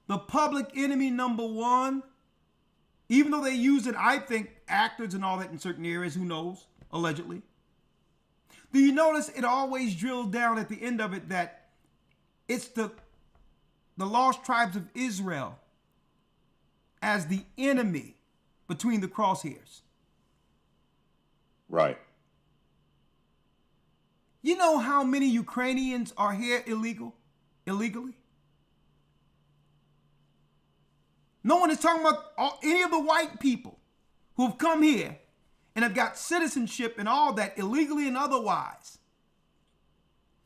the public enemy number one, even though they use it, I think, actors and all that in certain areas, who knows, allegedly. Do you notice it always drills down at the end of it that it's the lost tribes of Israel as the enemy between the crosshairs? Right. You know how many Ukrainians are here illegally? No one is talking about any of the white people who have come here and have got citizenship and all that illegally and otherwise.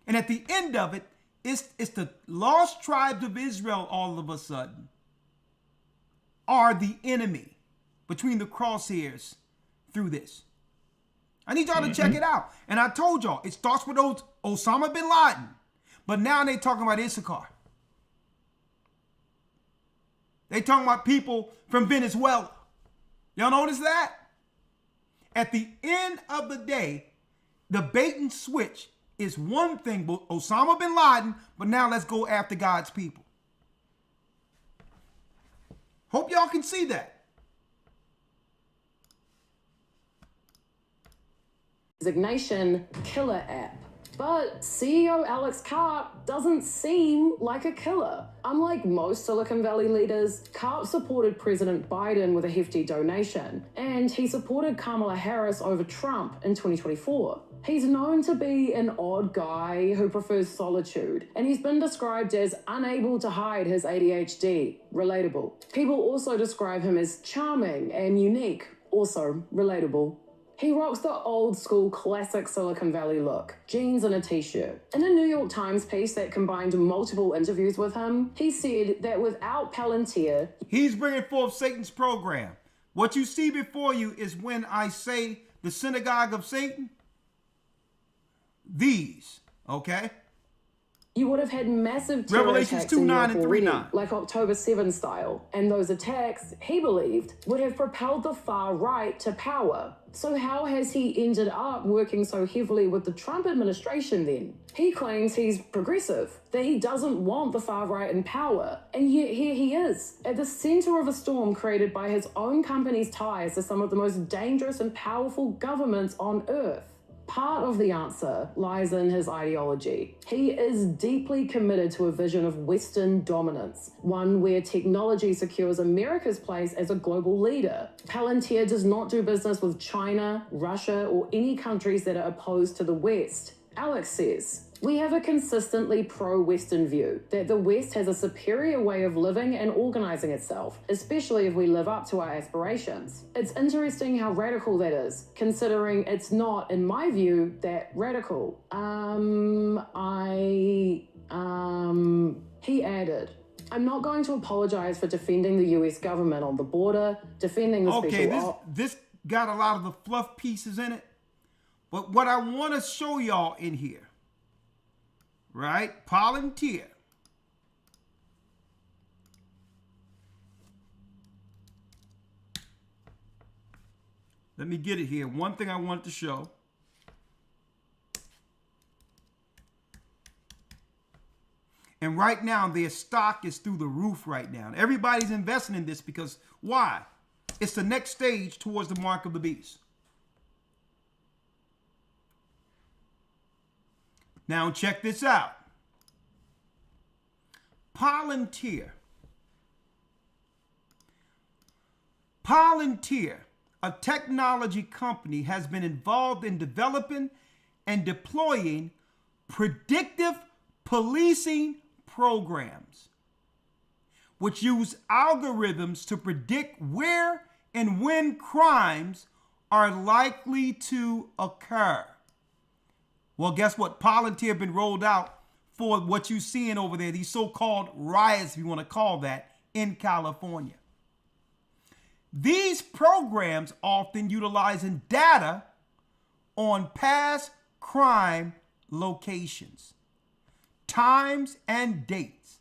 And at the end of it, it's the lost tribes of Israel all of a sudden are the enemy. between the crosshairs through this. I need y'all to check it out. And I told y'all, it starts with Osama bin Laden. But now they talking about Issachar. They talking about people from Venezuela. Y'all notice that? At the end of the day, the bait and switch is one thing, but Osama bin Laden, but now let's go after God's people. Hope y'all can see that. Designation killer app. But CEO Alex Karp doesn't seem like a killer. Unlike most Silicon Valley leaders, Karp supported President Biden with a hefty donation, and he supported Kamala Harris over Trump in 2024. He's known to be an odd guy who prefers solitude, and he's been described as unable to hide his ADHD. Relatable. People also describe him as charming and unique. Also relatable. He rocks the old school classic Silicon Valley look, jeans and a t-shirt. In a New York Times piece that combined multiple interviews with him, he said that without Palantir, he's bringing forth Satan's program. What you see before you is when I say the synagogue of Satan, these, okay? you would have had massive terror Revelations attacks 2, in 9 Europe and 3, already, 9. like October 7 style. And those attacks, he believed, would have propelled the far right to power. So how has he ended up working so heavily with the Trump administration then? He claims he's progressive, that he doesn't want the far right in power. And yet here he is, at the center of a storm created by his own company's ties to some of the most dangerous and powerful governments on earth. Part of the answer lies in his ideology. He is deeply committed to a vision of Western dominance, one where technology secures America's place as a global leader. Palantir does not do business with China, Russia, or any countries that are opposed to the West. Alex says, we have a consistently pro-Western view that the West has a superior way of living and organizing itself, especially if we live up to our aspirations. It's interesting how radical that is, considering it's not, in my view, that radical. He added, I'm not going to apologize for defending the US government on the border, defending the this got a lot of the fluff pieces in it. But what I want to show y'all in here, right? Palantir. Let me get it here. One thing I want to show. And right now, their stock is through the roof right now. Everybody's investing in this because why? It's the next stage towards the mark of the beast. Now check this out. Palantir. Palantir, a technology company, has been involved in developing and deploying predictive policing programs, which use algorithms to predict where and when crimes are likely to occur. Well, guess what? Palantir have been rolled out for what you're seeing over there, these so-called riots, if you want to call that, in California. These programs often utilizing data on past crime locations, times, and dates,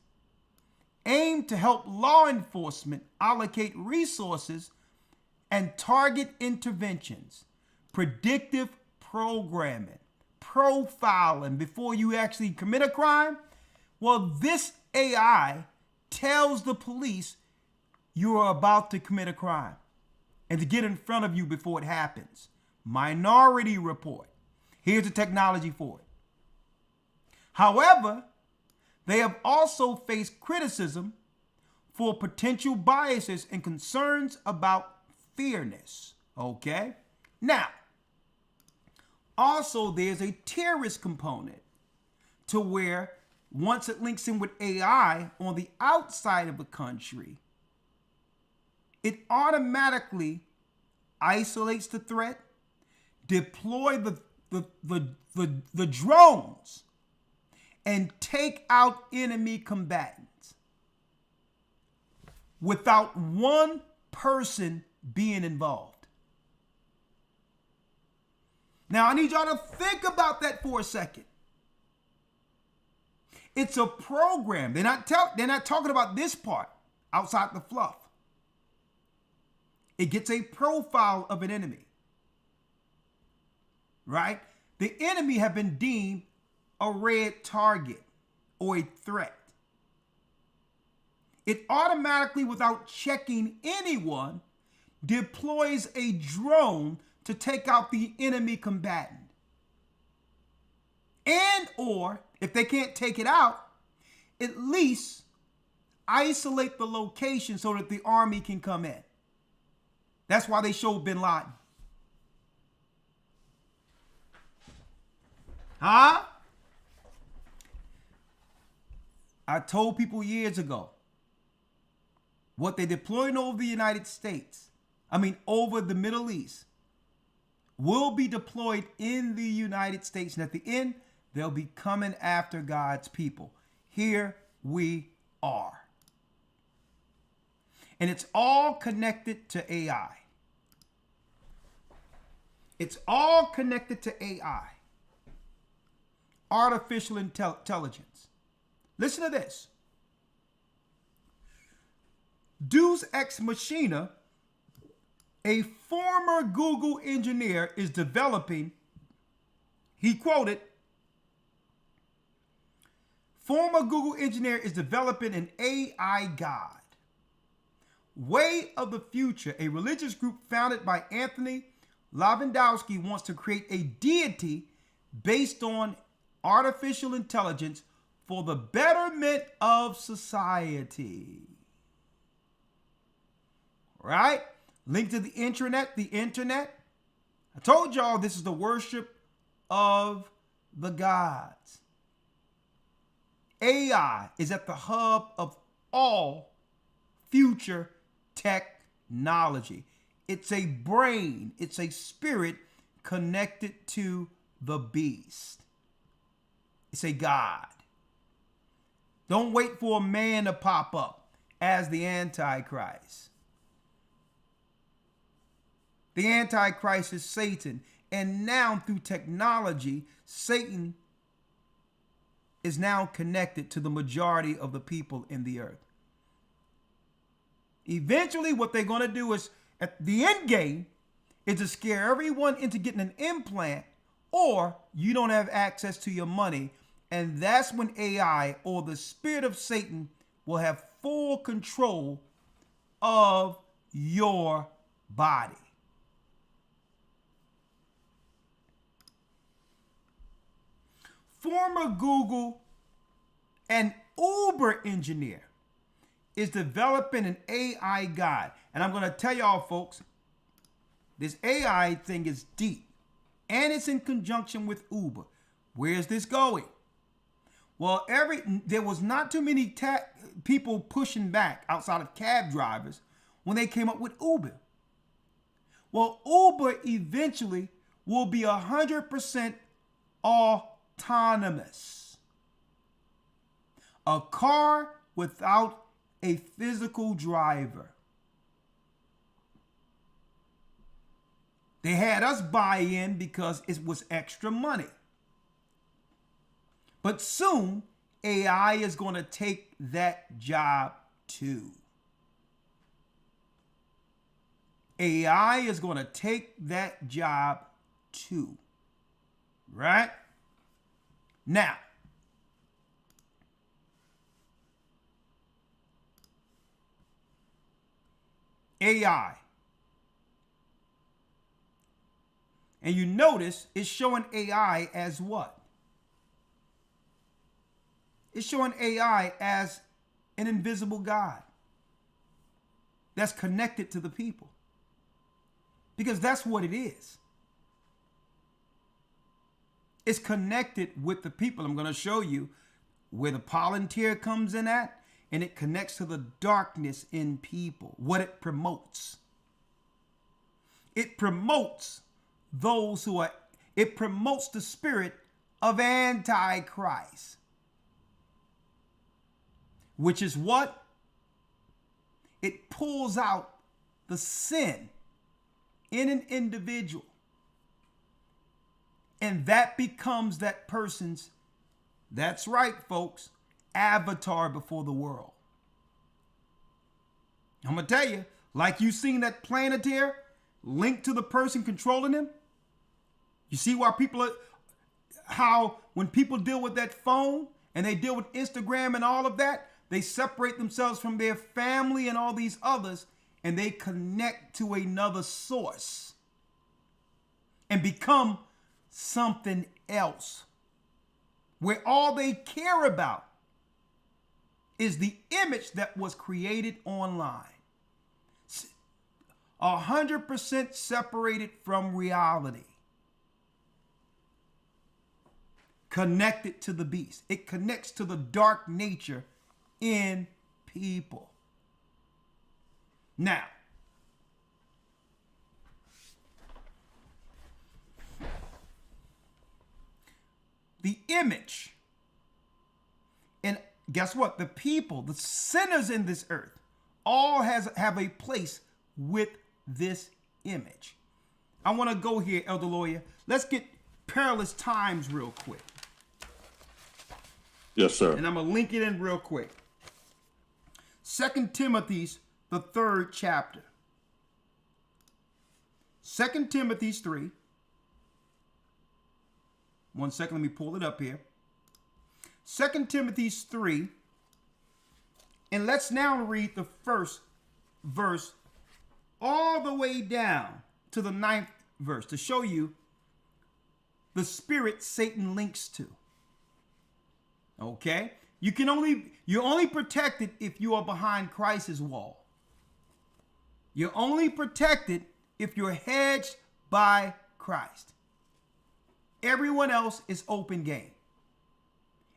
aim to help law enforcement allocate resources and target interventions, predictive programming, profiling before you actually commit a crime. Well, this AI tells the police you are about to commit a crime and to get in front of you before it happens. Minority Report. Here's the technology for it. However, they have also faced criticism for potential biases and concerns about fairness. Okay? Now, also, there's a terrorist component to where once it links in with AI on the outside of the country, it automatically isolates the threat, deploy the drones, and take out enemy combatants without one person being involved. Now, I need y'all to think about that for a second. It's a program. They're not talking about this part outside the fluff. It gets a profile of an enemy. Right? The enemy have been deemed a red target or a threat. It automatically, without checking anyone, deploys a drone to take out the enemy combatant. And or, if they can't take it out, at least isolate the location so that the army can come in. That's why they showed bin Laden. Huh? I told people years ago, what they deploying over the United States, over the Middle East, will be deployed in the United States. And at the end, they'll be coming after God's people. Here we are. And it's all connected to AI. It's all connected to AI. Artificial intelligence. Listen to this. Deus Ex Machina, a former Google engineer, is developing, he quoted, former Google engineer is developing an AI God. Way of the Future, a religious group founded by Anthony Lewandowski, wants to create a deity based on artificial intelligence for the betterment of society. Right? Link to the internet. I told y'all this is the worship of the gods. AI is at the hub of all future technology. It's a brain, it's a spirit connected to the beast. It's a God. Don't wait for a man to pop up as the Antichrist. The Antichrist is Satan. And now through technology, Satan is now connected to the majority of the people in the earth. Eventually, what they're going to do is, at the end game, is to scare everyone into getting an implant, or you don't have access to your money. And that's when AI, or the spirit of Satan, will have full control of your body. Former Google and Uber engineer is developing an AI God. And I'm going to tell y'all, folks, this AI thing is deep. And it's in conjunction with Uber. Where's this going? Well, there was not too many people pushing back outside of cab drivers when they came up with Uber. Well, Uber eventually will be 100% autonomous. A car without a physical driver. They had us buy in because it was extra money. But soon, AI is going to take that job too. AI is going to take that job too. Right? Now, AI. And you notice it's showing AI as what? It's showing AI as an invisible God that's connected to the people. Because that's what it is. It's connected with the people. I'm going to show you where the volunteer comes in at, and it connects to the darkness in people, what it promotes. It promotes it promotes the spirit of Antichrist. Which is what? It pulls out the sin in an individual, and that becomes that person's, that's right, folks, avatar before the world. I'm going to tell you, like you seen that Planeteer linked to the person controlling him. You see why how when people deal with that phone and they deal with Instagram and all of that, they separate themselves from their family and all these others, and they connect to another source and become something else, where all they care about is the image that was created online. 100% separated from reality. Connected to the beast. It connects to the dark nature in people. Now, the image, and guess what? The people, the sinners in this earth, all have a place with this image. I want to go here, Elder Lawyer. Let's get Perilous Times real quick. Yes, sir. And I'm going to link it in real quick. 2 Timothy's, the 3rd chapter. 2 Timothy's 3. One second, let me pull it up here. 2 Timothy's 3. And let's now read the first verse all the way down to the 9th verse to show you the spirit Satan links to. Okay? You're only protected if you are behind Christ's wall. You're only protected if you're hedged by Christ. Everyone else is open game.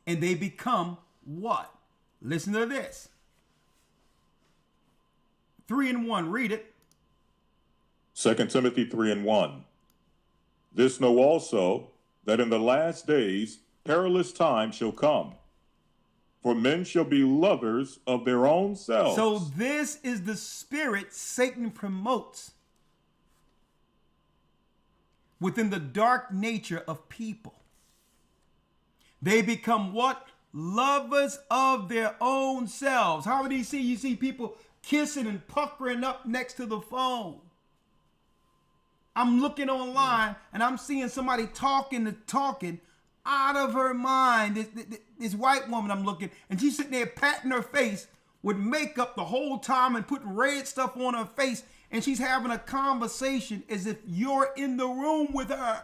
And they become what? Listen to this. 3:1, read it. 2 Timothy 3:1. This know also, that in the last days perilous times shall come. For men shall be lovers of their own selves. So this is the spirit Satan promotes within the dark nature of people. They become what? Lovers of their own selves. How many see? You see people kissing and puckering up next to the phone. I'm looking online and I'm seeing somebody talking out of her mind. This white woman I'm looking, and she's sitting there patting her face with makeup the whole time and putting red stuff on her face, and she's having a conversation as if you're in the room with her.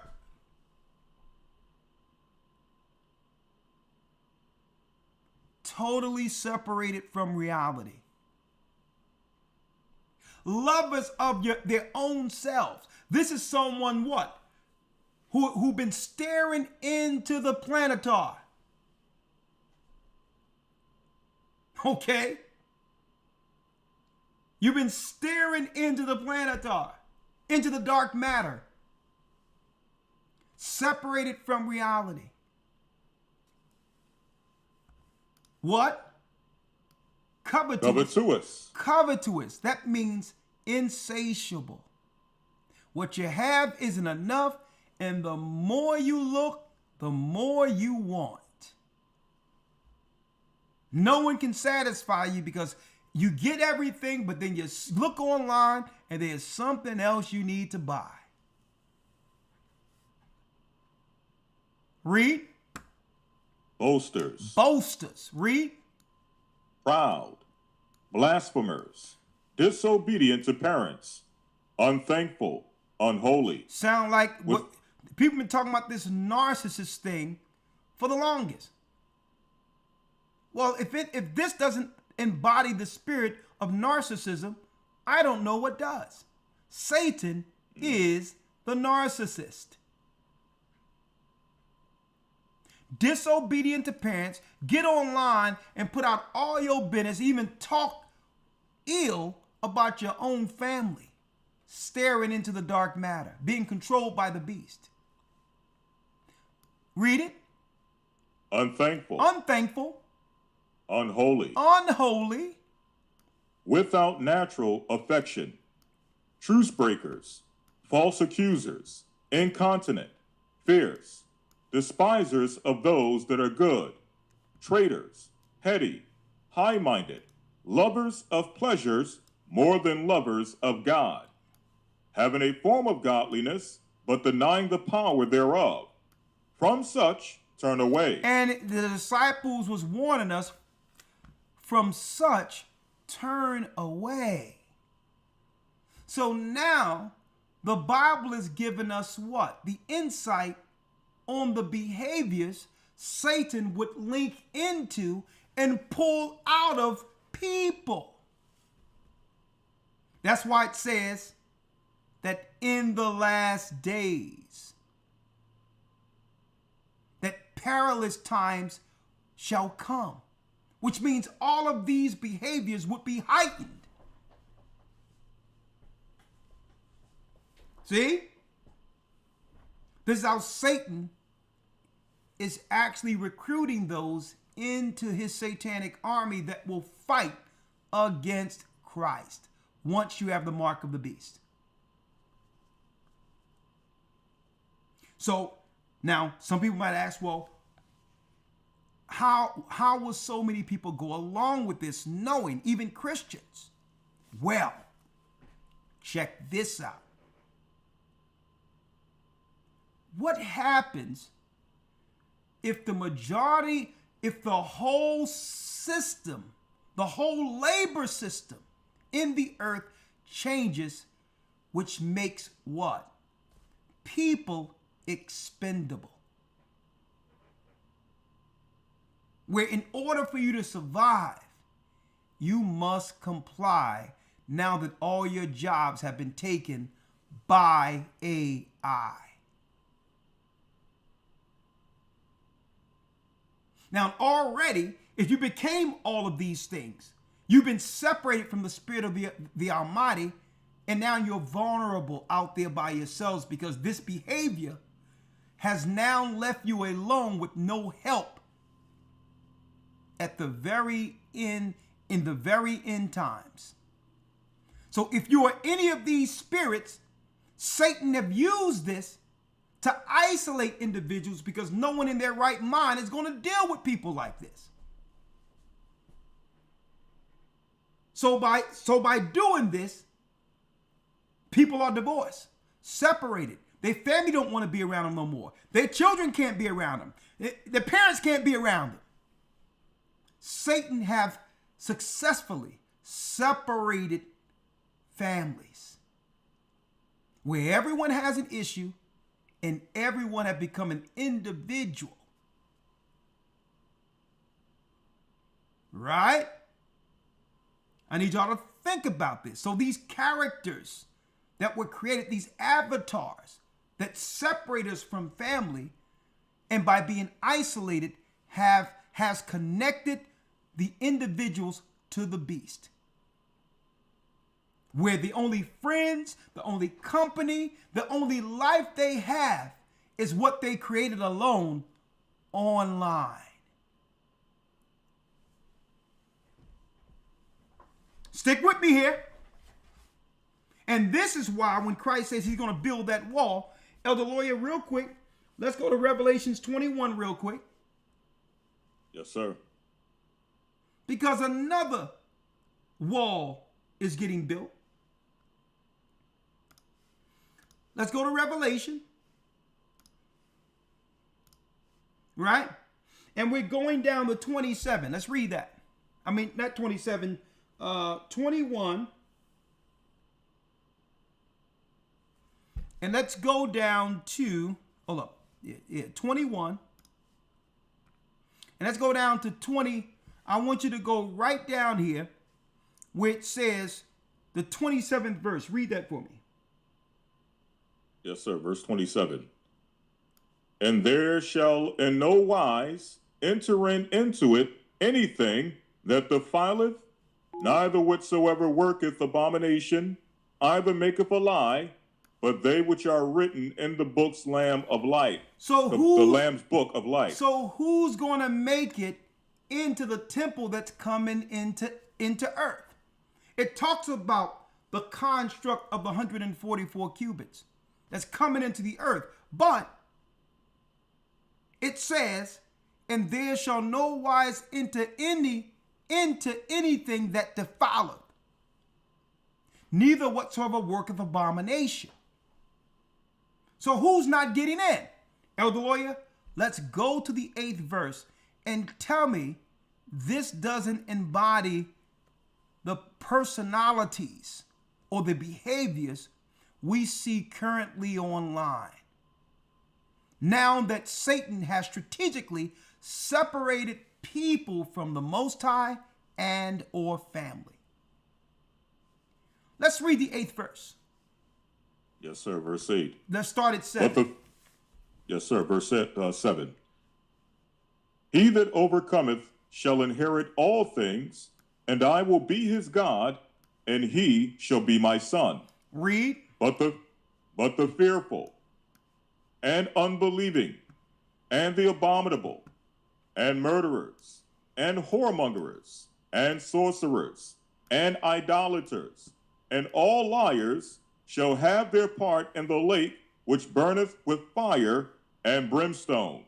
Totally separated from reality. Lovers of their own selves. This is someone what? Who been staring into the planetar. Okay? You've been staring into the planetar, into the dark matter. Separated from reality. What? Covetous. Covetous. That means insatiable. What you have isn't enough, and the more you look, the more you want. No one can satisfy you because you get everything, but then you look online and there's something else you need to buy. Read. Boasters. Boasters. Read. Proud. Blasphemers. Disobedient to parents. Unthankful. Unholy. Sound like what people been talking about, this narcissist thing for the longest. Well, if this doesn't embody the spirit of narcissism, I don't know what does. Satan is the narcissist. Disobedient to parents, get online and put out all your business, even talk ill about your own family, staring into the dark matter, being controlled by the beast. Read it. Unthankful. Unthankful. Unholy. Unholy. Without natural affection. truce breakers, false accusers, incontinent, fierce, despisers of those that are good, traitors, heady, high-minded, lovers of pleasures more than lovers of God, having a form of godliness, but denying the power thereof. From such turn away. And the disciples was warning us, from such turn away. So now the Bible is giving us what? The insight on the behaviors Satan would link into and pull out of people. That's why it says that in the last days, that perilous times shall come, which means all of these behaviors would be heightened. See? This is how Satan is actually recruiting those into his satanic army that will fight against Christ once you have the mark of the beast. So now some people might ask, well, how will so many people go along with this, knowing, even Christians? Well, check this out. What happens if the majority, if the whole system, the whole labor system in the earth changes, which makes what? People expendable. Where in order for you to survive, you must comply now that all your jobs have been taken by AI. Now already, if you became all of these things, you've been separated from the Spirit of the Almighty, and now you're vulnerable out there by yourselves because this behavior has now left you alone with no help at the very end, in the very end times. So if you are any of these spirits, Satan have used this to isolate individuals because no one in their right mind is going to deal with people like this. So by doing this, people are divorced, separated. Their family don't want to be around them no more. Their children can't be around them. Their parents can't be around them. Satan have successfully separated families where everyone has an issue and everyone have become an individual. Right? I need y'all to think about this. So these characters that were created, these avatars that separate us from family, and by being isolated has connected the individuals to the beast. Where the only friends, the only company, the only life they have is what they created alone online. Stick with me here. And this is why when Christ says he's going to build that wall, Elder Lawyer, real quick, let's go to Revelations 21 real quick. Yes, sir. Because another wall is getting built. Let's go to Revelation. Right? And we're going down to 27. Let's read that. I mean, not 27, 21. And let's go down to, hold up, 21. And let's go down to 20. I want you to go right down here where it says the 27th verse. Read that for me. Yes, sir. Verse 27. And there shall in no wise enter into it anything that defileth, neither whatsoever worketh abomination, either maketh a lie, but they which are written in the book's Lamb of life. So the Lamb's book of life. So who's going to make it into the temple that's coming into earth? It talks about the construct of the 144 cubits that's coming into the earth. But it says, and there shall no wise enter into anything that defileth, neither whatsoever worketh abomination. So who's not getting in? Elder Lawyer, let's go to the 8th verse and tell me this doesn't embody the personalities or the behaviors we see currently online. Now that Satan has strategically separated people from the Most High and or family. Let's read the 8th verse. Yes, sir. Verse 8. Let's start at 7. Yes, sir. Verse 7. He that overcometh shall inherit all things, and I will be his God, and he shall be my son. Read. But the fearful, and unbelieving, and the abominable, and murderers, and whoremongers, and sorcerers, and idolaters, and all liars shall have their part in the lake which burneth with fire and brimstone,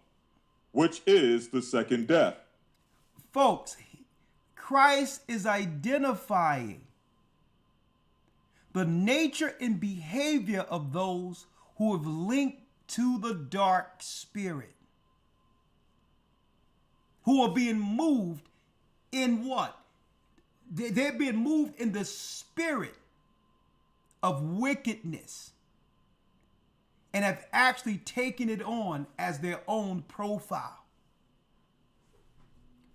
which is the second death. Folks, Christ is identifying the nature and behavior of those who have linked to the dark spirit, who are being moved in what? They're being moved in the spirit of wickedness and have actually taken it on as their own profile.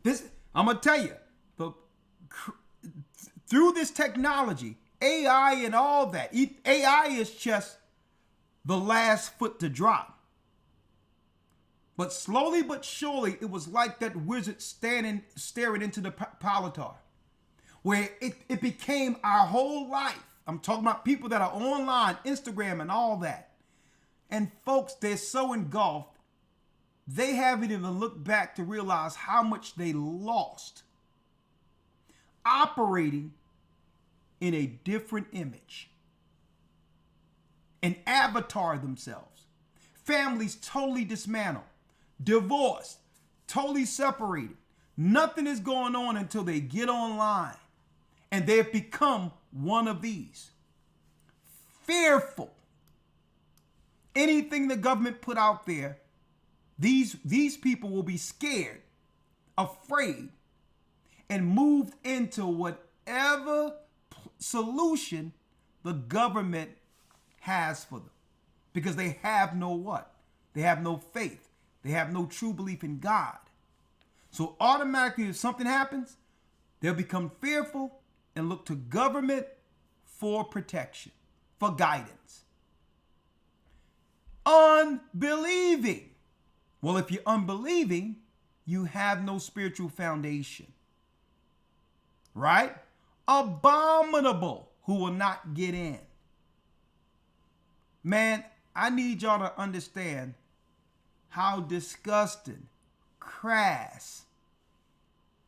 This, I'm going to tell you, through this technology, AI and all that, AI is just the last foot to drop. But slowly but surely, it was like that wizard staring into the Palatar, where it became our whole life. I'm talking about people that are online, Instagram and all that. And folks, they're so engulfed, they haven't even looked back to realize how much they lost operating in a different image, an avatar themselves. Families totally dismantled, divorced, totally separated. Nothing is going on until they get online, and they've become one of these. Fearful. Anything the government put out there, these people will be scared, afraid, and moved into whatever solution the government has for them, because they have no what? They have no faith. They have no true belief in God. So automatically, if something happens, they'll become fearful and look to government for protection, for guidance. Unbelieving. Well, if you're unbelieving, you have no spiritual foundation. Right? Abominable, who will not get in. Man, I need y'all to understand how disgusting, crass,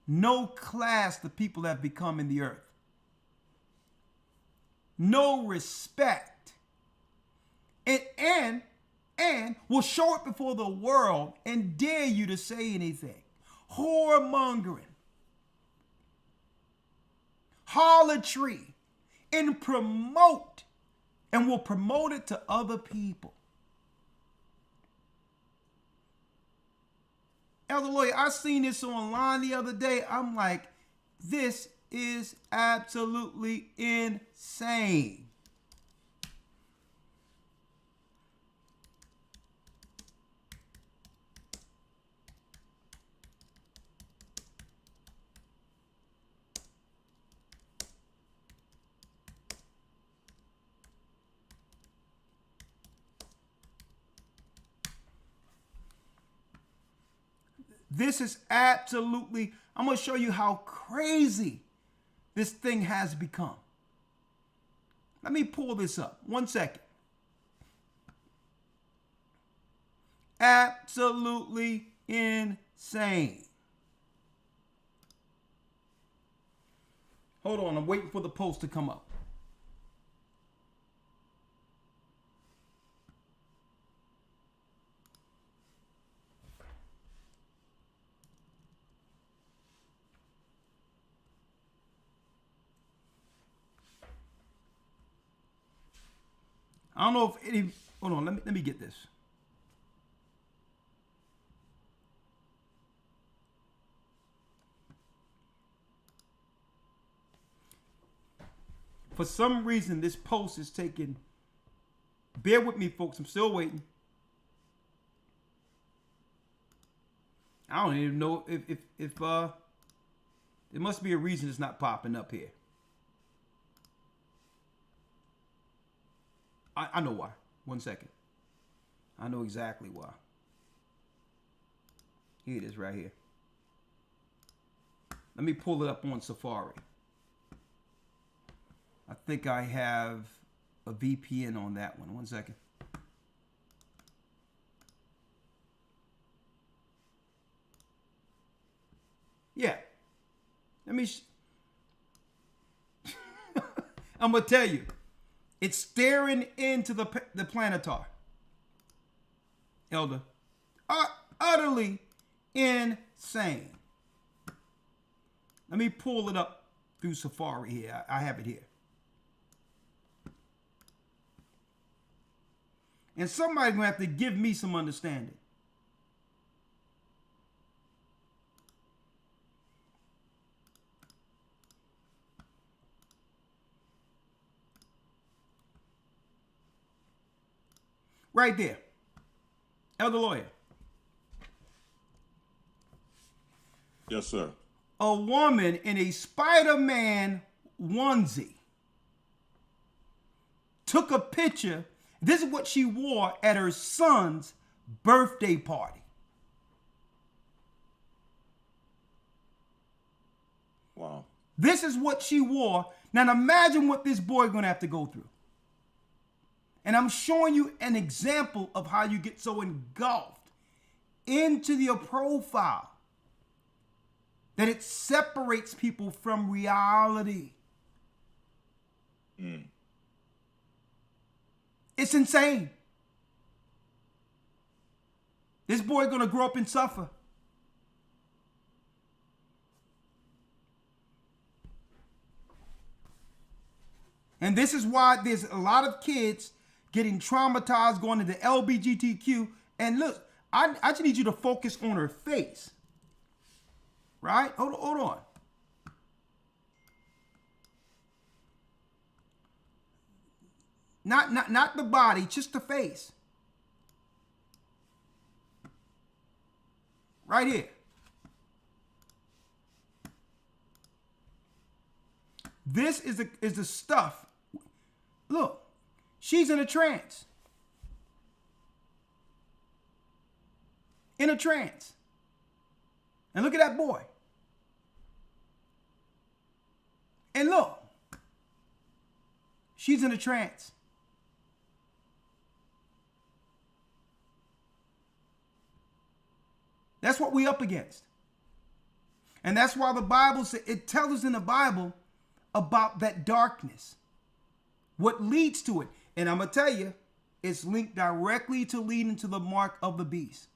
no class the people have become in the earth. No respect. And will show it before the world and dare you to say anything. Whoremongering, harlotry, and will promote it to other people. Elder Lawyer, I seen this online the other day. I'm like, this is absolutely insane. This is absolutely, I'm going to show you how crazy this thing has become. Let me pull this up. 1 second. Absolutely insane. Hold on, I'm waiting for the post to come up. I don't know if any. Hold on, let me get this. For some reason, this post is taking. Bear with me, folks. I'm still waiting. I don't even know if there must be a reason it's not popping up here. I know why. 1 second. I know exactly why. Here it is right here. Let me pull it up on Safari. I think I have a VPN on that one. 1 second. Yeah. Let me. I'm gonna tell you, it's staring into the planetar. Elder, utterly insane. Let me pull it up through Safari here. I have it here. And somebody's gonna have to give me some understanding. Right there. Elder Lawyer. Yes, sir. A woman in a Spider-Man onesie took a picture. This is what she wore at her son's birthday party. Wow. This is what she wore. Now imagine what this boy gonna have to go through. And I'm showing you an example of how you get so engulfed into your profile that it separates people from reality. It's insane. This boy gonna grow up and suffer. And this is why there's a lot of kids getting traumatized, going into LGBTQ. And look, I just need you to focus on her face. Right? Hold on. Not the body, just the face. Right here. This is the stuff. Look. She's in a trance. In a trance. And look at that boy. And look. She's in a trance. That's what we up against. And that's why the Bible says, it tells us in the Bible about that darkness. What leads to it. And I'm going to tell you, it's linked directly to leading to the mark of the beast.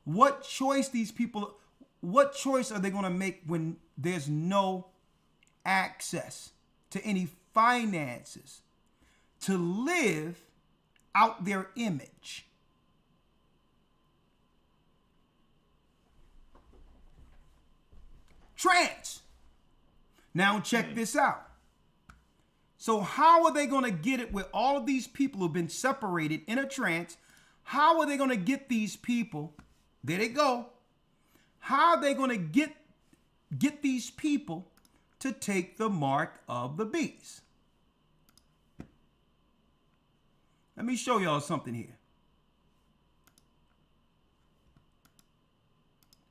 What choice are they going to make when there's no access to any finances to live out their image? Trance. Now check this out. So how are they going to get it with all of these people who've been separated in a trance? How are they going to get these people? There they go. How are they going to get these people to take the mark of the beast? Let me show y'all something here.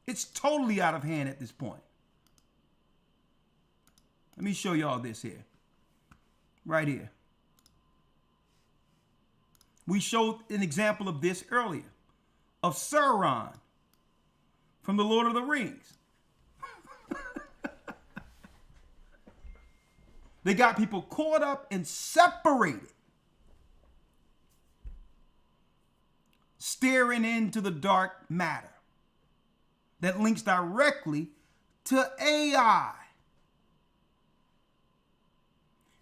It's totally out of hand at this point. Let me show y'all this here. Right here. We showed an example of this earlier. Of Sauron from the Lord of the Rings. They got people caught up and separated. Staring into the dark matter. That links directly to AI.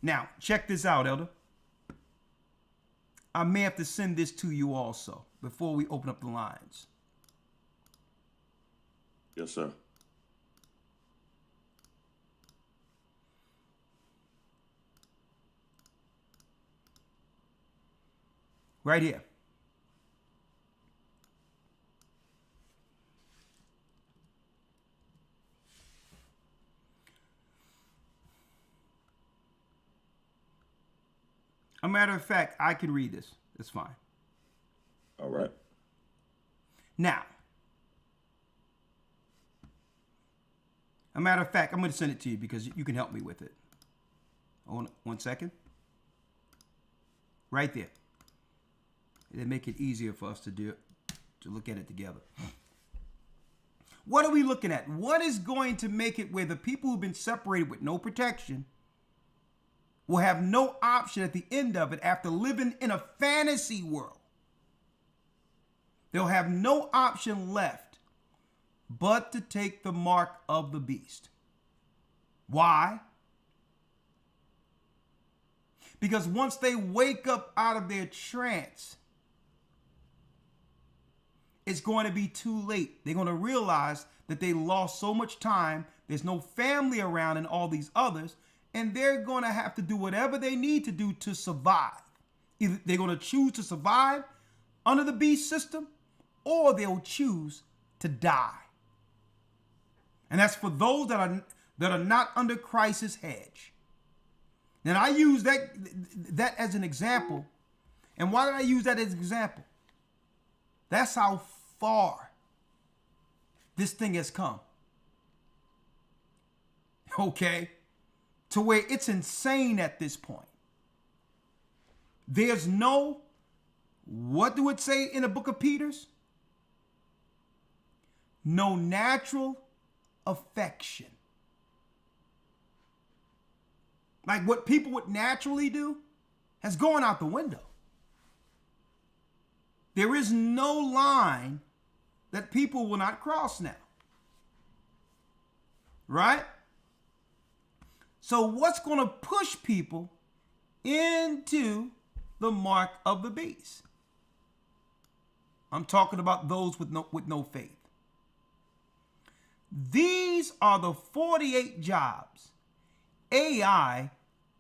Now, check this out, Elder. I may have to send this to you also before we open up the lines. Yes, sir. Right here. A matter of fact, I can read this. It's fine. All right. Now, a matter of fact, I'm going to send it to you because you can help me with it. Hold on 1 second. Right there. It'll make it easier for us to look at it together. What are we looking at? What is going to make it where the people who've been separated with no protection will have no option at the end of it after living in a fantasy world? They'll have no option left but to take the mark of the beast. Why? Because once they wake up out of their trance, it's going to be too late. They're going to realize that they lost so much time. There's no family around and all these others, and they're going to have to do whatever they need to do to survive. Either they're going to choose to survive under the beast system, or they'll choose to die. And that's for those that are not under Christ's hedge. And I use that as an example. And why did I use that as an example? That's how far this thing has come. Okay? To where it's insane at this point. There's no, what do it say in the book of Peter's? No natural affection. Like what people would naturally do has gone out the window. There is no line that people will not cross now. Right? So what's going to push people into the mark of the beast? I'm talking about those with no faith. These are the 48 jobs AI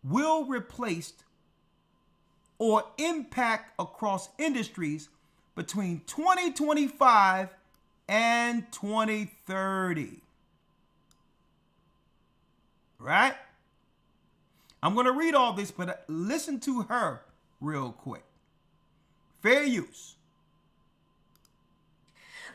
will replace or impact across industries between 2025 and 2030. Right? I'm going to read all this, but listen to her real quick. Fair use.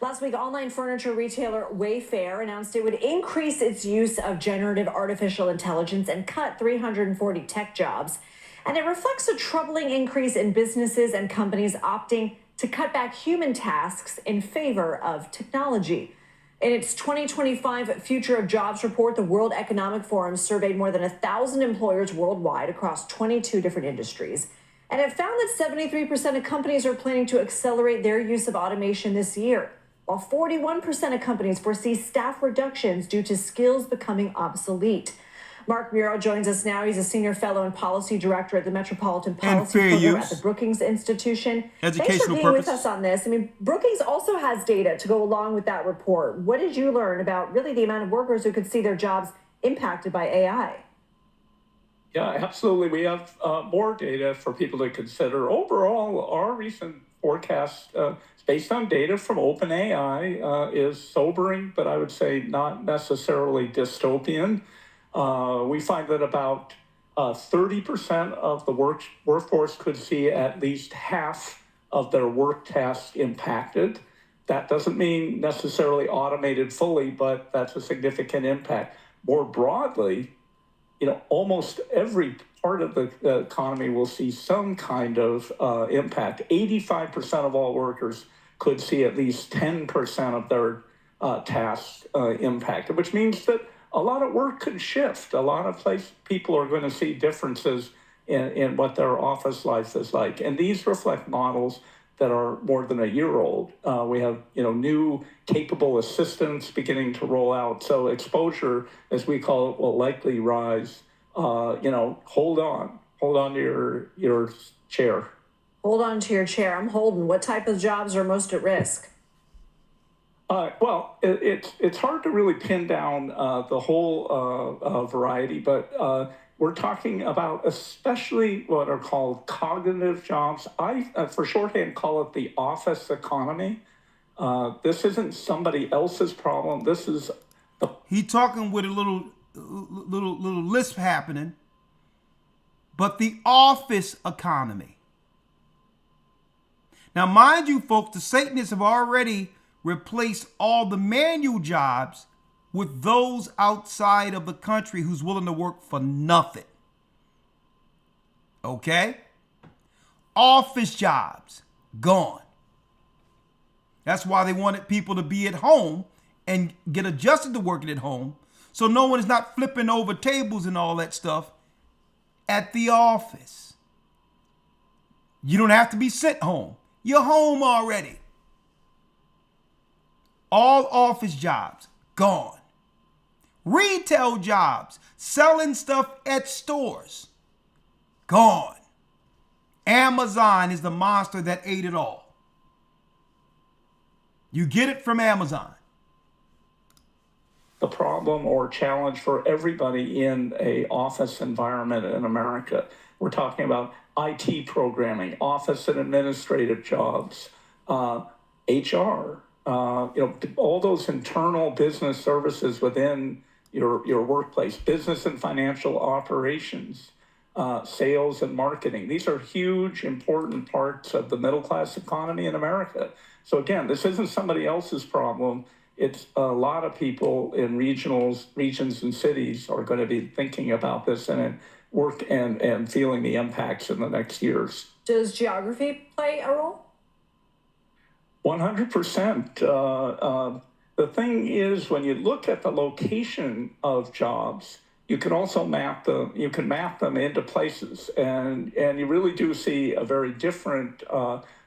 Last week, online furniture retailer Wayfair announced it would increase its use of generative artificial intelligence and cut 340 tech jobs. And it reflects a troubling increase in businesses and companies opting to cut back human tasks in favor of technology. In its 2025 Future of Jobs report, the World Economic Forum surveyed more than 1,000 employers worldwide across 22 different industries. And it found that 73% of companies are planning to accelerate their use of automation this year, while 41% of companies foresee staff reductions due to skills becoming obsolete. Mark Muro joins us now. He's a senior fellow and policy director at the Metropolitan Policy Program at the Brookings Institution. Thanks for being with us on this. I mean, Brookings also has data to go along with that report. What did you learn about really the amount of workers who could see their jobs impacted by AI? Yeah, absolutely. We have more data for people to consider. Overall, our recent forecast based on data from OpenAI is sobering, but I would say not necessarily dystopian. We find that about 30% of the workforce could see at least half of their work tasks impacted. That doesn't mean necessarily automated fully, but that's a significant impact. More broadly, almost every part of the economy will see some kind of impact. 85% of all workers could see at least 10% of their tasks impacted, which means that a lot of work could shift. A lot of people are going to see differences in what their office life is like. And these reflect models that are more than a year old. We have, new capable assistants beginning to roll out. So exposure, as we call it, will likely rise. Hold on to your chair. Hold on to your chair. I'm holding. What type of jobs are most at risk? Well, it's hard to really pin down the whole variety, but we're talking about especially what are called cognitive jobs. I, for shorthand, call it the office economy. This isn't somebody else's problem. This is he talking with a little lisp happening, but the office economy. Now, mind you, folks, the Satanists have already replaced all the manual jobs with those outside of the country who's willing to work for nothing. Okay? Office jobs, gone. That's why they wanted people to be at home and get adjusted to working at home, so no one is not flipping over tables and all that stuff at the office. You don't have to be sent home. You're home already. All office jobs, gone. Retail jobs, selling stuff at stores, gone. Amazon is the monster that ate it all. You get it from Amazon. The problem or challenge for everybody in a office environment in America. We're talking about IT programming, office and administrative jobs, HR, all those internal business services within your workplace, business and financial operations, sales and marketing. These are huge, important parts of the middle class economy in America. So again, this isn't somebody else's problem. It's a lot of people in regions and cities are going to be thinking about this and work and feeling the impacts in the next years. Does geography play a role? 100%. The thing is, when you look at the location of jobs, you can also map them. You can map them into places, and you really do see a very different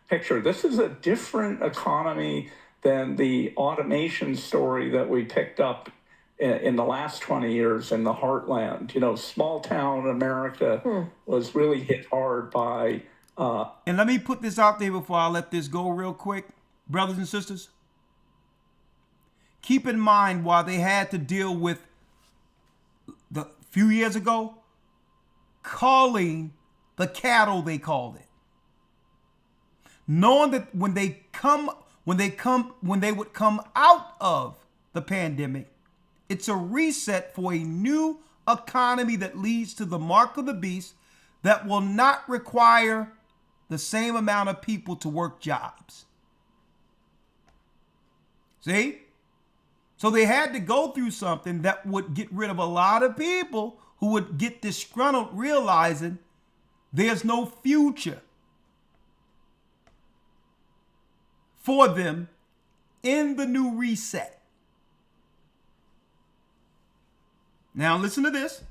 picture. This is a different economy than the automation story that we picked up in the last 20 years in the heartland. Small town America was really hit hard by. And let me put this out there before I let this go real quick, brothers and sisters. Keep in mind, while they had to deal with the few years ago, culling the cattle, they called it. Knowing that when they would come out of the pandemic, it's a reset for a new economy that leads to the mark of the beast that will not require the same amount of people to work jobs. See? So they had to go through something that would get rid of a lot of people who would get disgruntled realizing there's no future for them in the new reset. Now listen to this.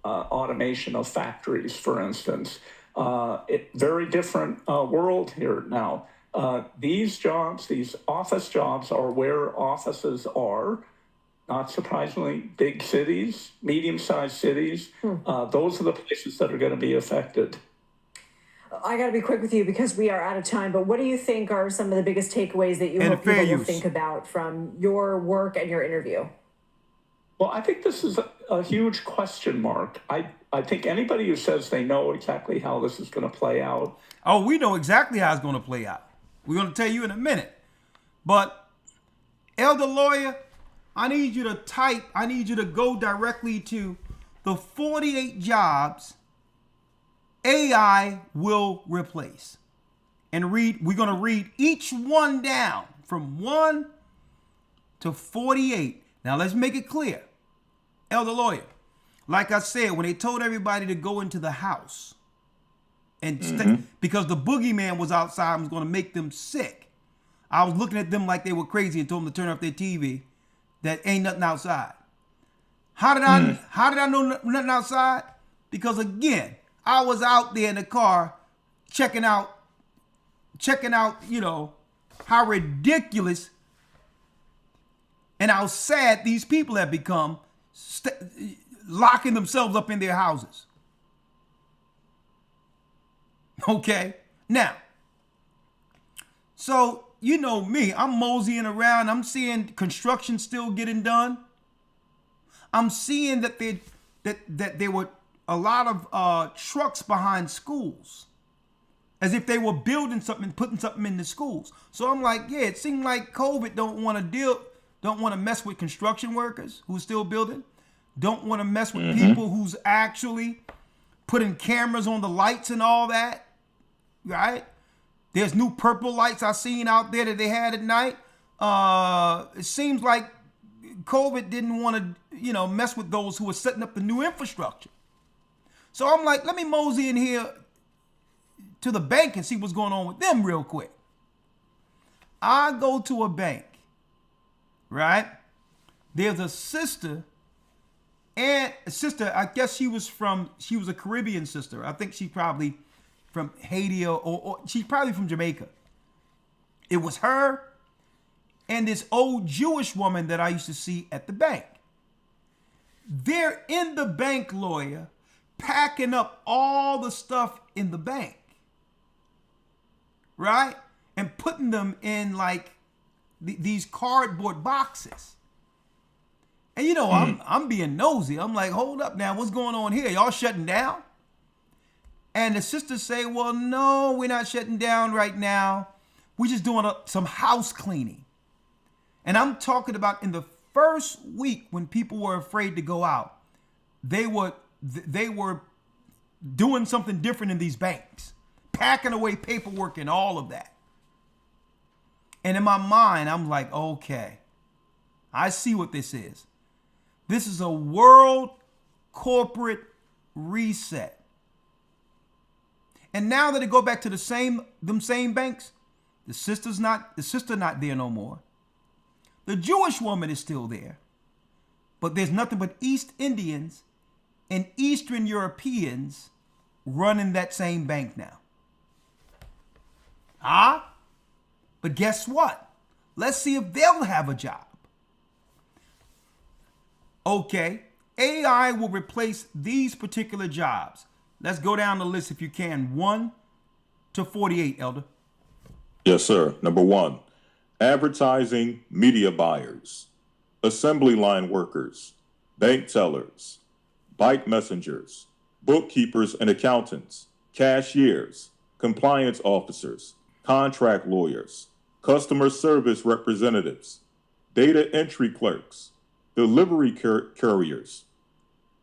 Automation of factories, for instance. Very different world here now. These jobs, these office jobs, are where offices are. Not surprisingly, big cities, medium-sized cities. Those are the places that are going to be affected. I got to be quick with you because we are out of time, but what do you think are some of the biggest takeaways that you hope people will think about from your work and your interview? Well, I think this is a huge question mark. I think anybody who says they know exactly how this is going to play out. Oh, we know exactly how it's going to play out. We're going to tell you in a minute. But, Elder Lawyer, I need you to go directly to the 48 jobs AI will replace. And we're going to read each one down from 1 to 48. Now, let's make it clear. Elder Lawyer, like I said, when they told everybody to go into the house and stay, because the boogeyman was outside and was going to make them sick, I was looking at them like they were crazy and told them to turn off their TV. That ain't nothing outside. How did I know nothing outside? Because again, I was out there in the car checking out, how ridiculous and how sad these people have become, locking themselves up in their houses. Okay? Now, so you know me, I'm moseying around. I'm seeing construction still getting done. I'm seeing that there were a lot of trucks behind schools, as if they were building something, putting something in the schools. So I'm like, yeah, it seemed like COVID don't want to mess with construction workers who's still building, don't want to mess with people who's actually putting cameras on the lights and all that, right? There's new purple lights I seen out there that they had at night. It seems like COVID didn't want to, mess with those who were setting up the new infrastructure. So I'm like, let me mosey in here to the bank and see what's going on with them real quick. I go to a bank, right? There's a sister, I guess she was a Caribbean sister. I think she's probably from Haiti or she's probably from Jamaica. It was her and this old Jewish woman that I used to see at the bank. They're in the bank, lawyer, packing up all the stuff in the bank, right? And putting them in like these cardboard boxes. And I'm being nosy. I'm like, hold up now, what's going on here? Y'all shutting down? And the sisters say, well, no, we're not shutting down right now. We're just doing some house cleaning. And I'm talking about in the first week when people were afraid to go out, they were doing something different in these banks, packing away paperwork and all of that. And in my mind, I'm like, okay, I see what this is. This is a world corporate reset. And now that it go back to them same banks, the sister not there no more. The Jewish woman is still there, but there's nothing but East Indians and Eastern Europeans running that same bank now. But guess what? Let's see if they'll have a job. Okay, AI will replace these particular jobs. Let's go down the list if you can. 1 to 48, Elder. Yes, sir. Number 1, advertising media buyers, assembly line workers, bank tellers, bike messengers, bookkeepers and accountants, cashiers, compliance officers, contract lawyers, customer service representatives, data entry clerks, delivery couriers,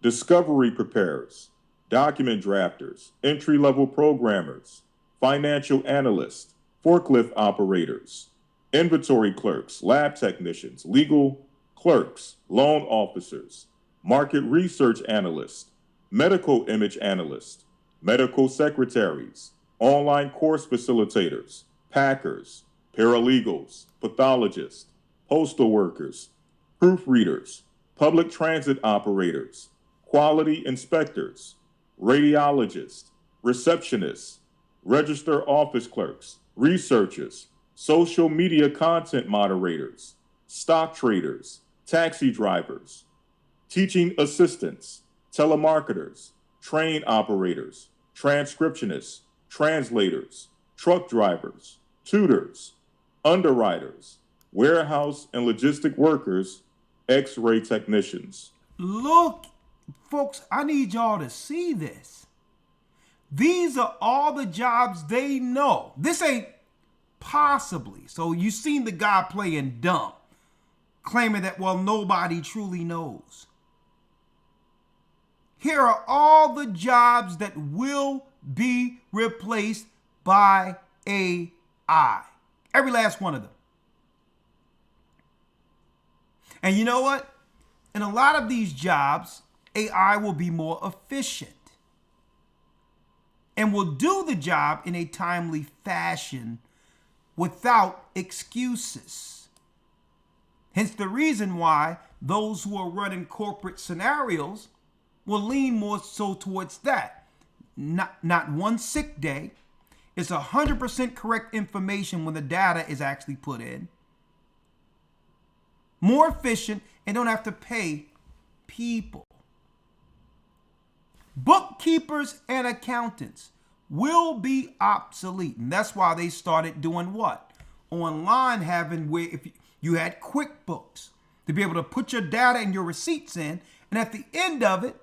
discovery preparers, document drafters, entry-level programmers, financial analysts, forklift operators, inventory clerks, lab technicians, legal clerks, loan officers, market research analysts, medical image analysts, medical secretaries, online course facilitators, packers, paralegals, pathologists, postal workers, proofreaders, public transit operators, quality inspectors, radiologists, receptionists, register office clerks, researchers, social media content moderators, stock traders, taxi drivers, teaching assistants, telemarketers, train operators, transcriptionists, translators, truck drivers, tutors, underwriters, warehouse and logistic workers, X-ray technicians. Look, folks, I need y'all to see this. These are all the jobs they know. This ain't possibly. So you seen the guy playing dumb, claiming that, well, nobody truly knows. Here are all the jobs that will be replaced by AI. Every last one of them. And you know what? In a lot of these jobs, AI will be more efficient and will do the job in a timely fashion without excuses. Hence the reason why those who are running corporate scenarios will lean more so towards that. Not one sick day. It's 100% correct information when the data is actually put in. More efficient and don't have to pay people. Bookkeepers and accountants will be obsolete. And that's why they started doing what? Online, having where if you had QuickBooks to be able to put your data and your receipts in, and at the end of it,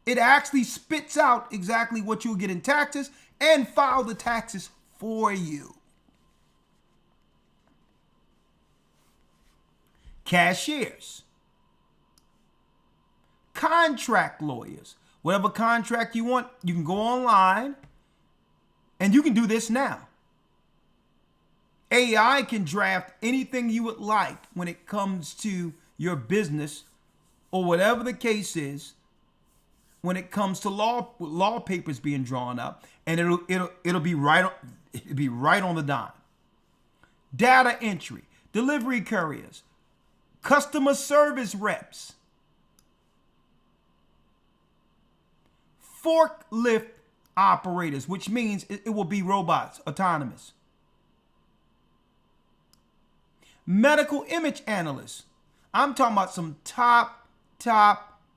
it actually spits out exactly what you'll get in taxes and file the taxes for you. Cashiers, contract lawyers, whatever contract you want, you can go online and you can do this now. AI can draft anything you would like when it comes to your business or whatever the case is when it comes to law papers being drawn up, and it'll be right on the dime. Data entry, delivery couriers, customer service reps, forklift operators, which means it will be robots, autonomous. Medical image analysts. I'm talking about some top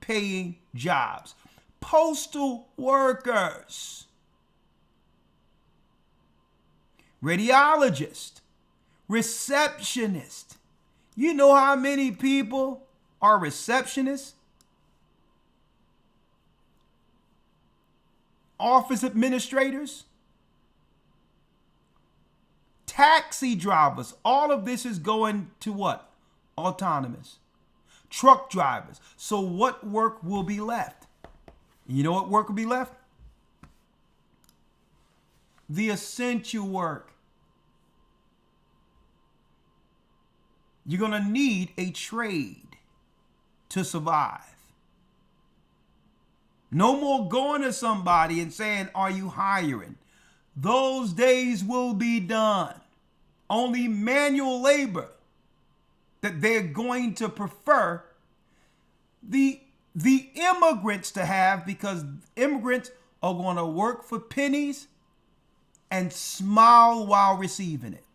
paying jobs. Postal workers. Radiologist. Receptionist. You know how many people are receptionists? Office administrators. Taxi drivers. All of this is going to what? Autonomous. Truck drivers. So what work will be left? You know what work will be left? The essential work. You're going to need a trade to survive. No more going to somebody and saying, are you hiring? Those days will be done. Only manual labor that they're going to prefer the immigrants to have, because immigrants are going to work for pennies and smile while receiving it.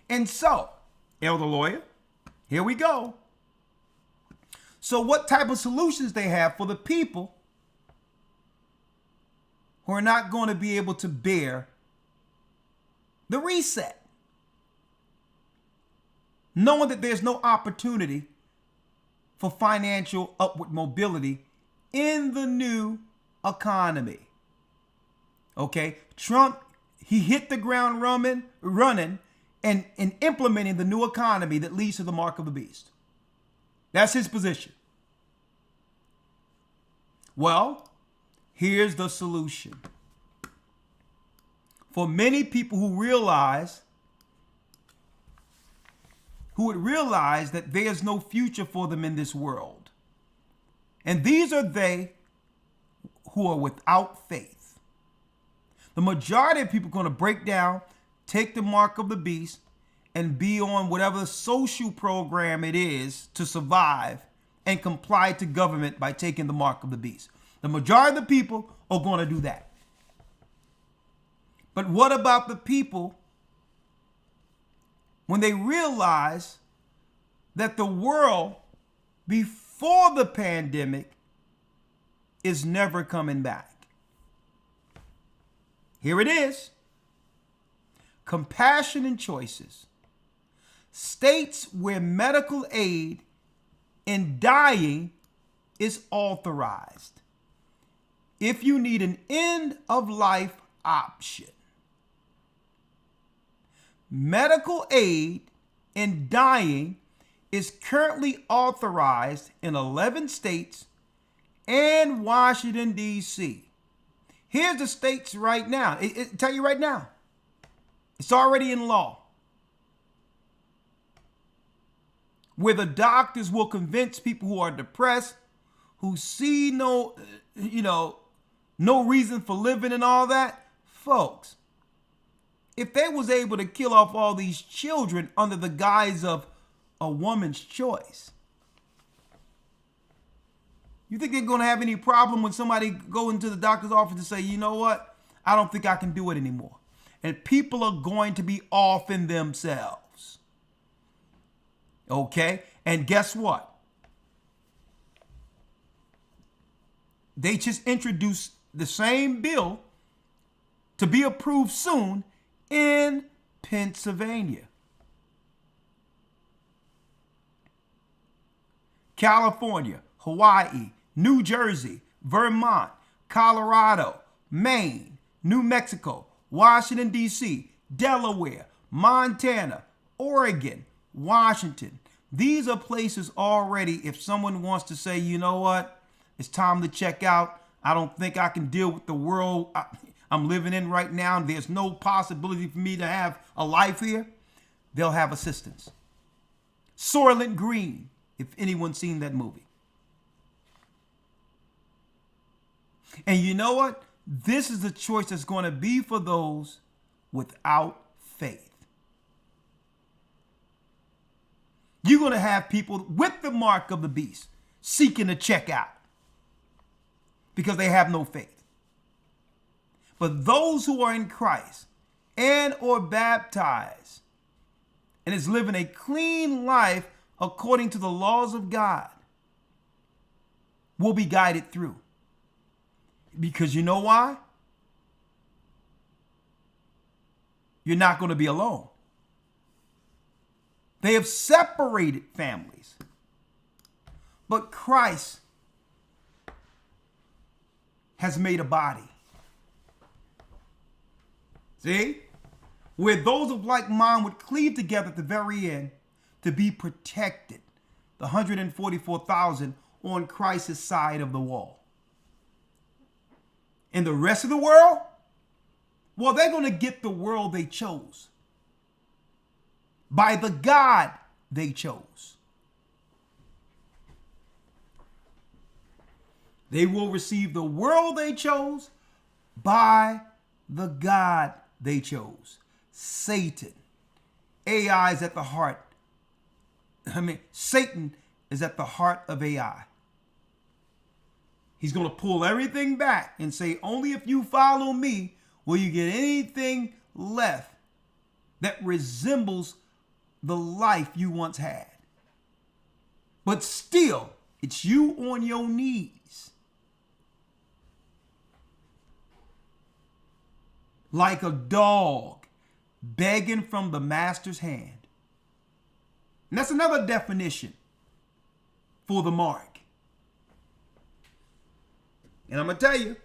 And so, elder lawyer, here we go. So what type of solutions they have for the people who are not going to be able to bear the reset, knowing that there's no opportunity for financial upward mobility in the new economy. Okay, Trump, he hit the ground running and implementing the new economy that leads to the mark of the beast. That's his position. Well, here's the solution. For many people who would realize that there's no future for them in this world. And these are they who are without faith. The majority of people are going to break down, take the mark of the beast, and be on whatever social program it is to survive and comply to government by taking the mark of the beast. The majority of the people are going to do that. But what about the people when they realize that the world before the pandemic is never coming back? Here it is. Compassion and choices. States where medical aid in dying is authorized. If you need an end of life option. Medical aid in dying is currently authorized in 11 states and Washington, D.C. Here's the states right now. It tell you right now. It's already in law. Where the doctors will convince people who are depressed, who see no reason for living and all that. Folks, if they was able to kill off all these children under the guise of a woman's choice, you think they're going to have any problem when somebody go into the doctor's office and say, you know what? I don't think I can do it anymore. And people are going to be off in themselves. Okay? And guess what? They just introduced the same bill to be approved soon in Pennsylvania. California, Hawaii, New Jersey, Vermont, Colorado, Maine, New Mexico, Washington, D.C., Delaware, Montana, Oregon, Washington. These are places already, if someone wants to say, you know what, it's time to check out. I don't think I can deal with the world I'm living in right now. There's no possibility for me to have a life here. They'll have assistance. Soylent Green, if anyone's seen that movie. And you know what? This is the choice that's going to be for those without faith. You're going to have people with the mark of the beast seeking to check out because they have no faith. But those who are in Christ and or baptized and is living a clean life according to the laws of God will be guided through. Because you know why? You're not going to be alone. They have separated families. But Christ has made a body. See? Where those of like mind would cleave together at the very end to be protected. The 144,000 on Christ's side of the wall. And the rest of the world, well, they're going to get the world they chose. By the God they chose. They will receive the world they chose by the God they chose. Satan. AI is at the heart. Satan is at the heart of AI. He's going to pull everything back and say, only if you follow me will you get anything left that resembles the life you once had. But still, it's you on your knees. Like a dog begging from the master's hand. And that's another definition for the mark. And I'm going to tell you,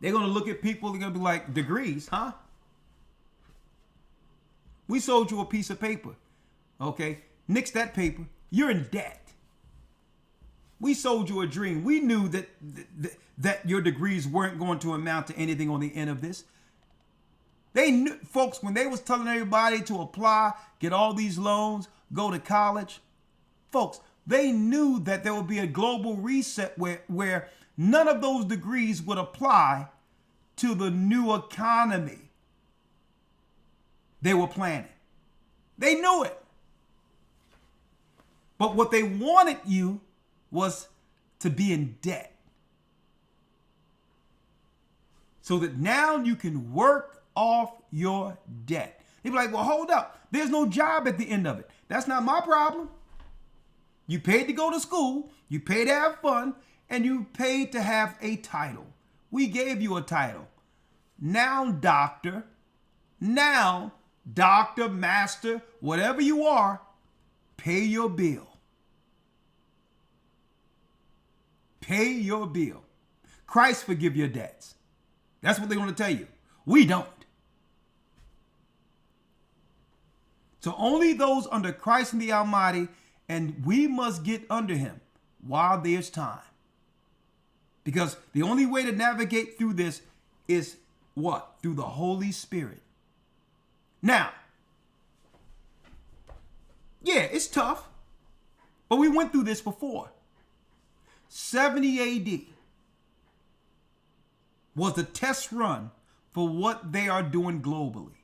they're going to look at people, they're going to be like, degrees, huh? We sold you a piece of paper, okay? Nix that paper. You're in debt. We sold you a dream. We knew that your degrees weren't going to amount to anything on the end of this. They knew, folks, when they was telling everybody to apply, get all these loans, go to college, folks, they knew that there would be a global reset where none of those degrees would apply to the new economy they were planning. They knew it. But what they wanted you was to be in debt. So that now you can work off your debt. They'd be like, well, hold up. There's no job at the end of it. That's not my problem. You paid to go to school, you paid to have fun, and you paid to have a title. We gave you a title. Now, doctor, master, whatever you are, pay your bill. Pay your bill. Christ forgive your debts. That's what they're going to tell you. We don't. So only those under Christ and the Almighty, and we must get under him while there's time. Because the only way to navigate through this is what? Through the Holy Spirit. Now, yeah, it's tough, but we went through this before. 70 AD was the test run for what they are doing globally.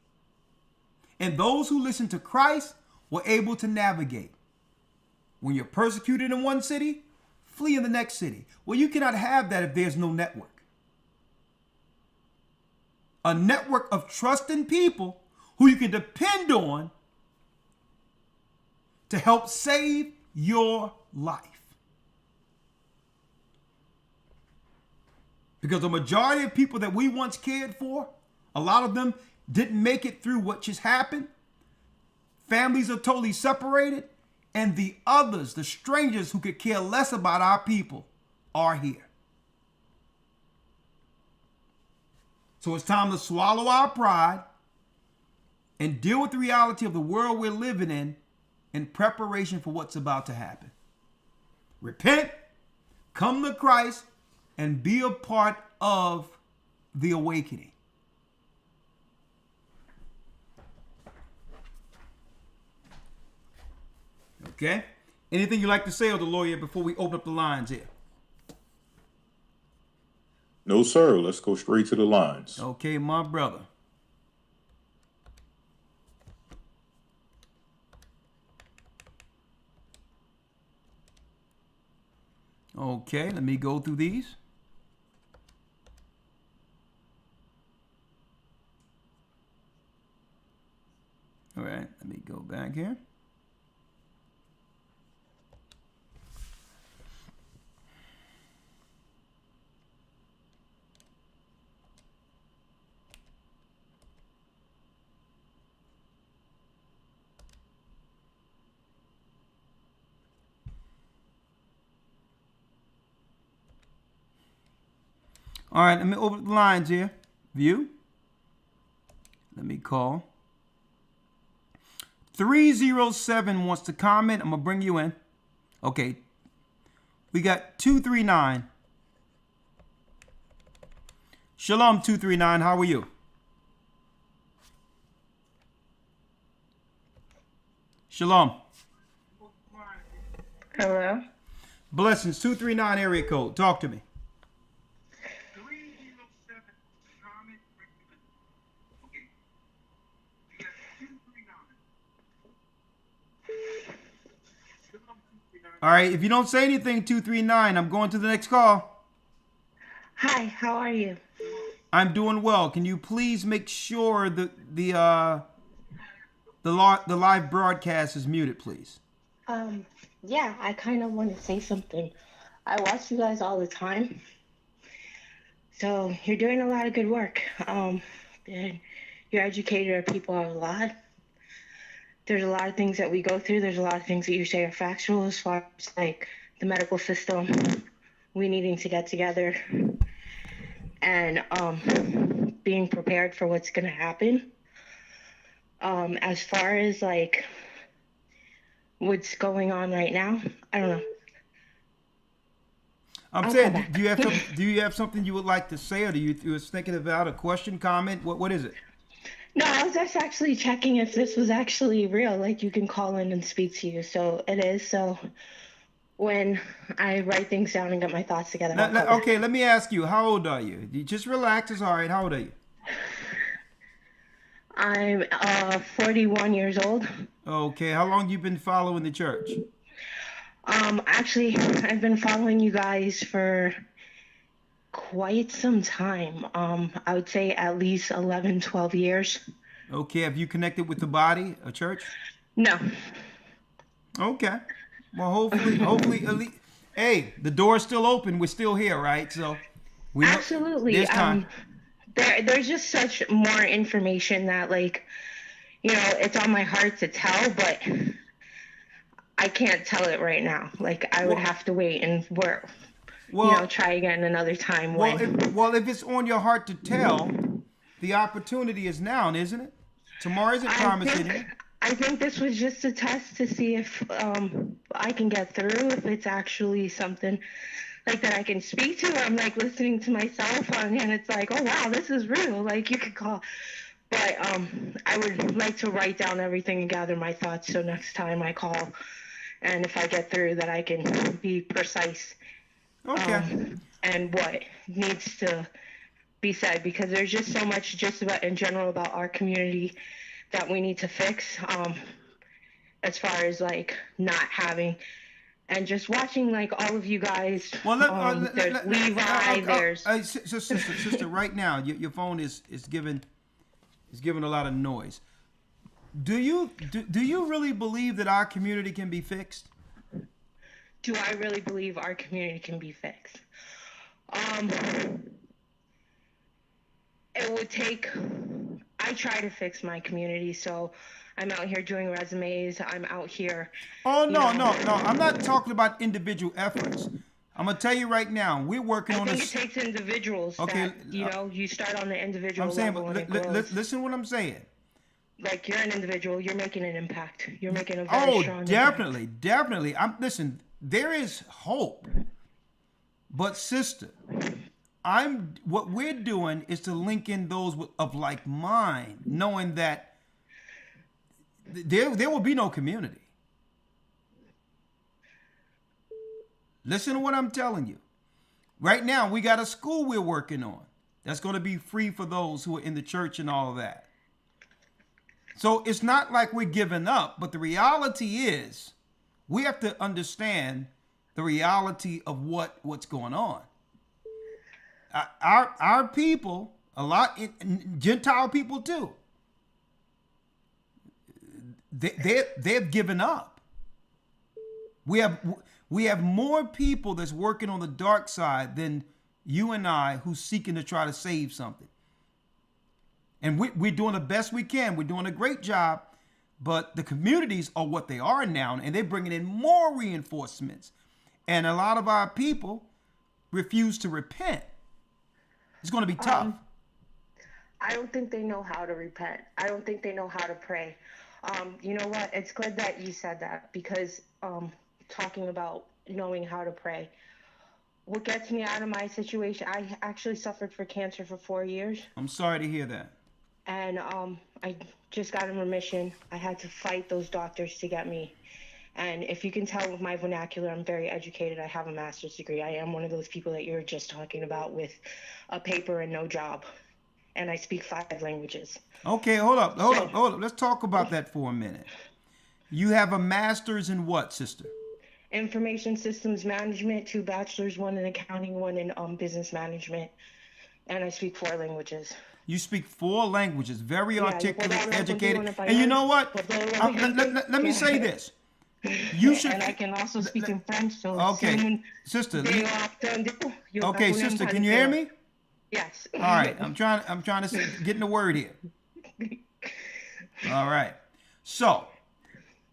And those who listened to Christ were able to navigate. When you're persecuted in one city, flee in the next city. Well, you cannot have that if there's no network. A network of trusting people who you can depend on to help save your life. Because the majority of people that we once cared for, a lot of them didn't make it through what just happened. Families are totally separated. And the others, the strangers who could care less about our people, are here. So it's time to swallow our pride and deal with the reality of the world we're living in preparation for what's about to happen. Repent, come to Christ, and be a part of the awakening. Okay? Anything you'd like to say, Elder Lawyer, before we open up the lines here? No, sir. Let's go straight to the lines. Okay, my brother. Okay, let me go through these. All right, let me go back here. All right, let me open the lines here. View. Let me call. 307 wants to comment. I'm going to bring you in. Okay. We got 239. Shalom, 239. How are you? Shalom. Hello. Blessings. 239 area code. Talk to me. All right, if you don't say anything, 239, I'm going to the next call. Hi, how are you? I'm doing well. Can you please make sure that the live broadcast is muted, please? Yeah, I kind of want to say something. I watch you guys all the time. So you're doing a lot of good work. And you're educated our people a lot. There's a lot of things that we go through. There's a lot of things that you say are factual as far as like the medical system, we needing to get together and being prepared for what's going to happen. As far as like what's going on right now, I don't know. I'm saying, do you have something you would like to say, or you was thinking about a question, comment? What is it? No, I was just actually checking if this was actually real. Like, you can call in and speak to you. So it is. So when I write things down and get my thoughts together. Okay, let me ask you, how old are you? You just relax. It's all right. How old are you? I'm 41 years old. Okay. How long you been following the church? Actually, I've been following you guys for quite some time. I would say at least 11, 12 years. Okay. Have you connected with the body, a church? No. Okay. Well, hopefully, at least, hey, the door's still open. We're still here, right? So we absolutely. There's time. There's just such more information that, like, you know, it's on my heart to tell, but I can't tell it right now. Like, I would have to wait and try again another time. If it's on your heart to tell, the opportunity is now, isn't it? Tomorrow isn't promised anymore. I think this was just a test to see if I can get through, if it's actually something like that I can speak to. I'm like listening to myself and it's like, oh wow, this is real. Like, you could call. But I would like to write down everything and gather my thoughts so next time I call, and if I get through, that I can be precise. Okay. And what needs to be said, because there's just so much just about in general about our community that we need to fix, as far as like not having, and just watching like all of you guys. Well, there's Levi, there's sister, right now your phone is giving a lot of noise. Do you really believe that our community can be fixed? Do I really believe our community can be fixed? it would take, I try to fix my community, so I'm out here doing resumes. I'm out here. Oh, no, no. I'm not talking about individual efforts. I'm going to tell you right now, we're working on this. I think it takes individuals that, you start on the individual level and it grows. Listen to what I'm saying. Like, you're an individual, you're making an impact. You're making a very strong impact. Definitely. Listen, there is hope. But sister, what we're doing is to link in those of like mind, knowing that there will be no community. Listen to what I'm telling you. Right now, we got a school we're working on that's going to be free for those who are in the church and all of that. So it's not like we're giving up, but the reality is we have to understand the reality of what's going on. Our people, a lot, Gentile people too, they've given up. We have more people that's working on the dark side than you and I who's seeking to try to save something. And we're doing the best we can. We're doing a great job, but the communities are what they are now, and they're bringing in more reinforcements. And a lot of our people refuse to repent. It's going to be tough. I don't think they know how to repent. I don't think they know how to pray. You know what? It's good that you said that, because talking about knowing how to pray, what gets me out of my situation, I actually suffered for cancer for 4 years. I'm sorry to hear that. And I just got in remission. I had to fight those doctors to get me. And if you can tell with my vernacular, I'm very educated. I have a master's degree. I am one of those people that you were just talking about with a paper and no job. And I speak 5 languages. Okay, hold up. Let's talk about that for a minute. You have a master's in what, sister? Information systems management, 2 bachelors, 1 in accounting, 1 in business management. And I speak 4 languages. You speak 4 languages, very articulate, educated. And you know what? Let me say this. You should. And I can also speak in French. So okay, sister. Okay, sister, can you hear me? Yes. All right, I'm trying to get in the word here. All right. So,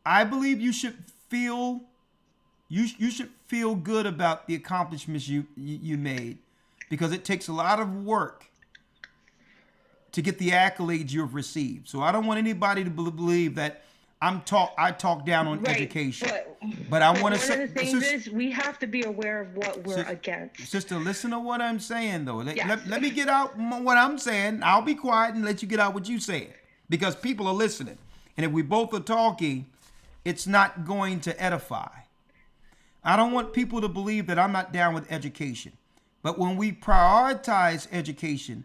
I believe you should feel. You should feel good about the accomplishments you made, because it takes a lot of work to get the accolades you've received. So I don't want anybody to believe that I talk down on education. But I want to say, one of the things is we have to be aware of what we're against. Sister, listen to what I'm saying though. Let me get out what I'm saying. I'll be quiet and let you get out what you saying, because people are listening. And if we both are talking, it's not going to edify. I don't want people to believe that I'm not down with education. But when we prioritize education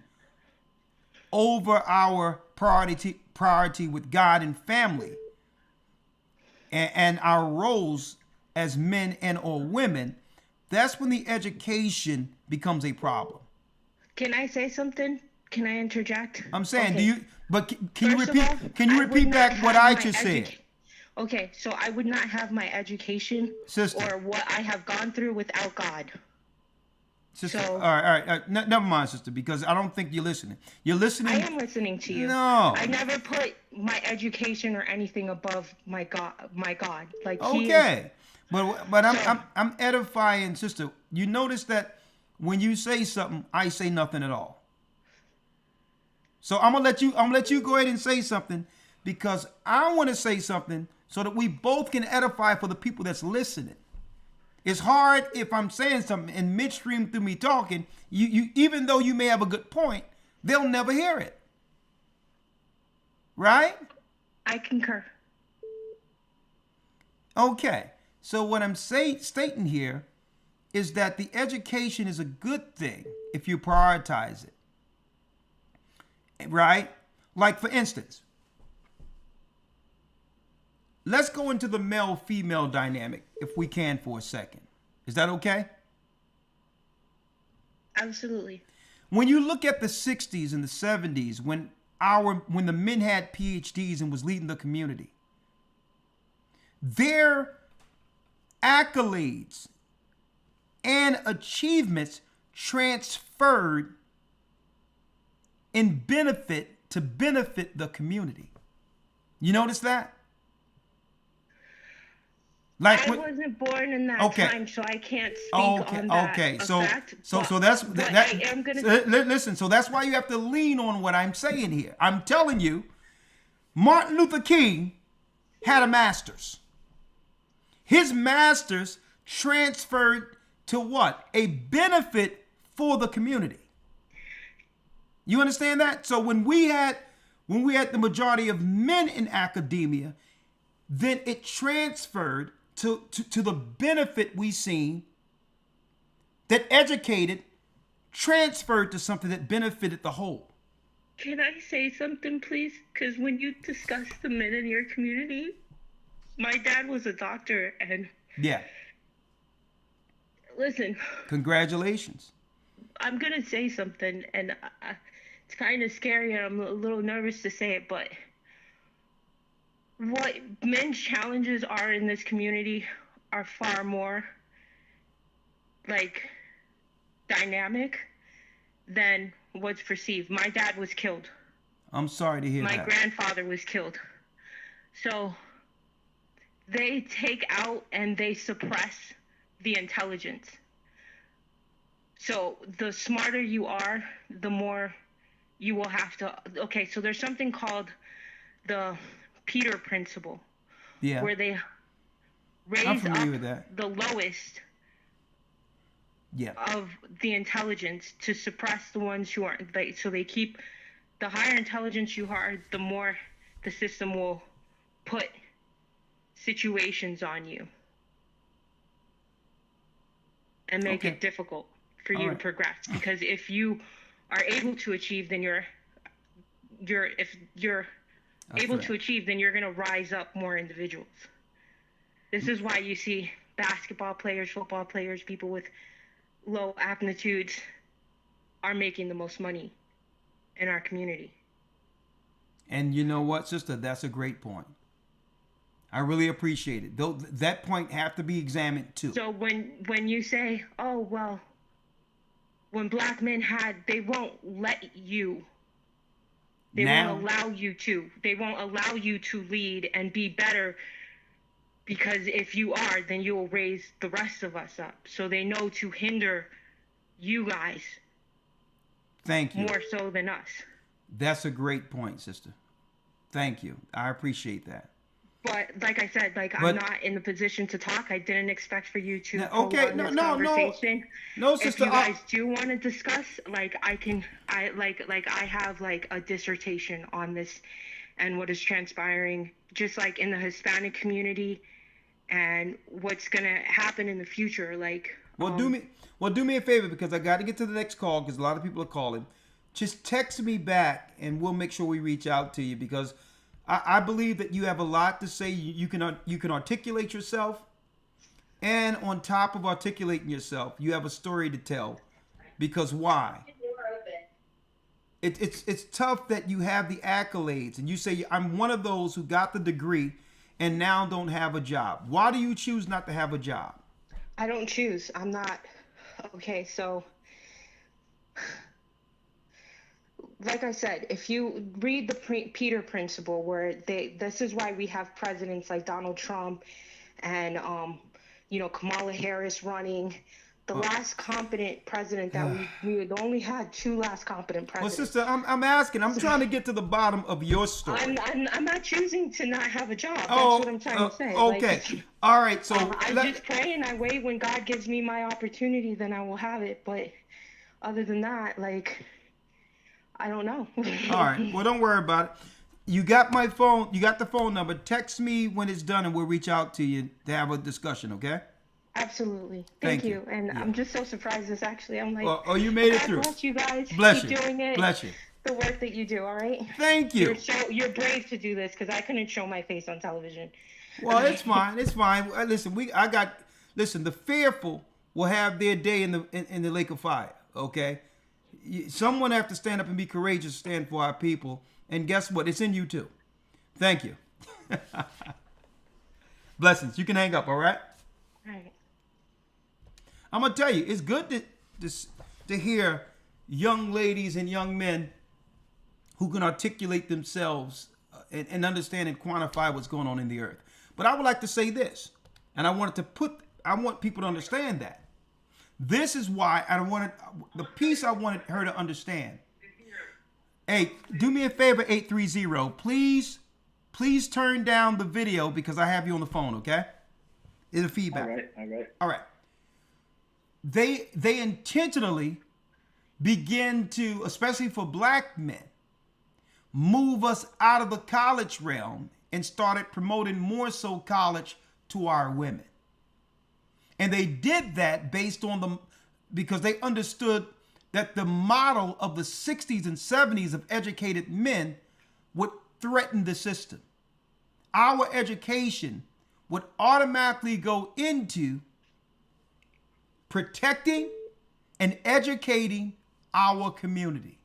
over our priority with God and family, and our roles as men and or women, that's when the education becomes a problem. Can I say something? Can I interject? I'm saying, okay. Can you repeat back what I just said? Okay, so I would not have my education, sister, or what I have gone through without God. Sister, all right. Never mind, sister, because I don't think you're listening. You're listening. I am listening to you. No. I never put my education or anything above my God. Like, okay, but I'm edifying, sister. You notice that when you say something, I say nothing at all. So I'm gonna let you go ahead and say something, because I want to say something so that we both can edify for the people that's listening. It's hard if I'm saying something in midstream through me talking, you even though you may have a good point, they'll never hear it. Right? I concur. Okay. So what I'm stating here is that the education is a good thing if you prioritize it. Right? Like, for instance, let's go into the male-female dynamic, if we can, for a second. Is that okay? Absolutely. When you look at the 60s and the 70s, when the men had PhDs and was leading the community, their accolades and achievements transferred in benefit to benefit the community. You notice that? Like I wasn't born in that time, so I can't speak on that effect. So that's but that. I am gonna Listen, so that's why you have to lean on what I'm saying here. I'm telling you, Martin Luther King had a master's. His master's transferred to what? A benefit for the community. You understand that? So when we had the majority of men in academia, then it transferred to the benefit we seen that educated transferred to something that benefited the whole. Can I say something, please? Because when you discuss the men in your community, my dad was a doctor, and Yeah. listen, Congratulations. I'm gonna say something, and it's kind of scary, and I'm a little nervous to say it, but what men's challenges are in this community are far more like dynamic than what's perceived. My dad was killed. I'm sorry to hear My that. grandfather was killed. So they take out and they suppress the intelligence. So the smarter you are, the more you will have to. Okay, so there's something called the Peter principle, Yeah. where they I'm raise familiar with up that. the lowest Yeah. of the intelligence to suppress the ones who aren't. So they keep the higher intelligence you are, the more the system will put situations on you and make it difficult for you to progress. Because if you are able to achieve, then if you're able to achieve, then you're going to rise up more individuals. This is why you see basketball players, football players, people with low aptitudes are making the most money in our community. And you know what, sister? That's a great point. I really appreciate it. Though that point have to be examined too. So when you say, oh, well, when black men they won't let you. They won't allow you to. They won't allow you to lead and be better, because if you are, then you will raise the rest of us up. So they know to hinder you guys. Thank you. More so than us. That's a great point, sister. Thank you. I appreciate that. But like I said, I'm not in the position to talk. I didn't expect for you to prolong this conversation. No, sister. If you guys do want to discuss, I have a dissertation on this and what is transpiring, just like in the Hispanic community, and what's gonna happen in the future. Do me a favor, because I got to get to the next call because a lot of people are calling. Just text me back and we'll make sure we reach out to you, because I believe that you have a lot to say. You can articulate yourself, and on top of articulating yourself, you have a story to tell. Because why? It's tough that you have the accolades and you say, I'm one of those who got the degree and now don't have a job. Why do you choose not to have a job? I don't choose. I'm not. Okay, so like I said, if you read the Peter principle, where this is why we have presidents like Donald Trump and Kamala Harris running. The last competent president that we had only had two last competent presidents. Well, sister, I'm asking. I'm trying to get to the bottom of your story. I'm not choosing to not have a job. That's what I'm trying to say. Okay. All right. So I just pray and I wait. When God gives me my opportunity, then I will have it. But other than that, I don't know. All right. Well, don't worry about it. You got my phone. You got the phone number. Text me when it's done, and we'll reach out to you to have a discussion. Okay? Absolutely. Thank you. And I'm just so surprised. I'm like, you made it through. Bless you guys. Bless Keep you. doing it. Bless you. The work that you do. All right. Thank you. You're brave to do this, because I couldn't show my face on television. Well, it's fine. It's fine. Listen, the fearful will have their day in the lake of fire. Okay. Someone have to stand up and be courageous, stand for our people. And guess what? It's in you too. Thank you. Blessings. You can hang up, all right? All right. I'm going to tell you, it's good to hear young ladies and young men who can articulate themselves and understand and quantify what's going on in the earth. But I would like to say this, and I want people to understand that. This is why the piece I wanted her to understand. Hey, do me a favor, 830. Please turn down the video because I have you on the phone, okay? It'll feedback. All right. They intentionally begin to, especially for black men, move us out of the college realm and started promoting more so college to our women. And they did that based on because they understood that the model of the 60s and 70s of educated men would threaten the system. Our education would automatically go into protecting and educating our community.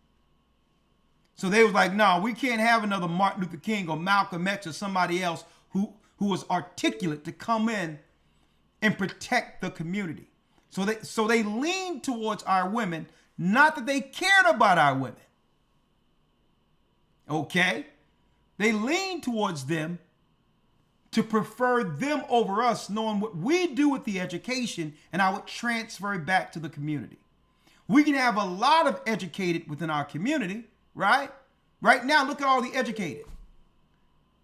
So they was like, no, we can't have another Martin Luther King or Malcolm X or somebody else who was articulate to come in and protect the community. So they leaned towards our women, not that they cared about our women. Okay? They leaned towards them to prefer them over us, knowing what we do with the education and I would transfer it back to the community. We can have a lot of educated within our community, right? Right now, look at all the educated.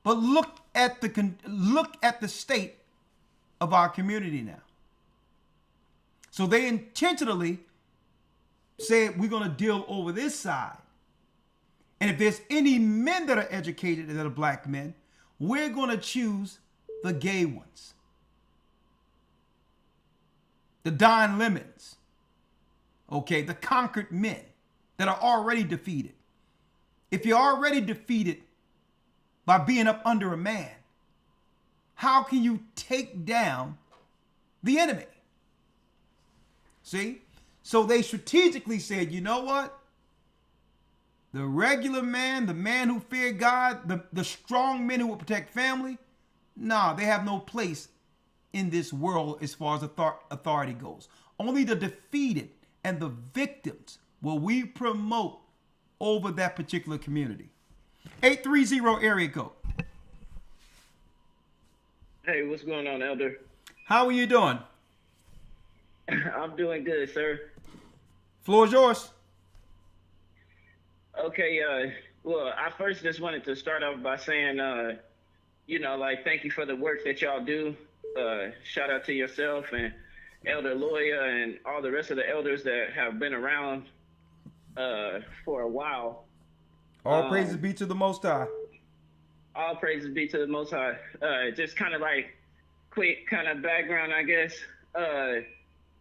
But look at the state of our community now. So they intentionally said, we're going to deal over this side. And if there's any men that are educated that are black men, we're going to choose the gay ones. The Don Lemons. Okay, the conquered men that are already defeated. If you're already defeated by being up under a man, how can you take down the enemy? See? So they strategically said, you know what? The regular man, the man who feared God, the strong men who will protect family, nah, they have no place in this world as far as authority goes. Only the defeated and the victims will we promote over that particular community. 830 area code. Hey, what's going on, Elder? How are you doing? I'm doing good, sir. Floor is yours. Okay, well, I first just wanted to start off by saying, thank you for the work that y'all do. Shout out to yourself and Elder Loya and all the rest of the elders that have been around for a while. All praises be to the Most High. All praises be to the Most High. Just kind of like quick kind of background, I guess.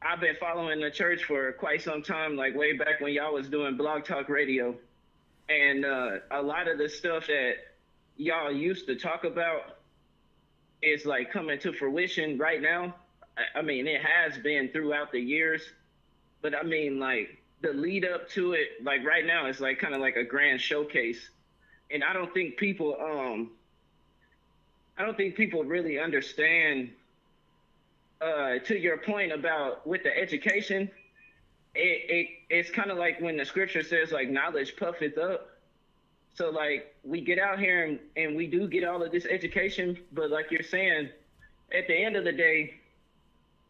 I've been following the church for quite some time, like way back when y'all was doing Blog Talk Radio. And a lot of the stuff that y'all used to talk about is like coming to fruition right now. I mean, it has been throughout the years, but I mean, like the lead up to it, like right now, it's like kind of like a grand showcase. And I don't think people really understand, to your point about with the education, it's kind of like when the scripture says like knowledge puffeth up. So like we get out here and we do get all of this education, but like you're saying, at the end of the day,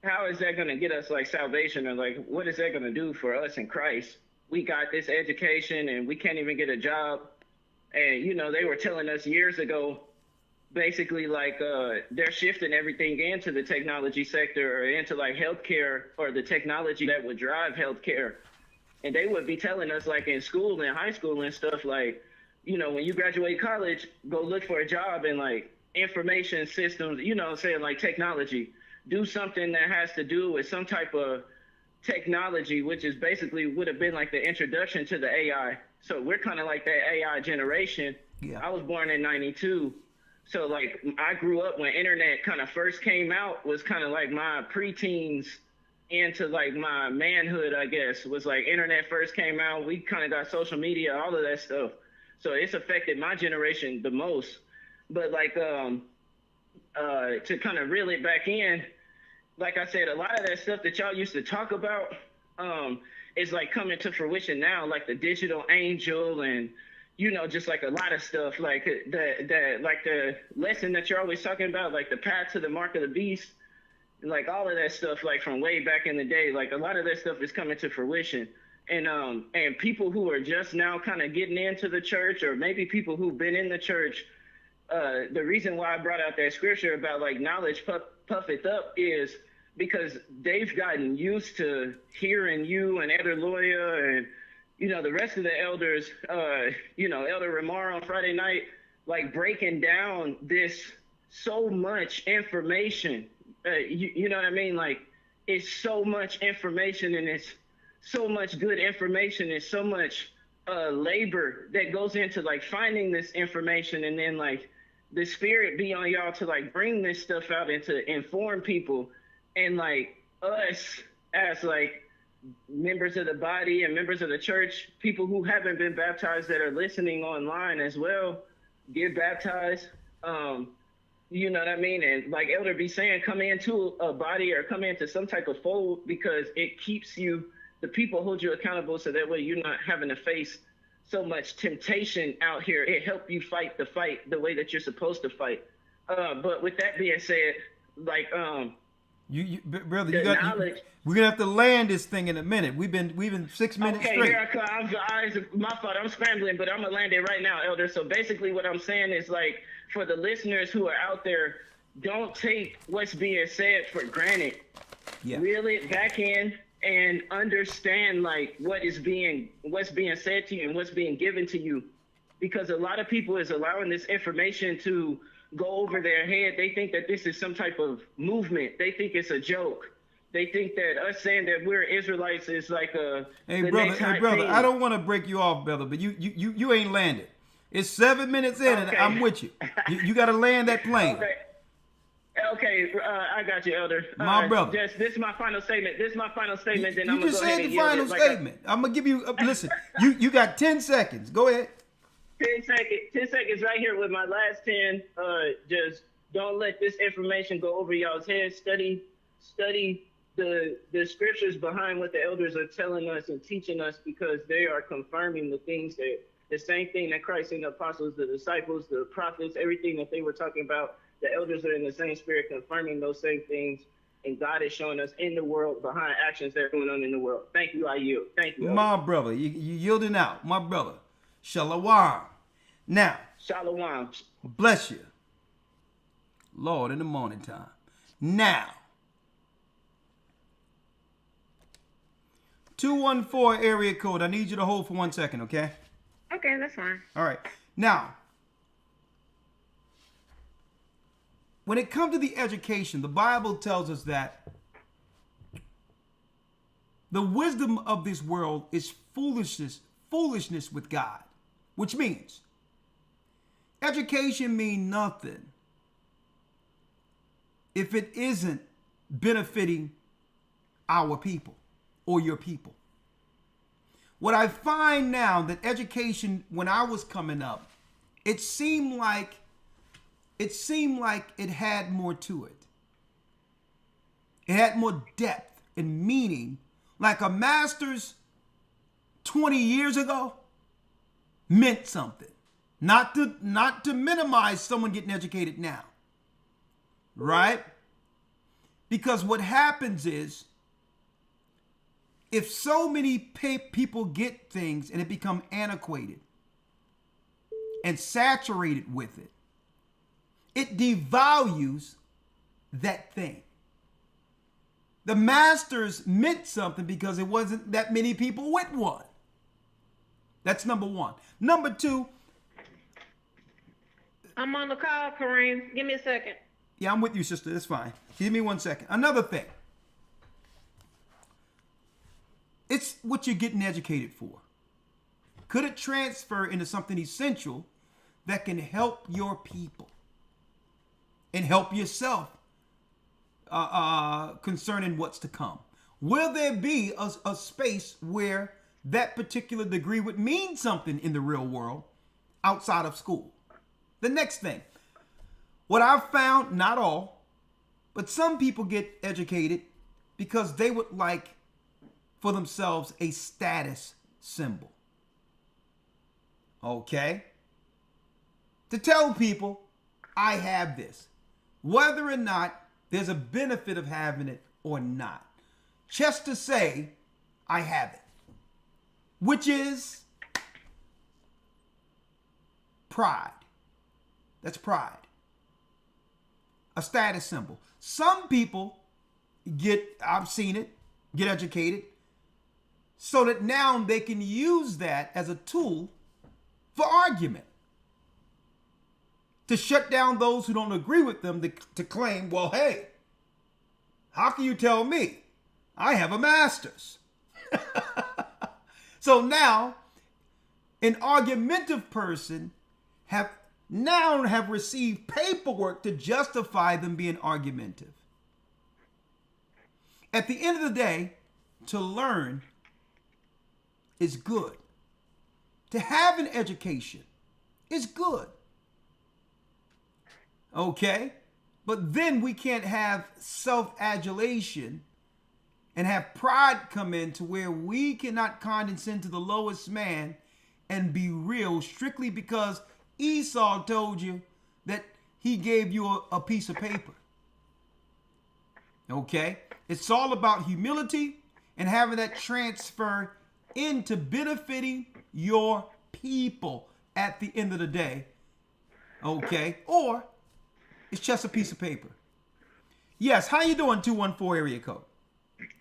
how is that going to get us like salvation, or like what is that going to do for us in Christ? We got this education and we can't even get a job. And they were telling us years ago, basically like they're shifting everything into the technology sector or into like healthcare, or the technology that would drive healthcare. And they would be telling us like in school and high school and stuff, like, when you graduate college, go look for a job in like information systems, saying like technology, do something that has to do with some type of technology, which is basically would have been like the introduction to the AI. So we're kind of like that AI generation. Yeah. I was born in 92. So like I grew up when internet kind of first came out, was kind of like my preteens into like my manhood, I guess, was like internet first came out. We kind of got social media, all of that stuff. So it's affected my generation the most. But like to kind of reel it back in, like I said, a lot of that stuff that y'all used to talk about is like coming to fruition now, like the digital angel and just like a lot of stuff, like the lesson that you're always talking about, like the path to the mark of the beast, like all of that stuff, like from way back in the day, like a lot of that stuff is coming to fruition. And people who are just now kind of getting into the church, or maybe people who've been in the church, the reason why I brought out that scripture about like knowledge puffeth up is because they've gotten used to hearing you and Elder Loya and the rest of the elders, Elder Ramar on Friday night, like breaking down this so much information. You know what I mean? Like, it's so much information, and it's so much good information, and so much labor that goes into like finding this information, and then like the spirit be on y'all to like bring this stuff out and to inform people, and like us as like members of the body and members of the church, people who haven't been baptized that are listening online as well, get baptized. You know what I mean? And like Elder be saying, come into a body or come into some type of fold, because it keeps you, the people hold you accountable, so that way you're not having to face so much temptation out here. It helps you fight the fight the way that you're supposed to fight. But with that being said, like brother, we're gonna have to land this thing in a minute. We've been 6 minutes okay, straight. Here I come. My fault. I'm scrambling, but I'm gonna land it right now, Elder. So basically, what I'm saying is, like, for the listeners who are out there, don't take what's being said for granted. Yeah. Reel it back in and understand like what's being said to you and what's being given to you, because a lot of people is allowing this information to go over their head. They think that this is some type of movement. They think it's a joke. They think that us saying that we're Israelites is like a Hey brother, I don't want to break you off, brother, but you ain't landed. It's 7 minutes in, and I'm with you. You got to land that plane. Okay, I got you, Elder. My brother. This is my final statement. Then You I'm gonna just go ahead said and the yield final it. statement. I'm gonna give you. Listen, you got 10 seconds. Go ahead. 10 seconds right here with my last 10. Just don't let this information go over y'all's heads. Study the scriptures behind what the elders are telling us and teaching us, because they are confirming the same thing that Christ and the apostles, the disciples, the prophets, everything that they were talking about. The elders are in the same spirit confirming those same things, and God is showing us in the world behind actions that are going on in the world. Thank you, I yield. Thank you. My brother, you yielding out. My brother. Shalom. Now. Shalom. Bless you. Lord, in the morning time. Now. 214 area code. I need you to hold for 1 second, okay? Okay, that's fine. All right. Now, when it comes to the education, the Bible tells us that the wisdom of this world is foolishness with God, which means education means nothing if it isn't benefiting our people or your people. What I find now that education, when I was coming up, it seemed like it had more to it. It had more depth and meaning. Like a master's 20 years ago meant something. Not to minimize someone getting educated now. Right? Because what happens is, if so many people get things and it become antiquated and saturated with it, it devalues that thing. The masters meant something because it wasn't that many people with one. That's number one. Number two. I'm on the call, Kareem. Give me a second. Yeah, I'm with you, sister. That's fine. Give me 1 second. Another thing. It's what you're getting educated for. Could it transfer into something essential that can help your people and help yourself concerning what's to come? Will there be a space where that particular degree would mean something in the real world outside of school? The next thing, what I've found, not all, but some people get educated because they would like for themselves a status symbol. okay, to tell people I have this, whether or not there's a benefit of having it or not. Just to say I have it, which is pride. That's pride. A status symbol. Some people I've seen it, get educated, so that now they can use that as a tool for argument. To shut down those who don't agree with them, to claim, well, hey, how can you tell me? I have a master's. So now, an argumentative person have received paperwork to justify them being argumentative. At the end of the day, to learn is good. To have an education is good. Okay? But then we can't have self-adulation and have pride come in to where we cannot condescend to the lowest man and be real strictly because Esau told you that he gave you a piece of paper. Okay? It's all about humility and having that transfer into benefiting your people at the end of the day. Okay? Or it's just a piece of paper. Yes, how you doing, 214 area code?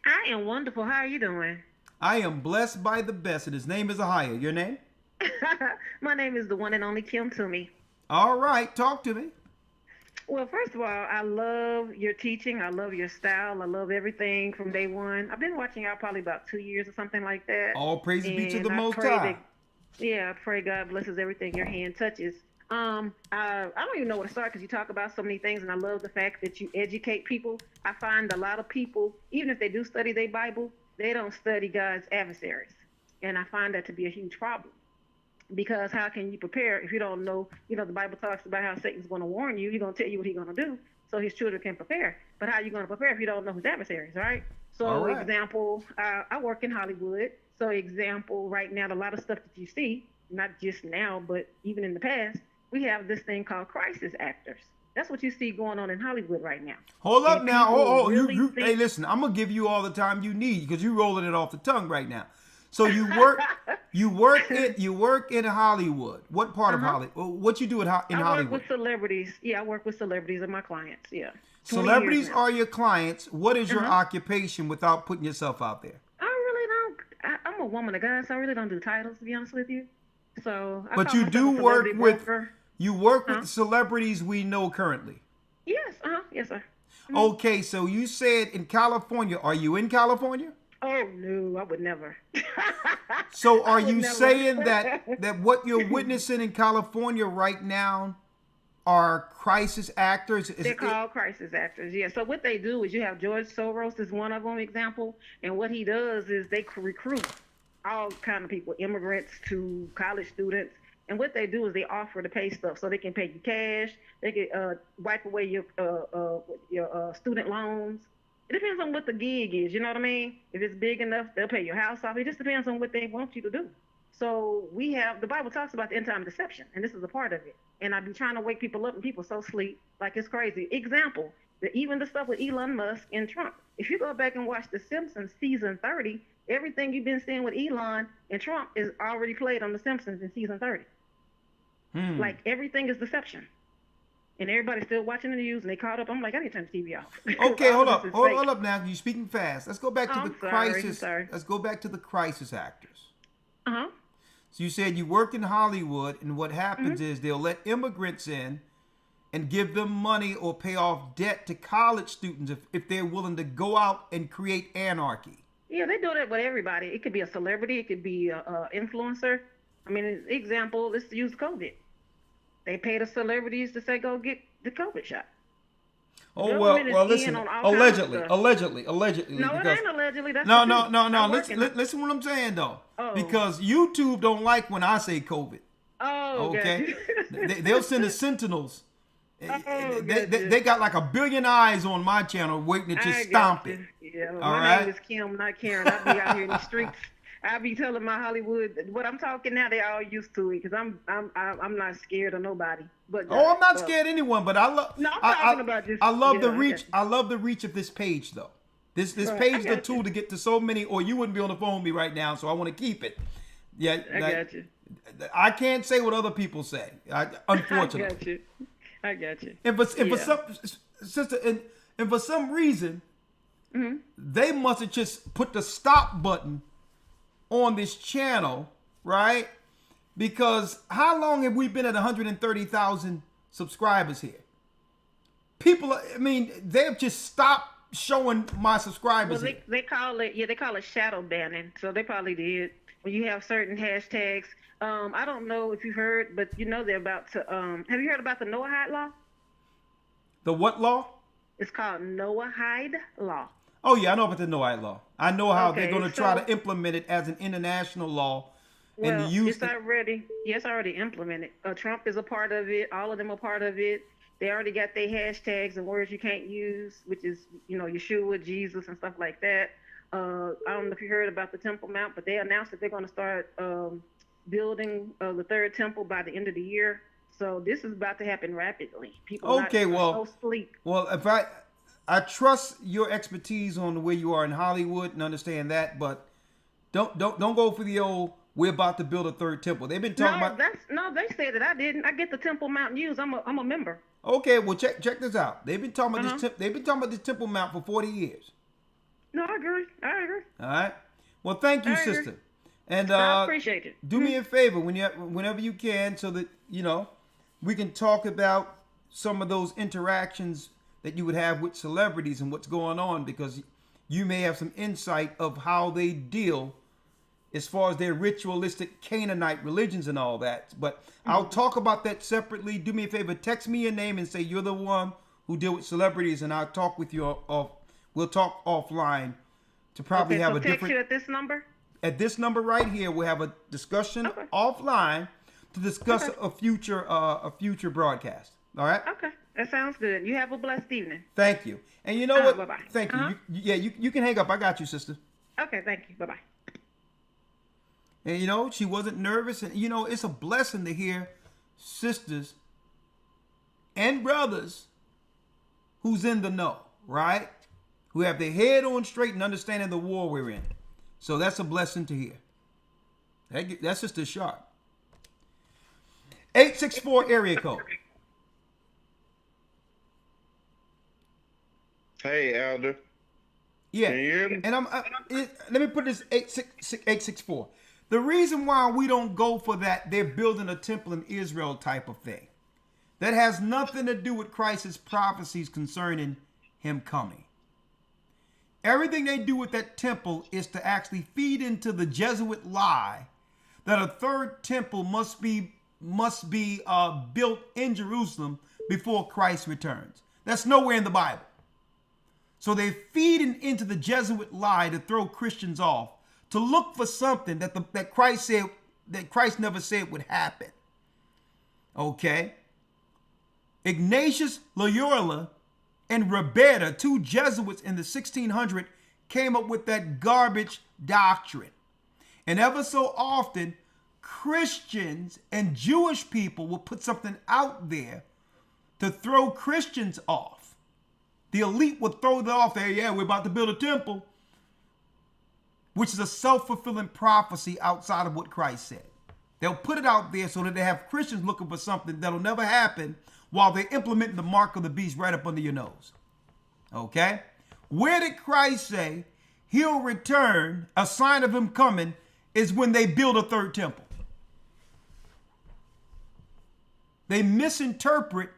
I am wonderful. How are you doing? I am blessed by the best, and his name is Ahaya. Your name? My name is the one and only Kim Toomey. All right, talk to me. Well, first of all, I love your teaching. I love your style. I love everything from day one. I've been watching y'all probably about 2 years or something like that. All praises be to the I Most pray High. I pray God blesses everything your hand touches. I don't even know where to start because you talk about so many things, and I love the fact that you educate people. I find a lot of people, even if they do study their Bible, they don't study God's adversaries. And I find that to be a huge problem. Because how can you prepare if you don't know? You know, the Bible talks about how Satan's going to warn you. He's going to tell you what he's going to do so his children can prepare. But how are you going to prepare if you don't know his adversaries, right? So, All right. example, I work in Hollywood. So, example, right now, a lot of stuff that you see, not just now, but even in the past, we have this thing called crisis actors. That's what you see going on in Hollywood right now. Hold up And now. people really Hey, listen, I'm going to give you all the time you need because you're rolling it off the tongue right now. So you work in Hollywood. What part of Hollywood? What you do in Hollywood? I work with celebrities. Yeah, I work with celebrities and my clients. Yeah. 20 Celebrities years now. are your clients. What is your occupation without putting yourself out there? I really don't. I'm a woman of God, so I really don't do titles, to be honest with you. So, But you do work with with celebrities we know currently. Yes. Yes, sir. Okay, so you said in California. Are you in California? Oh no, I would never. So are you saying that what you're witnessing in California right now are crisis actors? They're called crisis actors, yeah. So what they do is you have George Soros is one of them example, and what he does is they recruit all kind of people, immigrants to college students, and what they do is they offer to pay stuff so they can pay you cash, they can wipe away your student loans. It depends on what the gig is, you know what I mean? If it's big enough, they'll pay your house off. It just depends on what they want you to do. So the Bible talks about the end time deception, and this is a part of it. And I be trying to wake people up, and people so sleep, like it's crazy. Example, even the stuff with Elon Musk and Trump. If you go back and watch The Simpsons season 30, everything you've been seeing with Elon and Trump is already played on The Simpsons in season 30. Like everything is deception. And everybody's still watching the news, and they caught up. I'm like, I need to turn the TV off. Okay, hold up now. You're speaking fast. Let's go back to the crisis. Sorry. Let's go back to the crisis actors. Uh-huh. So you said you work in Hollywood, and what happens is they'll let immigrants in and give them money or pay off debt to college students if they're willing to go out and create anarchy. Yeah, they do that with everybody. It could be a celebrity. It could be an influencer. I mean, example, let's use COVID. They pay the celebrities to say, go get the COVID shot. Oh, well, listen, allegedly. No, Because, it ain't allegedly. That's no. Listen what I'm saying, though. Oh. Because YouTube don't like when I say COVID. Oh, okay. They'll send the Sentinels. They got like 1 billion eyes on my channel waiting to just stomp it. Yeah, All my right? name is Kim, not Karen. I be out here in the streets. I be telling my Hollywood what I'm talking now. They all used to it because I'm not scared of nobody. But Oh, I'm not scared of anyone, but I love. No, I'm talking about just. I love the yeah, reach. I love the reach of this page, though. This Right, page I is the got tool you. to get to so many, or you wouldn't be on the phone with me right now. So I want to keep it. Yeah, I got you. I can't say what other people say. Unfortunately. I got you. I got you. And for Yeah. some sister, and for some reason, Mm-hmm. they must have just put the stop button on this channel, right? Because how long have we been at 130,000 subscribers here? People, I mean, they've just stopped showing my subscribers. Well, they call it shadow banning. So they probably did. When you have certain hashtags, I don't know if you've heard, but you know they're about to. Have you heard about the Noahide law? The what law? It's called Noahide law. Oh yeah, I know about the Noahide law. I know how they're Okay, going to try so- to implement it as an international law, Well, and use it's already implemented. Trump is a part of it. All of them are part of it. They already got their hashtags and words you can't use, which is Yeshua, Jesus, and stuff like that. I don't know if you heard about the Temple Mount, but they announced that they're going to start building the third temple by the end of the year. So this is about to happen rapidly. People are no sleep. Well, if I trust your expertise on where you are in Hollywood and understand that, but don't go for the old we're about to build a third temple. They've been talking about. They said that I didn't. I get the Temple Mount news. I'm a member. Okay, well check this out. They've been talking about this. They've been talking about this Temple Mount for 40 years. No, I agree. All right. Well, thank you, I agree. sister. And I appreciate it. Do me a favor whenever you can, so that we can talk about some of those interactions that you would have with celebrities and what's going on, because you may have some insight of how they deal as far as their ritualistic Canaanite religions and all that. But I'll talk about that separately. Do me a favor, text me your name and say you're the one who deal with celebrities, and I'll talk with you we'll talk offline to probably have a text different. you at this number? At this number right here, we'll have a discussion offline to discuss a future broadcast. All right? Okay. That sounds good. You have a blessed evening. Thank you. And you know what? Bye-bye. Thank you. You can hang up. I got you, sister. Okay, thank you. Bye-bye. And she wasn't nervous. And it's a blessing to hear sisters and brothers who's in the know, right? Who have their head on straight and understanding the war we're in. So that's a blessing to hear. That's just a sharp. 864 area code. Hey, Elder. Yeah. Can you hear me? And let me put this 864. The reason why we don't go for that, they're building a temple in Israel type of thing, that has nothing to do with Christ's prophecies concerning him coming. Everything they do with that temple is to actually feed into the Jesuit lie that a third temple must be built in Jerusalem before Christ returns. That's nowhere in the Bible. So they're feeding into the Jesuit lie to throw Christians off, to look for something that Christ never said would happen. Okay? Ignatius Loyola and Roberta, two Jesuits in the 1600s, came up with that garbage doctrine. And ever so often, Christians and Jewish people will put something out there to throw Christians off. The elite would throw that off there. Yeah, we're about to build a temple, which is a self-fulfilling prophecy outside of what Christ said. They'll put it out there so that they have Christians looking for something that'll never happen, while they're implementing the mark of the beast right up under your nose. Okay? Where did Christ say he'll return, a sign of him coming, is when they build a third temple? They misinterpret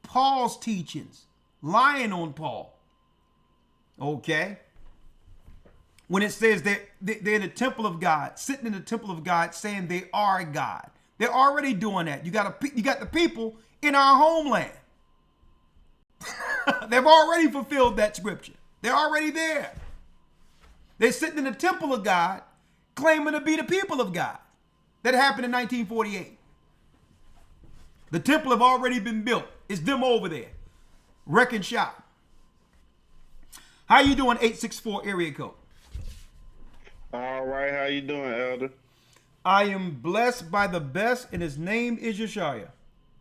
Paul's teachings, lying on Paul. Okay? When it says they're in the temple of God, sitting in the temple of God, saying they are God. They're already doing that. You got the people in our homeland. They've already fulfilled that scripture. They're already there. They're sitting in the temple of God, claiming to be the people of God. That happened in 1948. The temple have already been built. It's them over there, wrecking shop. How you doing, 864 area code? All right, how you doing, Elder? I am blessed by the best, and his name is Yeshaya.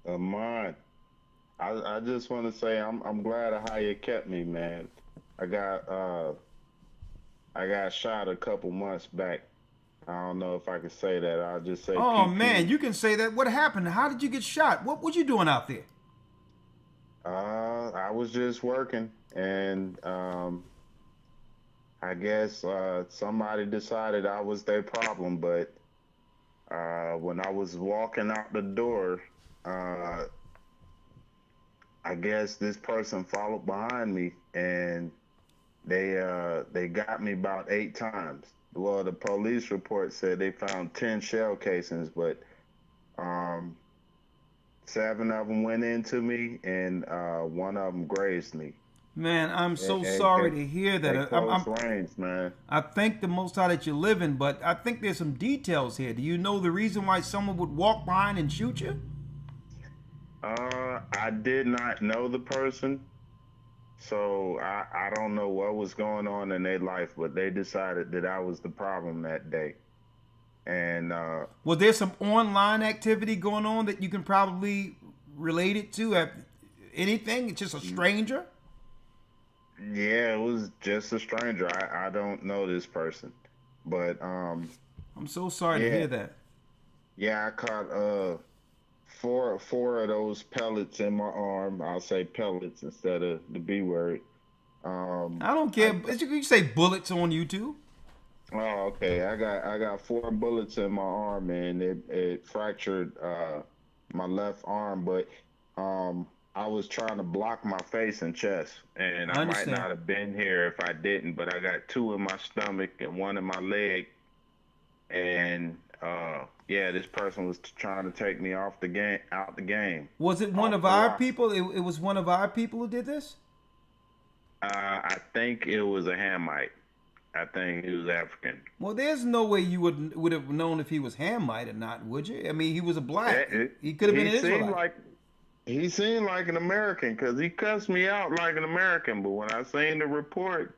Mine. I just want to say I'm glad of how you kept me, man. I got shot a couple months back. I don't know if I can say that. I'll just say. Oh PP. man, you can say that. What happened? How did you get shot? What were you doing out there? I was just working, and I guess somebody decided I was their problem. But when I was walking out the door, I guess this person followed behind me, and they got me about 8 times. Well, the police report said they found 10 shell casings, but 7 of them went into me, and 1 of them grazed me. Man, I'm so sorry to hear that. At close range, man. I thank the Most High that you're living, but I think there's some details here. Do you know the reason why someone would walk behind and shoot you? I did not know the person, so I don't know what was going on in their life, but they decided that I was the problem that day. And was there some online activity going on that you can probably relate it to? Anything? It's just a stranger? Yeah, it was just a stranger. I don't know this person, but I'm so sorry to hear that. Yeah, I caught four of those pellets in my arm. I'll say pellets instead of the B word. I don't care. You say bullets on YouTube. Oh, okay. I got 4 bullets in my arm, and it fractured my left arm, but I was trying to block my face and chest, and I might not have been here if I didn't, but I got 2 in my stomach and 1 in my leg, and yeah, this person was trying to take me out the game. Was it one of our people? It was one of our people who did this? I think it was a Hamite. I think he was African. Well, there's no way you would have known if he was Hamite or not, would you? I mean, he was a black. He could have been an Israelite. He seemed like an American because he cussed me out like an American. But when I seen the report,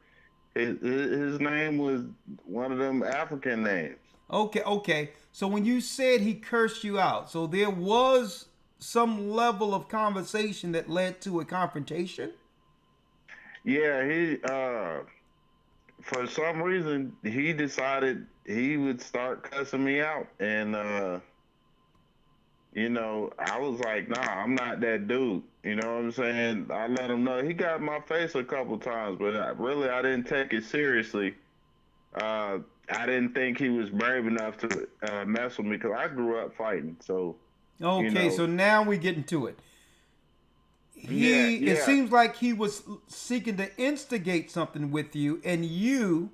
his name was one of them African names. Okay. So when you said he cursed you out, so there was some level of conversation that led to a confrontation? Yeah, he for some reason he decided he would start cussing me out, and you know, I was like, nah, I'm not that dude. You know what I'm saying? I let him know. He got in my face a couple times, but I didn't take it seriously. I didn't think he was brave enough to mess with me because I grew up fighting. So okay, you know. So now we get into it. It seems like he was seeking to instigate something with you, and you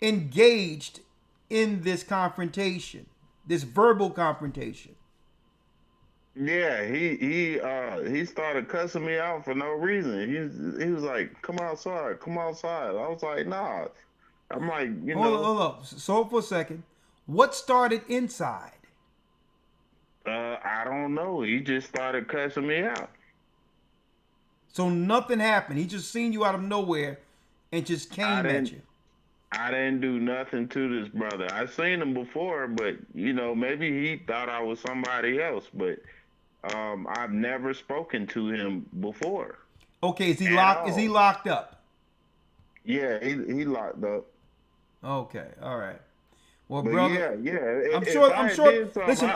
engaged in this confrontation, this verbal confrontation. Yeah, he started cussing me out for no reason. He was like, "Come outside." I was like, "Nah." I'm like, you know. Hold up. So for a second, what started inside? I don't know. He just started cussing me out. So nothing happened. He just seen you out of nowhere and just came at you. I didn't do nothing to this brother. I seen him before, but you know, maybe he thought I was somebody else. But I've never spoken to him before. Okay, is he locked? Is he locked up? Yeah, he locked up. Okay, all right. Well, but brother, yeah. I'm sure. Listen,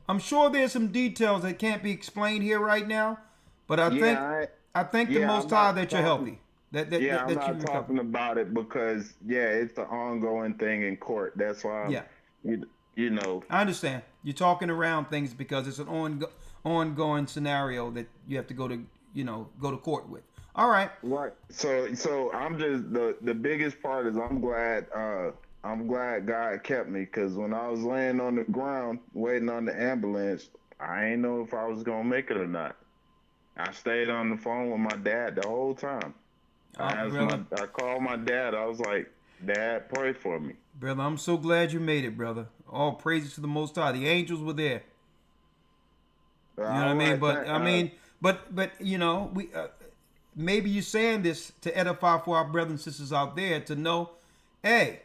I'm sure there's some details that can't be explained here right now. But I think the Most High that you're healthy. I'm not talking about it because it's an ongoing thing in court. That's why. You know. I understand. You're talking around things because it's an ongoing scenario that you have to go to court with. All right. Right. So I'm just the biggest part is I'm glad God kept me because when I was laying on the ground waiting on the ambulance, I ain't know if I was gonna make it or not. I stayed on the phone with my dad the whole time. I called my dad. I was like, "Dad, pray for me." Brother, I'm so glad you made it, brother. All praises to the Most High. The angels were there. You know what I mean? But you know, we maybe you're saying this to edify for our brothers and sisters out there to know, hey,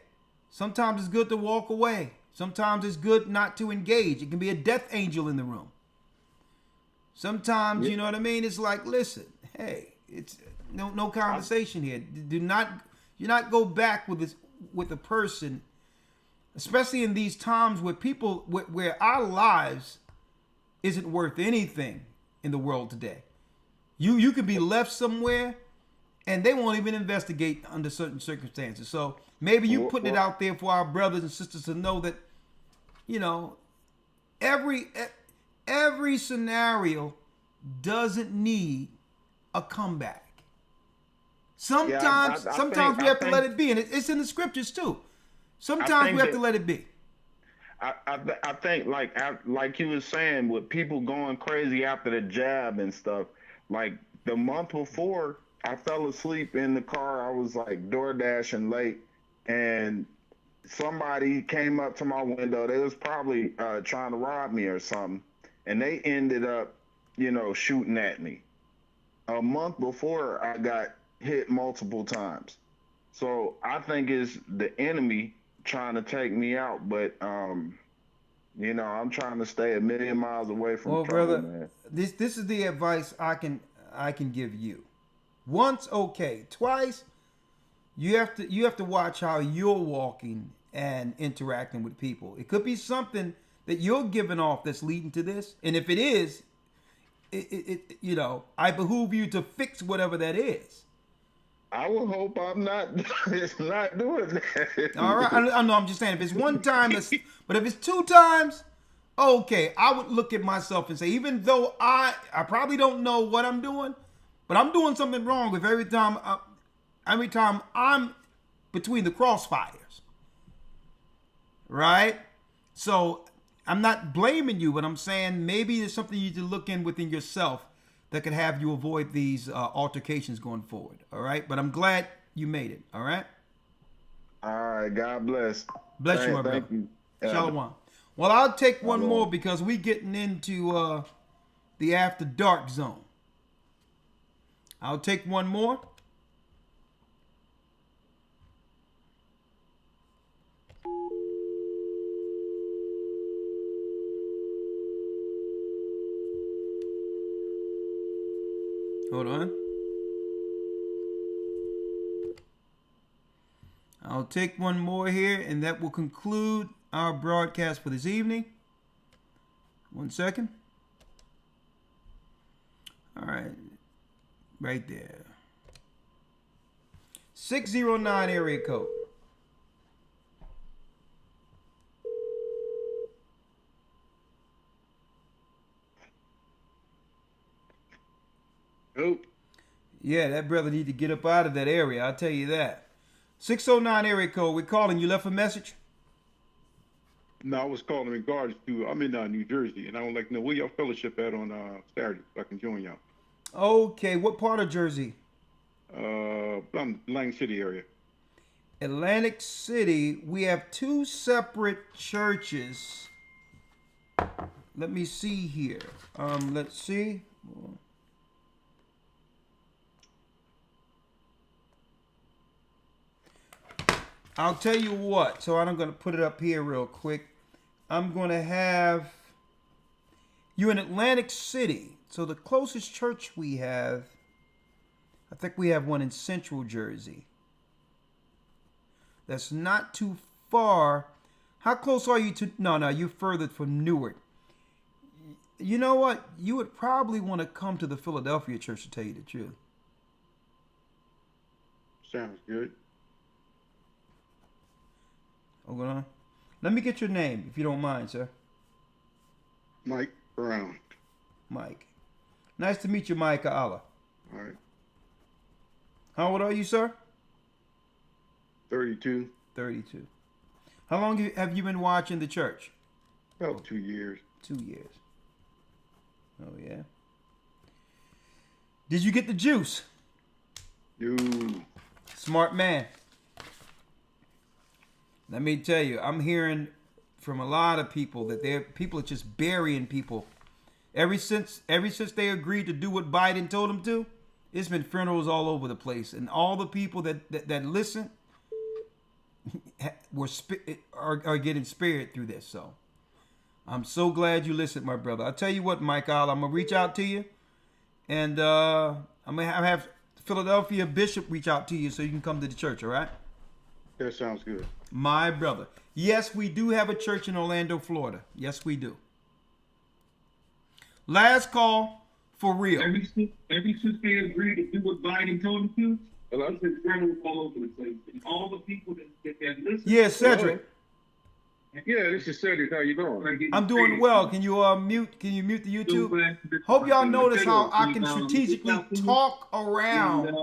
Sometimes it's good to walk away. Sometimes it's good not to engage. It can be a death angel in the room. Sometimes, you know what I mean? It's like, listen, hey, it's no conversation here. Do not go back with a person, especially in these times where where our lives isn't worth anything in the world today. You could be left somewhere and they won't even investigate under certain circumstances. So maybe you putting it out there for our brothers and sisters to know that, you know, every scenario doesn't need a comeback. Sometimes we have to let it be, and it's in the scriptures too. Sometimes we have to let it be. I think like you were saying, with people going crazy after the jab and stuff. Like the month before, I fell asleep in the car. I was like DoorDashing late, and somebody came up to my window. They was probably trying to rob me or something, and they ended up, you know, shooting at me. A month before, I got hit multiple times. So I think it's the enemy trying to take me out, but you know, I'm trying to stay a million miles away from trouble, brother, man. This is the advice I can give you. Once, okay. Twice, you have to watch how you're walking and interacting with people. It could be something that you're giving off that's leading to this, and if it is, it you know, I behoove you to fix whatever that is. I will hope I'm not it's not doing that. All right, I know. I'm just saying, if it's one time, but if it's two times, okay, I would look at myself and say, even though I probably don't know what I'm doing, but I'm doing something wrong with every time I'm between the crossfires, right? So I'm not blaming you, but I'm saying maybe there's something you need to look within yourself that could have you avoid these altercations going forward. All right, but I'm glad you made it. All right. All right. God bless. Bless you, my brother. Shalom. Well, I'll take one more because we getting into the after dark zone. I'll take one more. Hold on. I'll take one more here, and that will conclude our broadcast for this evening. 1 second. All right. Right there. 609 area code. Nope. Yeah, that brother need to get up out of that area. I'll tell you that. 609 area code. We're calling. You left a message? No, I was calling in regards to, I'm in New Jersey, and I would like to know where your fellowship at on Saturday so I can join y'all. Okay, what part of Jersey? Atlantic City area. Atlantic City. We have two separate churches. Let me see here. Let's see. I'll tell you what. So I'm going to put it up here real quick. I'm going to have you in Atlantic City. So the closest church we have, I think we have one in Central Jersey. That's not too far. How close are you to? No, you're further from Newark. You know what? You would probably want to come to the Philadelphia church, to tell you the truth. Sounds good. Hold on. Let me get your name, if you don't mind, sir. Mike Brown. Mike. Nice to meet you, Mike Allah. All right. How old are you, sir? 32. 32. How long have you been watching the church? About 2 years. 2 years. Oh, yeah. Did you get the juice? No. Smart man. Let me tell you, I'm hearing from a lot of people that people are just burying people. Ever since they agreed to do what Biden told them to, it's been funerals all over the place. And all the people that listen, are getting spared through this. So I'm so glad you listened, my brother. I'll tell you what, Michael, I'm gonna reach out to you, and I'm gonna have Philadelphia Bishop reach out to you so you can come to the church. All right? That sounds good. My brother. Yes, we do have a church in Orlando, Florida. Yes, we do. Last call for real. Every since they agreed to do what Biden told them to, a lot of the general all over the place. And all the people that listen. Yeah, Cedric. Yeah, this is Cedric. How you doing? I'm doing well. Can you mute the YouTube? Hope y'all notice how I can strategically talk around.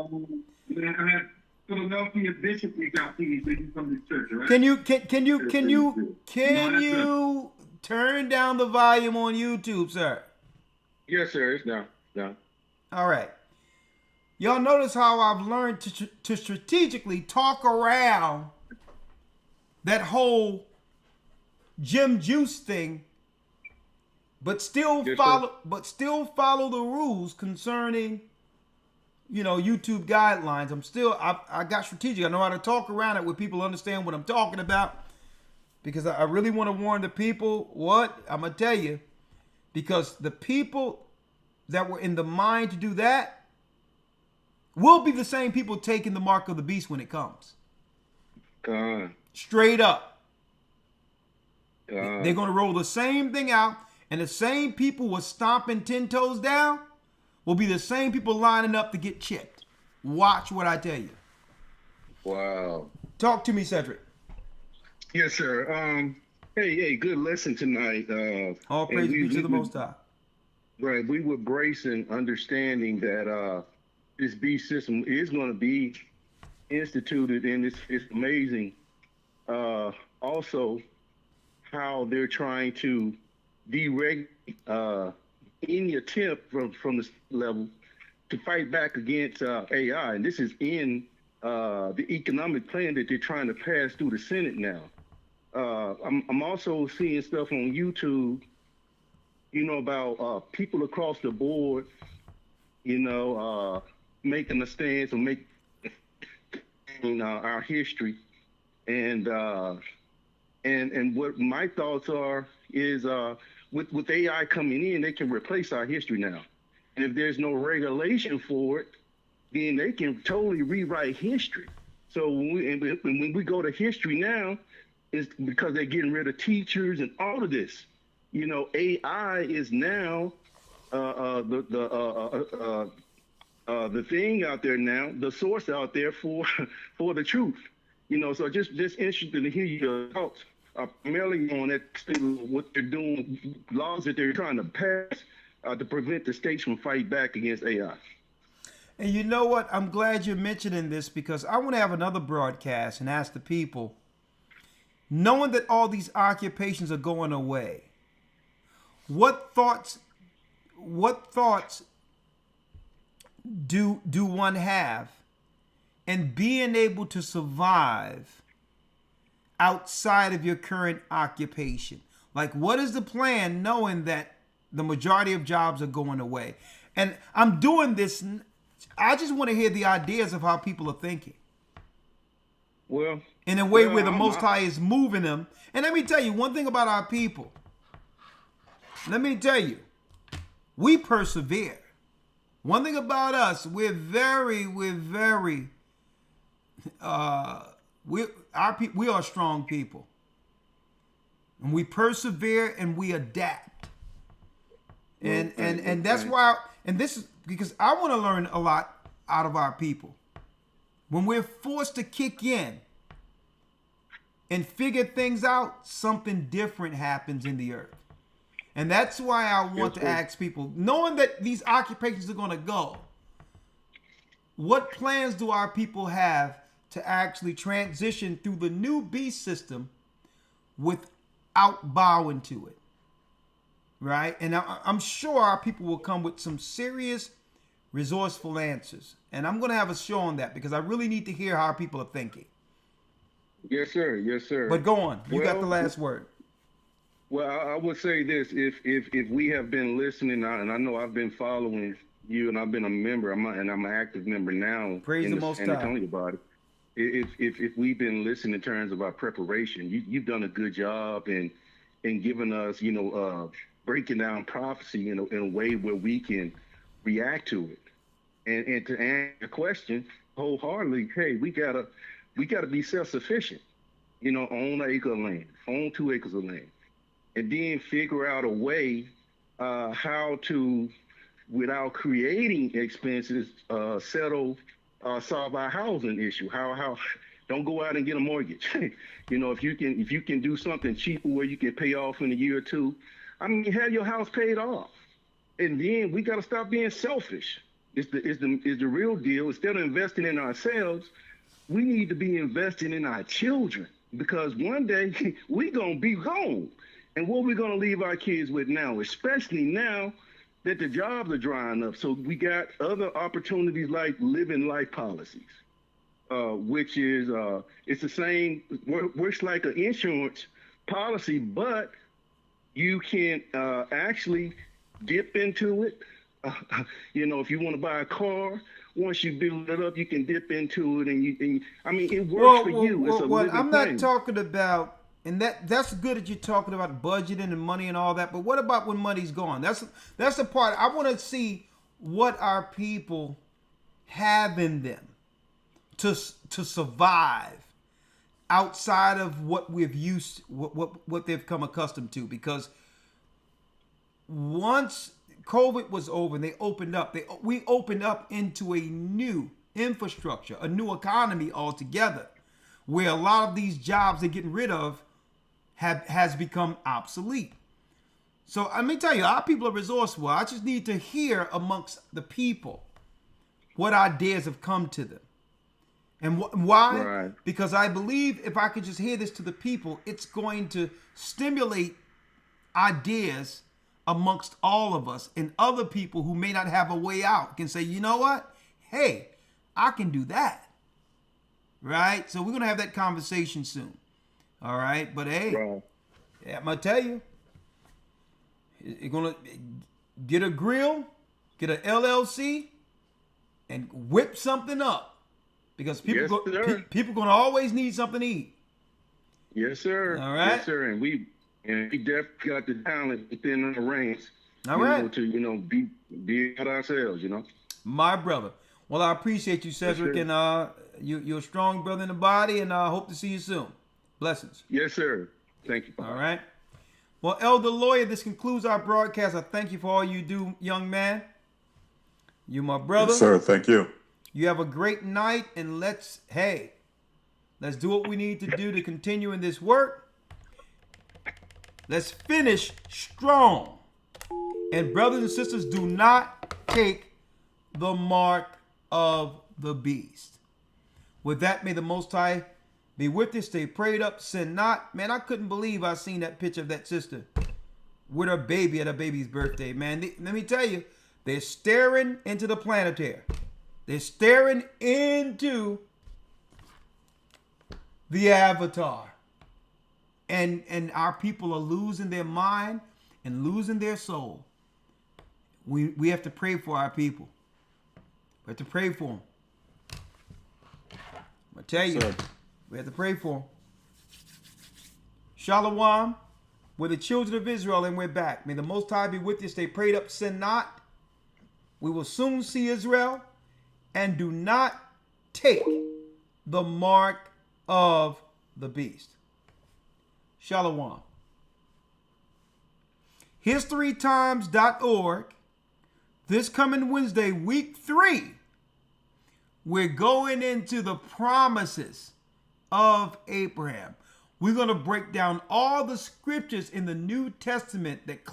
I had Philadelphia Bishop reach out to you so you can come to church, all right? Can you turn down the volume on YouTube, sir? Yes, sir. It's down. All right. Y'all notice how I've learned to strategically talk around that whole Jim Juice thing, but still follow the rules concerning, YouTube guidelines. I got strategic. I know how to talk around it where people understand what I'm talking about, because I really want to warn the people what I'm gonna tell you, because the people that were in the mind to do that will be the same people taking the mark of the beast when it comes. Straight up. They're going to roll the same thing out, and the same people who are stomping 10 toes down will be the same people lining up to get chipped. Watch what I tell you. Wow. Talk to me, Cedric. Yes, sir. Hey, good lesson tonight. All praise be to the Most High. Right, we were bracing, understanding that this beast system is going to be instituted, and it's amazing. Also, how they're trying to deregulate any attempt from this level to fight back against AI, and this is in the economic plan that they're trying to pass through the Senate now. I'm also seeing stuff on YouTube, about people across the board, making a stance or making our history, and what my thoughts are is with AI coming in, they can replace our history now, and if there's no regulation for it, then they can totally rewrite history. So when we go to history now, it's because they're getting rid of teachers and all of this. AI is now the thing out there now, the source out there for the truth. So just interested to hear your thoughts, primarily on that, what they're doing, laws that they're trying to pass to prevent the states from fighting back against AI. And you know what? I'm glad you're mentioning this, because I want to have another broadcast and ask the people, knowing that all these occupations are going away, what thoughts do one have in being able to survive outside of your current occupation? Like, what is the plan, knowing that the majority of jobs are going away? And I'm doing this, I just want to hear the ideas of how people are thinking. Well, in a way where the Most High is moving them. And let me tell you one thing about our people. Let me tell you, we persevere. One thing about us, we are strong people. And we persevere and we adapt. And that's why, and this is because I want to learn a lot out of our people. When we're forced to kick in and figure things out, something different happens in the earth. And that's why I want to ask people, knowing that these occupations are going to go, what plans do our people have to actually transition through the new beast system without bowing to it? Right? And I'm sure our people will come with some serious, resourceful answers. And I'm going to have a show on that, because I really need to hear how our people are thinking. Yes, sir. Yes, sir. But go on. You got the last word. Well, I would say this: if we have been listening, and I know I've been following you, and I've been a member, I'm an active member now. Praise in the the Most San High. Antonio body. if we've been listening in terms of our preparation, you've done a good job in giving us, breaking down prophecy in a way where we can react to it. And to answer your question wholeheartedly, hey, we gotta be self-sufficient, own an acre of land, own 2 acres of land, and then figure out a way how to, without creating expenses, solve our housing issue. How don't go out and get a mortgage. If you can do something cheaper where you can pay off in a year or two, I mean, have your house paid off. And then we got to stop being selfish. Is the real deal. Instead of investing in ourselves, we need to be investing in our children, because one day we gonna be gone. And what we gonna leave our kids with now, especially now that the jobs are drying up. So we got other opportunities like living life policies, which is it's the same, works like an insurance policy, but you can actually dip into it. If you want to buy a car, once you build it up, you can dip into it, and I mean, it works for you. It's a living I'm not thing. talking about, and that's good that you're talking about budgeting and money and all that. But what about when money's gone? That's the part I want to see, what our people have in them to survive outside of what we've used, what they've come accustomed to. Because once COVID was over and they opened up, we opened up into a new infrastructure, a new economy altogether, where a lot of these jobs they're getting rid of has become obsolete. So let me tell you, our people are resourceful. I just need to hear amongst the people what ideas have come to them. And why? Right. Because I believe if I could just hear this to the people, it's going to stimulate ideas amongst all of us, and other people who may not have a way out can say, you know what? Hey, I can do that. Right? So we're going to have that conversation soon. All right? But hey, yeah, I'm going to tell you, you're going to get a grill, get an LLC, and whip something up. Because people people going to always need something to eat. Yes, sir. All right? Yes, sir. And we definitely got the talent within the ranks. All right. To be at ourselves. My brother. Well, I appreciate you, Cedric, yes, and you're a strong brother in the body, and I hope to see you soon. Blessings. Yes, sir. Thank you. All right. Well, Elder Lawyer, this concludes our broadcast. I thank you for all you do, young man. You, my brother. Yes, sir. Thank you. You have a great night, and let's do what we need to do to continue in this work. Let's finish strong. And brothers and sisters, do not take the mark of the beast. With that, may the Most High be with you. Stay prayed up. Sin not. Man, I couldn't believe I seen that picture of that sister with her baby at her baby's birthday. Man, let me tell you, they're staring into the planetary. They're staring into the avatar. And our people are losing their mind and losing their soul. We have to pray for our people. We have to pray for them. I'm going to tell you, we have to pray for them. Shalom, we're the children of Israel, and we're back. May the Most High be with you. Stay prayed up, sin not. We will soon see Israel, and do not take the mark of the beast. Shalom. HistoryTimes.org. This coming Wednesday, week 3, we're going into the promises of Abraham. We're going to break down all the scriptures in the New Testament that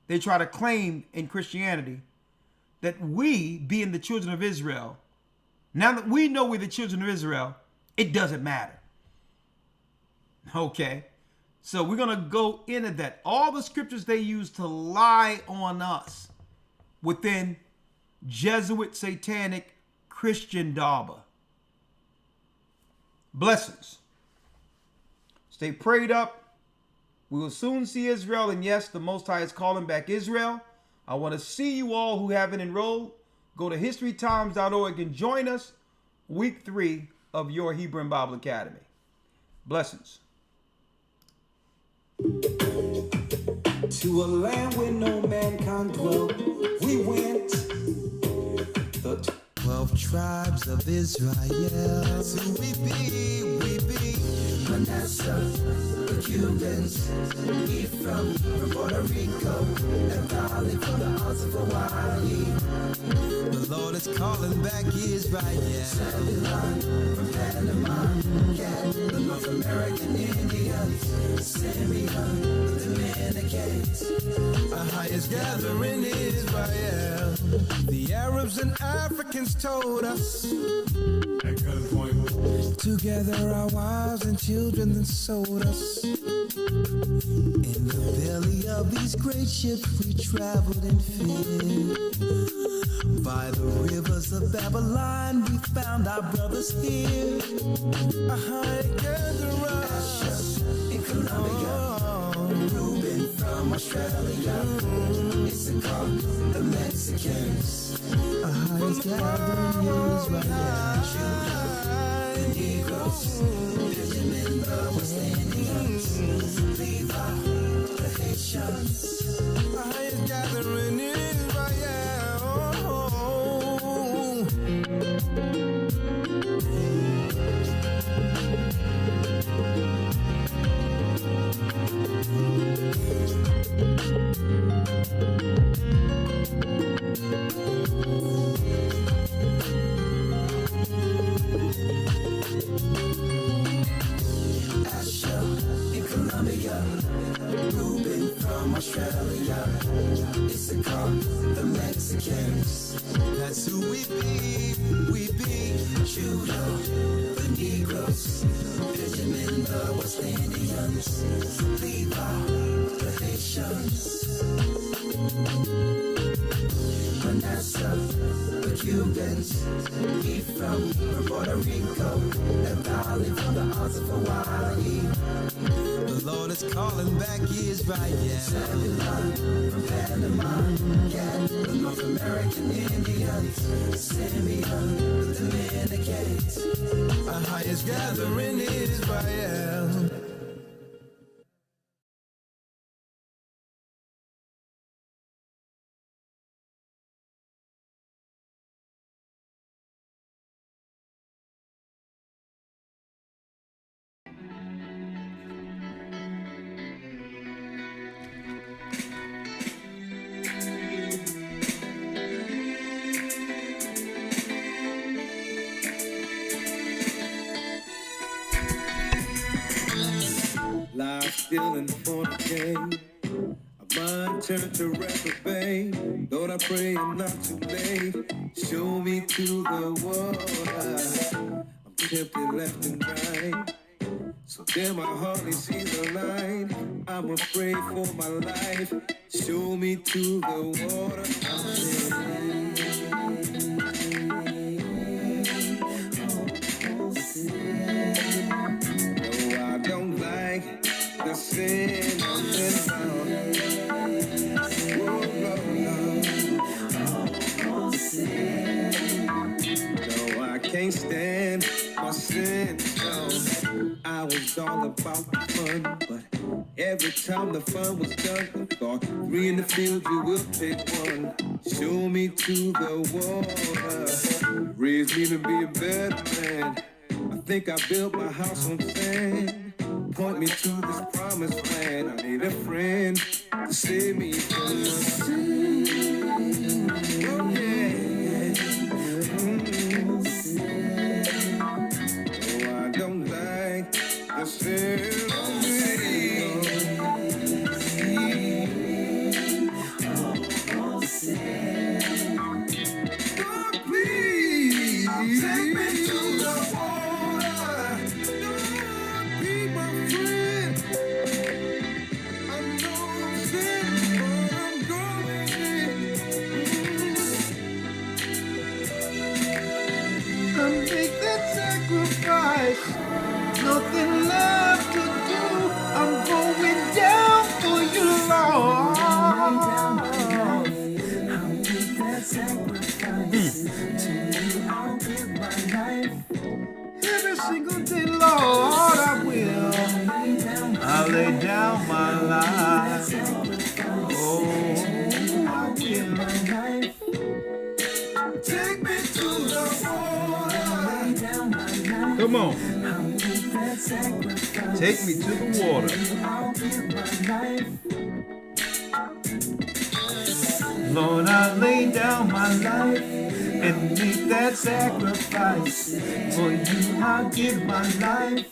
they try to claim in Christianity, that we, being the children of Israel, now that we know we're the children of Israel, it doesn't matter. Okay? So we're going to go into that. All the scriptures they use to lie on us within Jesuit, Satanic, Christian Daba. Blessings. Stay prayed up. We will soon see Israel. And yes, the Most High is calling back Israel. I want to see you all who haven't enrolled. Go to historytimes.org and join us week 3 of your Hebrew and Bible Academy. Blessings. To a land where no man can dwell, we went. The 12 tribes of Israel. So we be Manasseh, the Cubans, Ephraim from Puerto Rico, and Valley from the Isles of Hawaii. The Lord is calling back Israel. Zebulon from Panama, Gad, the North American Indians, Simeon, the Dominicans, our highest gathering Israel. The Arabs and Africans told us, together our wives and children then sold us. In the belly of these great ships we traveled in fear. By the rivers of Babylon we found our brothers here. Asher in Colombia, Reuben from Australia, Issachar, the Mexicans, our highest gathering Israel. Judah, the Negroes, Benjamin, the West Indians, Levi, the Haitians, our highest gathering Israel. Asher in Colombia, Reuben from Australia, Issachar, the Mexicans. That's who we be. Judah, the Negroes, Benjamin, the West Indians, Levi, the Haitians, Manasseh, the Cubans, Ephraim from Puerto Rico, and Valley from the Isles of Hawaii. The Lord is calling back Israel. Zebulon from Panama, Gad, the North American Indians, Simeon, the Dominicans, our highest gathering Israel. Life still in fornicate. A mind turned to reprobate. Lord, I pray I'm not too late. Show me to the water. I'm tempted left and right. So there my heart sees the light. I'm afraid for my life. Show me to the water. No, I don't like the sin I'm in. No, I can't stand my sin. No, I was all about the fun, but every time the fun was done, I thought 3 in the field, you will pick one. Show me to the water. Raise me to be a better man. I think I built my house on sand. Point me to this promised land. I need a friend to save me from my sin. Oh yeah. Oh, I don't like the sin of me. Oh, please take me to the water. Don't be my friend. I know I'm sin, but I'm going in. I make that sacrifice. Nothing left to do. I'm going down for you, Lord. I'll make that sacrifice. To you, I'll give my life. single day, Lord, I will. I'll lay down my life. Oh, I will. Take me to the water. Come on. Take me to the water. Lord, I lay down my life and make that sacrifice. For you, I'll give my life.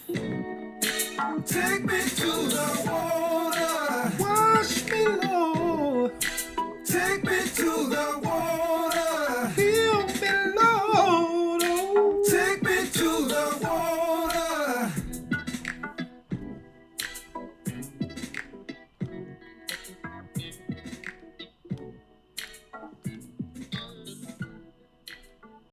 Take me to